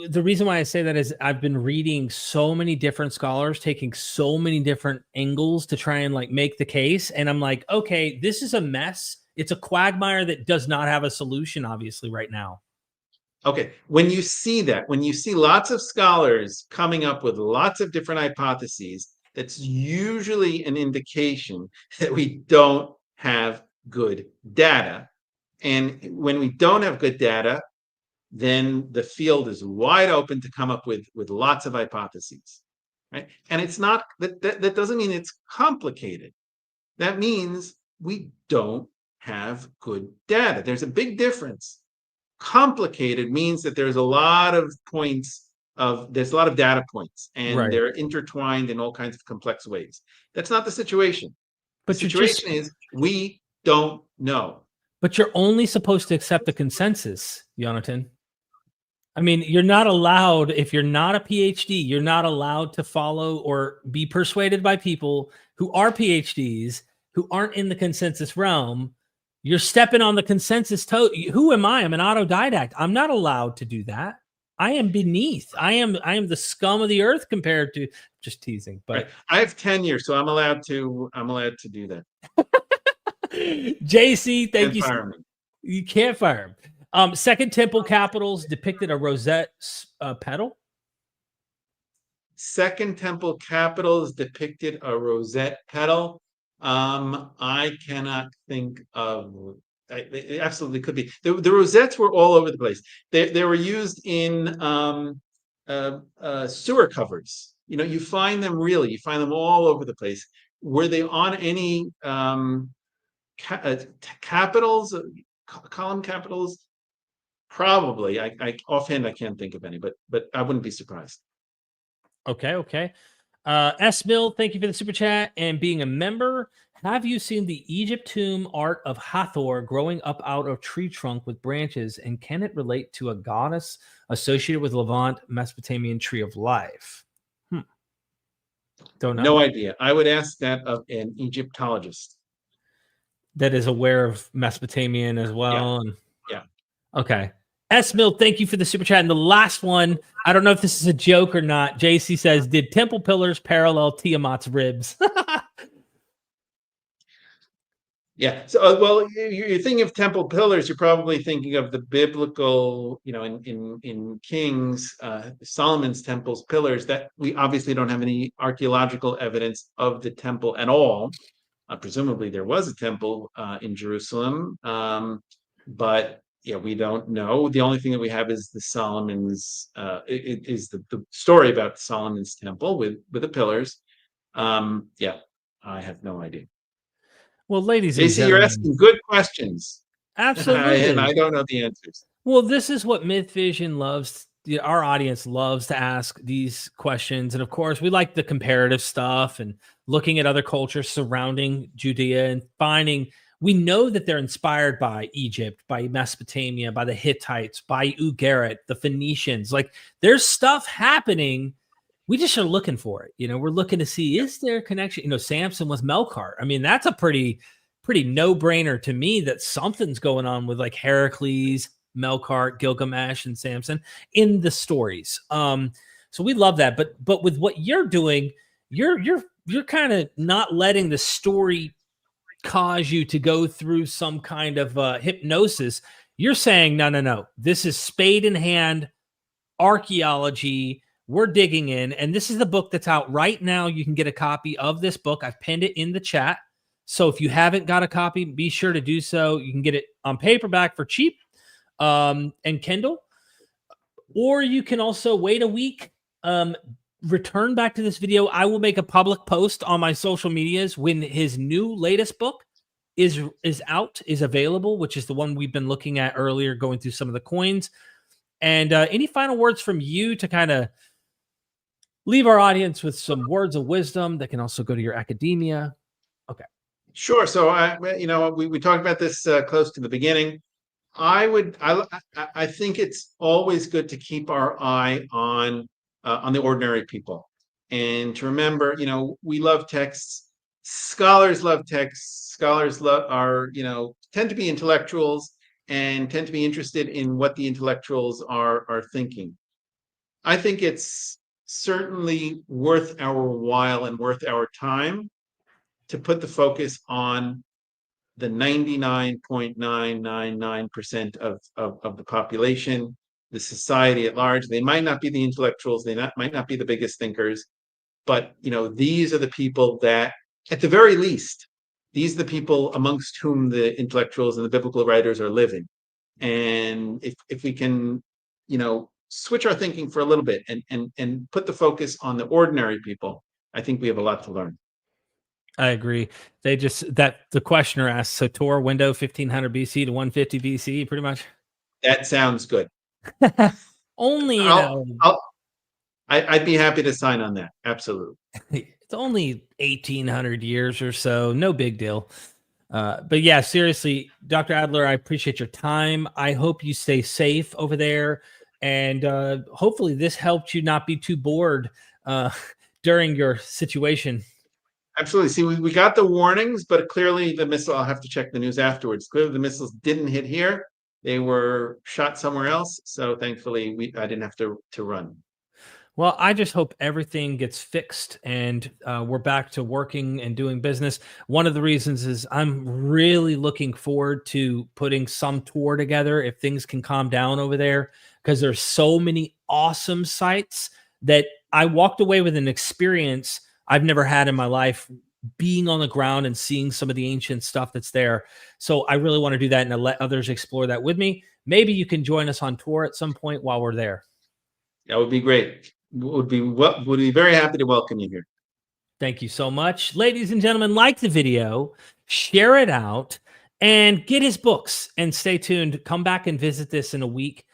the reason why I say that is I've been reading so many different scholars taking so many different angles to try and make the case. And I'm like, okay, this is a mess. It's a quagmire that does not have a solution, obviously, right now. Okay, when you see lots of scholars coming up with lots of different hypotheses, that's usually an indication that we don't have good data. And when we don't have good data, then the field is wide open to come up with lots of hypotheses, right? And it's not that doesn't mean it's complicated. That means we don't have good data. There's a big difference. Complicated means that there's a lot of data points, and they're intertwined in all kinds of complex ways. That's not the situation. The situation is we don't know. But you're only supposed to accept the consensus, Yonatan. I mean, you're not allowed, if you're not a PhD, you're not allowed to follow or be persuaded by people who are PhDs, who aren't in the consensus realm. You're stepping on the consensus toe. Who am I? I'm an autodidact. I'm not allowed to do that. I am beneath. I am the scum of the earth compared to, just teasing. But I have tenure, so I'm allowed to do that. JC, thank you. You can't fire him. Second Temple capitals depicted a rosette petal. Second Temple capitals depicted a rosette petal. I cannot think of It absolutely could be. The rosettes were all over the place. They were used in sewer covers. You find them all over the place. Were they on any capitals, column capitals? Probably. Offhand, I can't think of any, but I wouldn't be surprised. Okay. S Mill, thank you for the super chat and being a member. Have you seen the Egypt tomb art of Hathor growing up out of tree trunk with branches, and can it relate to a goddess associated with Levant Mesopotamian tree of life? Don't know. No idea. I would ask that of an Egyptologist that is aware of Mesopotamian as well. Yeah. Okay. S Mill, thank you for the super chat. And the last one, I don't know if this is a joke or not. JC says, did temple pillars parallel Tiamat's ribs? Yeah. So, well, you're thinking of temple pillars. You're probably thinking of the biblical, in Kings, Solomon's temple's pillars. That we obviously don't have any archaeological evidence of the temple at all. Presumably, there was a temple in Jerusalem, but yeah, we don't know. The only thing that we have is the Solomon's. Is the story about Solomon's temple with the pillars. Yeah, I have no idea. Well, ladies and JC, gentlemen, you're asking good questions. Absolutely. And I don't know the answers. Well, this is what MythVision loves. Our audience loves to ask these questions. And of course, we like the comparative stuff and looking at other cultures surrounding Judea and finding, we know that they're inspired by Egypt, by Mesopotamia, by the Hittites, by Ugarit, the Phoenicians. Like there's stuff happening. We just are looking for it. We're looking to see, is there a connection? Samson was Melkart. I mean, that's a pretty no-brainer to me that something's going on with like Heracles, Melkart, Gilgamesh, and Samson in the stories. So we love that. But with what you're doing, you're kind of not letting the story cause you to go through some kind of hypnosis. You're saying, no. This is spade in hand archaeology. We're digging in, and this is the book that's out right now. You can get a copy of this book. I've pinned it in the chat. So if you haven't got a copy, be sure to do so. You can get it on paperback for cheap and Kindle, or you can also wait a week, return back to this video. I will make a public post on my social medias when his new latest book is available, which is the one we've been looking at earlier, going through some of the coins. And any final words from you to kind of leave our audience with some words of wisdom that can also go to your academia? Okay. Sure. So we talked about this close to the beginning. I think it's always good to keep our eye on the ordinary people, and to remember, we love texts. Scholars love texts. Scholars tend to be intellectuals and tend to be interested in what the intellectuals are thinking. I think it's certainly worth our while and worth our time to put the focus on the 99.999% of the population, the society at large. They might not be the intellectuals, might not be the biggest thinkers, but these are the people that, at the very least, these are the people amongst whom the intellectuals and the biblical writers are living. And if we can, switch our thinking for a little bit and put the focus on the ordinary people, I think we have a lot to learn. I agree. The questioner asked, so Torah window 1500 BC to 150 BC, pretty much. That sounds good. Only, I'd be happy to sign on that. Absolutely. It's only 1800 years or so. No big deal. But yeah, seriously, Dr. Adler, I appreciate your time. I hope you stay safe over there. And hopefully this helped you not be too bored during your situation. Absolutely. See, we got the warnings, but clearly the missile, I'll have to check the news afterwards. Clearly the missiles didn't hit here. They were shot somewhere else. So thankfully I didn't have to run. Well, I just hope everything gets fixed and we're back to working and doing business. One of the reasons is I'm really looking forward to putting some tour together if things can calm down over there, because there's so many awesome sites that I walked away with an experience I've never had in my life being on the ground and seeing some of the ancient stuff that's there. So I really want to do that and to let others explore that with me. Maybe you can join us on tour at some point while we're there. That would be great. Would be very happy to welcome you here. Thank you so much. Ladies and gentlemen, like the video, share it out, and get his books. And stay tuned. Come back and visit this in a week,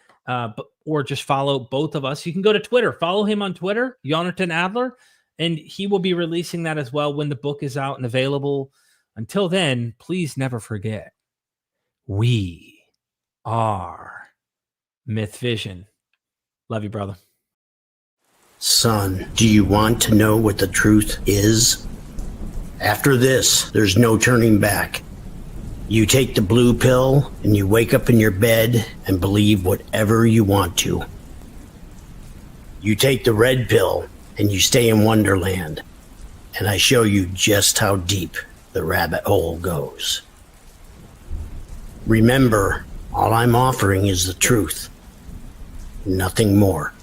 or just follow both of us. You can go to Twitter. Follow him on Twitter, Yonatan Adler, and he will be releasing that as well when the book is out and available. Until then, please never forget, we are MythVision. Love you, brother. Son, do you want to know what the truth is? After this, there's no turning back. You take the blue pill and you wake up in your bed and believe whatever you want to. You take the red pill and you stay in Wonderland, and I show you just how deep the rabbit hole goes. Remember, all I'm offering is the truth, nothing more.